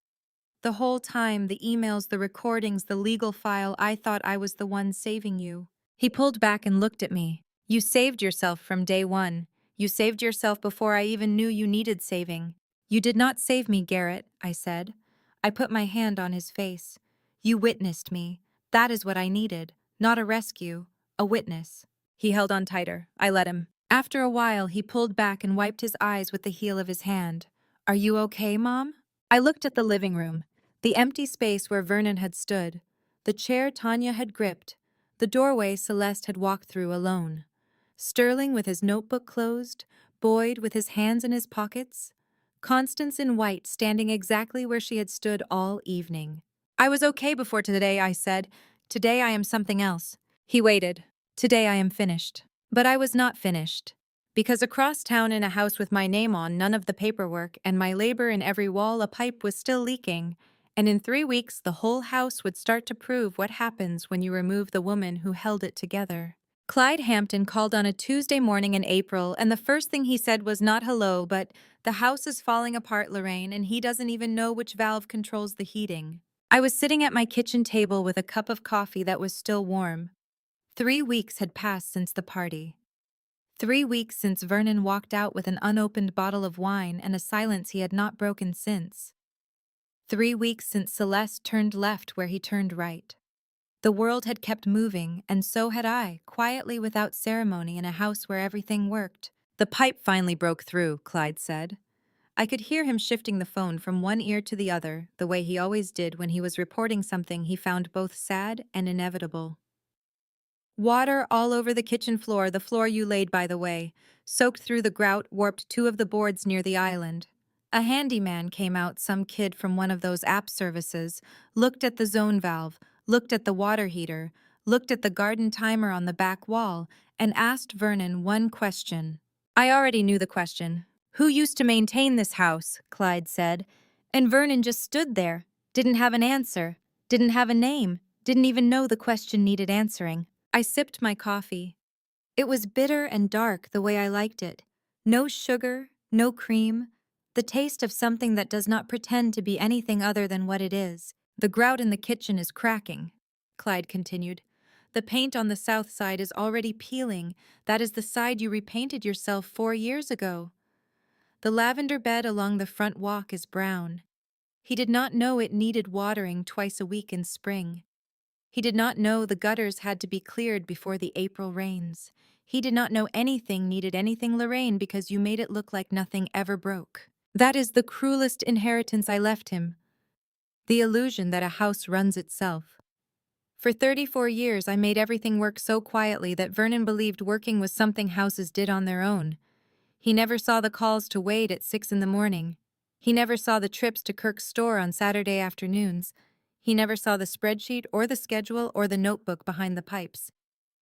The whole time, the emails, the recordings, the legal file, I thought I was the one saving you. He pulled back and looked at me. You saved yourself from day one. You saved yourself before I even knew you needed saving. You did not save me, Garrett, I said. I put my hand on his face. You witnessed me. That is what I needed. Not a rescue, a witness. He held on tighter. I let him. After a while, he pulled back and wiped his eyes with the heel of his hand. Are you okay, Mom? I looked at the living room, the empty space where Vernon had stood, the chair Tanya had gripped, the doorway Celeste had walked through alone. Sterling with his notebook closed, Boyd with his hands in his pockets, Constance in white standing exactly where she had stood all evening. I was okay before today, I said. Today I am something else. He waited. Today I am finished. But I was not finished. Because across town in a house with my name on, none of the paperwork, and my labor in every wall, a pipe was still leaking. And in 3 weeks, the whole house would start to prove what happens when you remove the woman who held it together. Clyde Hampton called on a Tuesday morning in April, and the first thing he said was not hello, but the house is falling apart, Lorraine, and he doesn't even know which valve controls the heating. I was sitting at my kitchen table with a cup of coffee that was still warm. 3 weeks had passed since the party. 3 weeks since Vernon walked out with an unopened bottle of wine and a silence he had not broken since. 3 weeks since Celeste turned left where he turned right. The world had kept moving, and so had I, quietly without ceremony in a house where everything worked. The pipe finally broke through, Clyde said. I could hear him shifting the phone from one ear to the other, the way he always did when he was reporting something he found both sad and inevitable. Water all over the kitchen floor, the floor you laid, by the way, soaked through the grout, warped 2 of the boards near the island. A handyman came out, some kid from one of those app services, looked at the zone valve, looked at the water heater, looked at the garden timer on the back wall, and asked Vernon one question. I already knew the question. Who used to maintain this house? Clyde said. And Vernon just stood there, didn't have an answer, didn't have a name, didn't even know the question needed answering. I sipped my coffee. It was bitter and dark the way I liked it. No sugar, no cream, the taste of something that does not pretend to be anything other than what it is. The grout in the kitchen is cracking, Clyde continued. The paint on the south side is already peeling. That is the side you repainted yourself 4 years ago. The lavender bed along the front walk is brown. He did not know it needed watering twice a week in spring. He did not know the gutters had to be cleared before the April rains. He did not know anything needed anything, Lorraine, because you made it look like nothing ever broke. That is the cruelest inheritance I left him. The illusion that a house runs itself. For 34 years, I made everything work so quietly that Vernon believed working was something houses did on their own. He never saw the calls to Wade at 6 in the morning. He never saw the trips to Kirk's store on Saturday afternoons. He never saw the spreadsheet or the schedule or the notebook behind the pipes.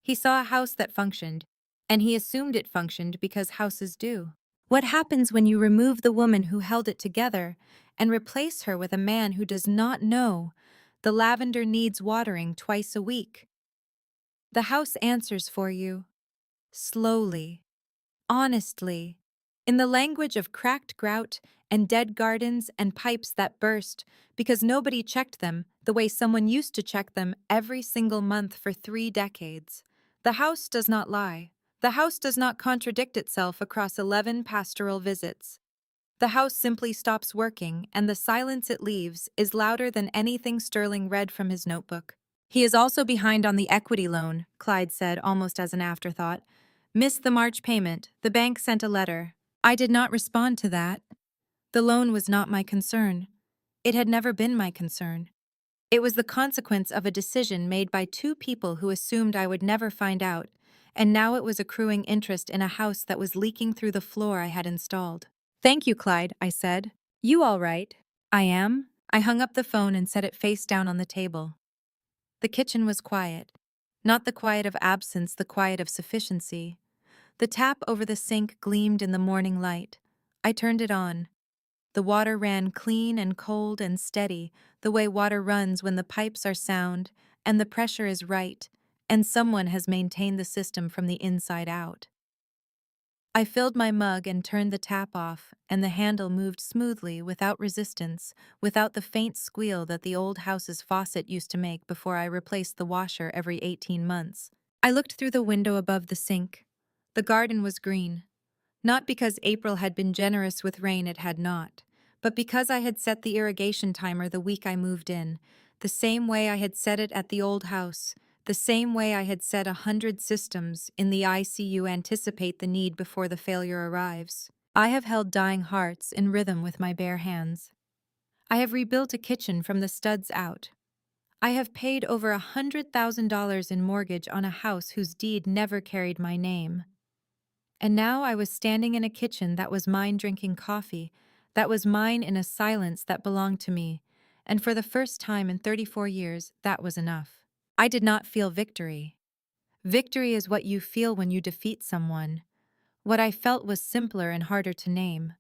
He saw a house that functioned, and he assumed it functioned because houses do. What happens when you remove the woman who held it together and replace her with a man who does not know the lavender needs watering twice a week? The house answers for you, slowly, honestly, in the language of cracked grout and dead gardens and pipes that burst because nobody checked them the way someone used to check them every single month for 3 decades. The house does not lie. The house does not contradict itself across 11 pastoral visits. The house simply stops working, and the silence it leaves is louder than anything Sterling read from his notebook. He is also behind on the equity loan, Clyde said almost as an afterthought. Missed the March payment. The bank sent a letter. I did not respond to that. The loan was not my concern. It had never been my concern. It was the consequence of a decision made by 2 people who assumed I would never find out, and now it was accruing interest in a house that was leaking through the floor I had installed. Thank you, Clyde, I said. You all right? I am. I hung up the phone and set it face down on the table. The kitchen was quiet. Not the quiet of absence, the quiet of sufficiency. The tap over the sink gleamed in the morning light. I turned it on. The water ran clean and cold and steady, the way water runs when the pipes are sound and the pressure is right, and someone has maintained the system from the inside out. I filled my mug and turned the tap off, and the handle moved smoothly, without resistance, without the faint squeal that the old house's faucet used to make before I replaced the washer every 18 months. I looked through the window above the sink. The garden was green. Not because April had been generous with rain, it had not, but because I had set the irrigation timer the week I moved in, the same way I had set it at the old house, the same way I had set 100 systems in the ICU anticipate the need before the failure arrives. I have held dying hearts in rhythm with my bare hands. I have rebuilt a kitchen from the studs out. I have paid over $100,000 in mortgage on a house whose deed never carried my name. And now I was standing in a kitchen that was mine, drinking coffee, that was mine in a silence that belonged to me, and for the first time in 34 years, that was enough. I did not feel victory. Victory is what you feel when you defeat someone. What I felt was simpler and harder to name.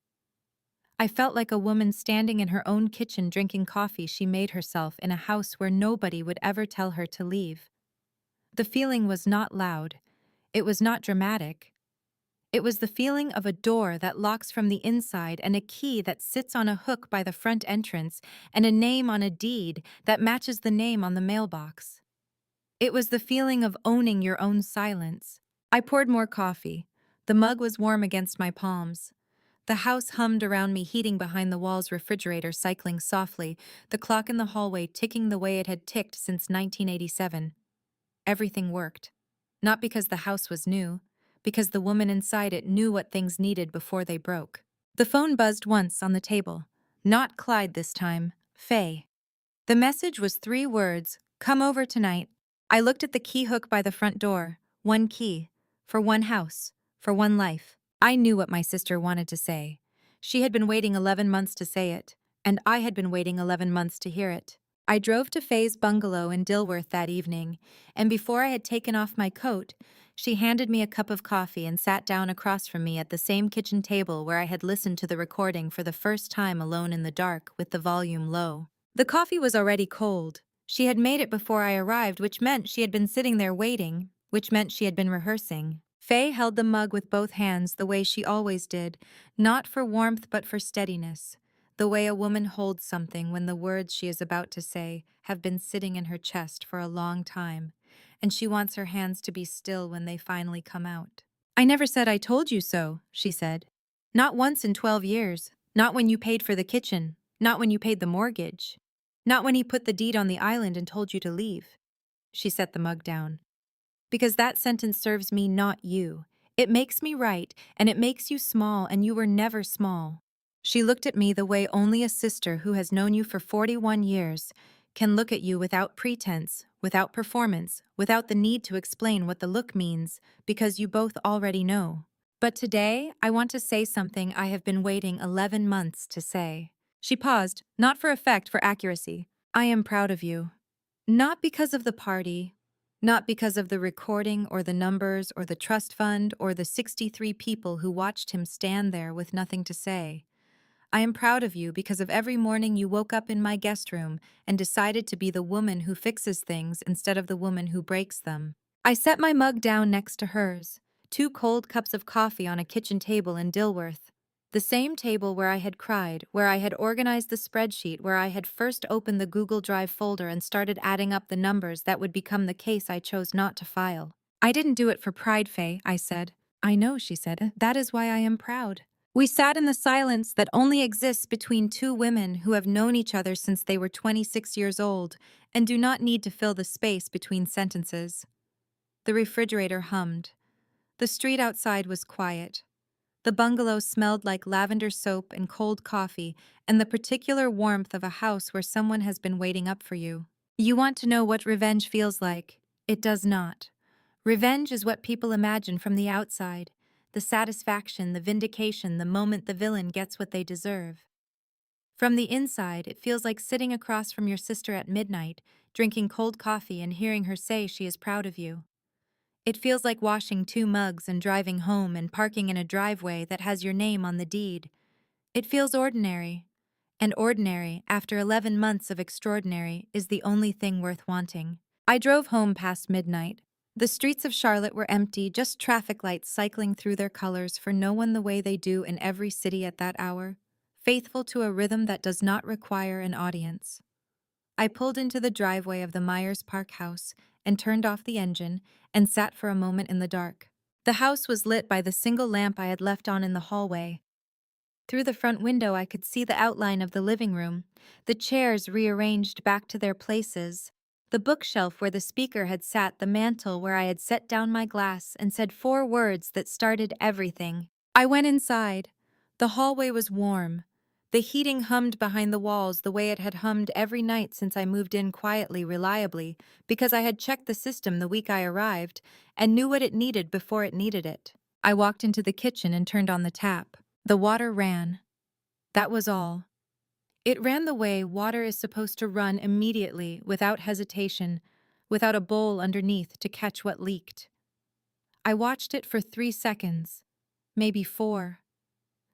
I felt like a woman standing in her own kitchen drinking coffee she made herself in a house where nobody would ever tell her to leave. The feeling was not loud. It was not dramatic. It was the feeling of a door that locks from the inside and a key that sits on a hook by the front entrance and a name on a deed that matches the name on the mailbox. It was the feeling of owning your own silence. I poured more coffee. The mug was warm against my palms. The house hummed around me, heating behind the wall's refrigerator cycling softly, the clock in the hallway ticking the way it had ticked since 1987. Everything worked. Not because the house was new, because the woman inside it knew what things needed before they broke. The phone buzzed once on the table. Not Clyde this time, Faye. The message was 3 words, "Come over tonight." I looked at the key hook by the front door. 1 key. For 1 house. For 1 life. I knew what my sister wanted to say. She had been waiting 11 months to say it, and I had been waiting 11 months to hear it. I drove to Faye's bungalow in Dilworth that evening, and before I had taken off my coat, she handed me a cup of coffee and sat down across from me at the same kitchen table where I had listened to the recording for the first time alone in the dark with the volume low. The coffee was already cold. She had made it before I arrived, which meant she had been sitting there waiting, which meant she had been rehearsing. Faye held the mug with both hands the way she always did, not for warmth but for steadiness, the way a woman holds something when the words she is about to say have been sitting in her chest for a long time, and she wants her hands to be still when they finally come out. "I never said I told you so," she said. "Not once in 12 years. Not when you paid for the kitchen. Not when you paid the mortgage. Not when he put the deed on the island and told you to leave." She set the mug down. "Because that sentence serves me, not you. It makes me right, and it makes you small, and you were never small." She looked at me the way only a sister who has known you for 41 years can look at you without pretense, without performance, without the need to explain what the look means, because you both already know. "But today, I want to say something I have been waiting 11 months to say." She paused, not for effect, for accuracy. "I am proud of you. Not because of the party, not because of the recording or the numbers or the trust fund or the 63 people who watched him stand there with nothing to say. I am proud of you because of every morning you woke up in my guest room and decided to be the woman who fixes things instead of the woman who breaks them." I set my mug down next to hers, 2 cold cups of coffee on a kitchen table in Dilworth. The same table where I had cried, where I had organized the spreadsheet, where I had first opened the Google Drive folder and started adding up the numbers that would become the case I chose not to file. "I didn't do it for pride, Faye," I said. "I know," she said. "That is why I am proud." We sat in the silence that only exists between 2 women who have known each other since they were 26 years old and do not need to fill the space between sentences. The refrigerator hummed. The street outside was quiet. The bungalow smelled like lavender soap and cold coffee and the particular warmth of a house where someone has been waiting up for you. You want to know what revenge feels like? It does not. Revenge is what people imagine from the outside. The satisfaction, the vindication, the moment the villain gets what they deserve. From the inside, it feels like sitting across from your sister at midnight, drinking cold coffee and hearing her say she is proud of you. It feels like washing 2 mugs and driving home and parking in a driveway that has your name on the deed. It feels ordinary. And ordinary, after 11 months of extraordinary, is the only thing worth wanting. I drove home past midnight. The streets of Charlotte were empty, just traffic lights cycling through their colors for no one the way they do in every city at that hour, faithful to a rhythm that does not require an audience. I pulled into the driveway of the Myers Park house and turned off the engine and sat for a moment in the dark. The house was lit by the single lamp I had left on in the hallway. Through the front window I could see the outline of the living room, the chairs rearranged back to their places, the bookshelf where the speaker had sat, the mantel where I had set down my glass and said 4 words that started everything. I went inside. The hallway was warm. The heating hummed behind the walls the way it had hummed every night since I moved in quietly, reliably, because I had checked the system the week I arrived and knew what it needed before it needed it. I walked into the kitchen and turned on the tap. The water ran. That was all. It ran the way water is supposed to run immediately, without hesitation, without a bowl underneath to catch what leaked. I watched it for 3 seconds, maybe 4.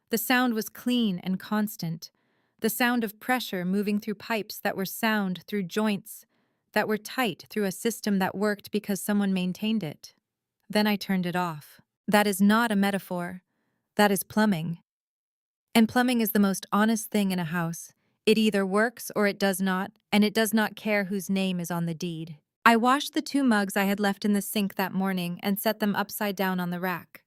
The sound was clean and constant, the sound of pressure moving through pipes that were sound through joints, that were tight through a system that worked because someone maintained it. Then I turned it off. That is not a metaphor. That is plumbing. And plumbing is the most honest thing in a house. It either works or it does not, and it does not care whose name is on the deed. I washed the 2 mugs I had left in the sink that morning and set them upside down on the rack.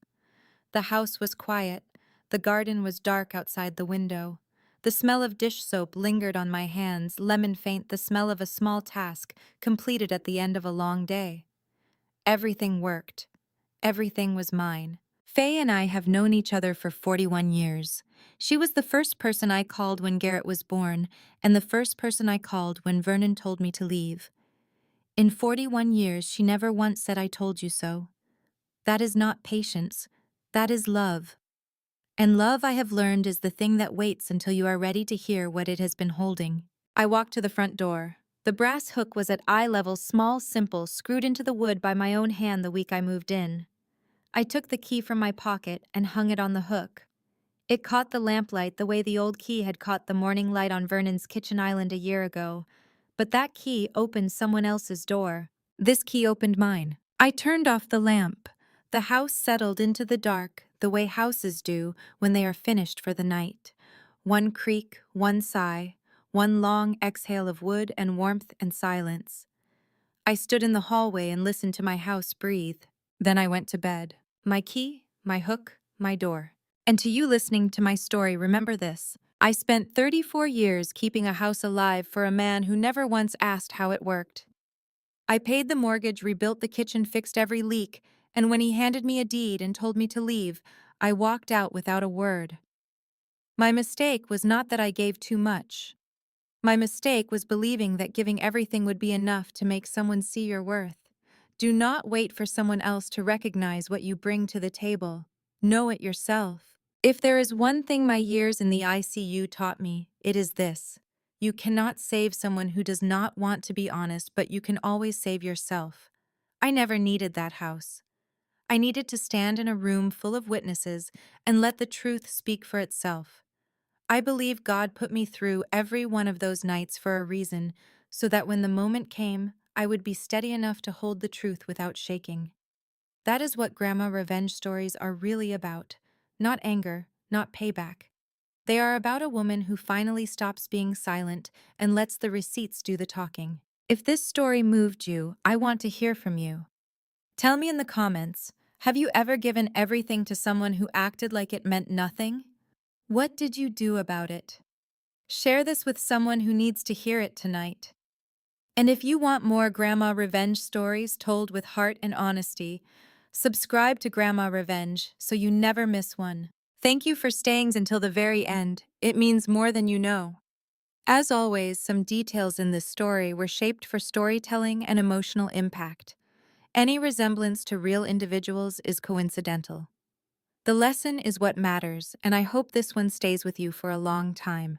The house was quiet. The garden was dark outside the window. The smell of dish soap lingered on my hands, lemon faint, the smell of a small task completed at the end of a long day. Everything worked. Everything was mine. Faye and I have known each other for 41 years. She was the first person I called when Garrett was born, and the first person I called when Vernon told me to leave. In 41 years, she never once said I told you so. That is not patience. That is love. And love, I have learned, is the thing that waits until you are ready to hear what it has been holding. I walked to the front door. The brass hook was at eye level, small, simple, screwed into the wood by my own hand the week I moved in. I took the key from my pocket and hung it on the hook. It caught the lamplight the way the old key had caught the morning light on Vernon's kitchen island a year ago. But that key opened someone else's door. This key opened mine. I turned off the lamp. The house settled into the dark, the way houses do when they are finished for the night. One creak, one sigh, one long exhale of wood and warmth and silence. I stood in the hallway and listened to my house breathe. Then I went to bed. My key, my hook, my door. And to you listening to my story, remember this. I spent 34 years keeping a house alive for a man who never once asked how it worked. I paid the mortgage, rebuilt the kitchen, fixed every leak, and when he handed me a deed and told me to leave, I walked out without a word. My mistake was not that I gave too much. My mistake was believing that giving everything would be enough to make someone see your worth. Do not wait for someone else to recognize what you bring to the table. Know it yourself. If there is one thing my years in the ICU taught me, it is this. You cannot save someone who does not want to be honest, but you can always save yourself. I never needed that house. I needed to stand in a room full of witnesses and let the truth speak for itself. I believe God put me through every one of those nights for a reason, so that when the moment came, I would be steady enough to hold the truth without shaking. That is what grandma revenge stories are really about. Not anger, not payback. They are about a woman who finally stops being silent and lets the receipts do the talking. If this story moved you, I want to hear from you. Tell me in the comments, have you ever given everything to someone who acted like it meant nothing? What did you do about it? Share this with someone who needs to hear it tonight. And if you want more grandma revenge stories told with heart and honesty, subscribe to Grandma Revenge so you never miss one. Thank you for staying until the very end. It means more than you know. As always, some details in this story were shaped for storytelling and emotional impact. Any resemblance to real individuals is coincidental. The lesson is what matters, and I hope this one stays with you for a long time.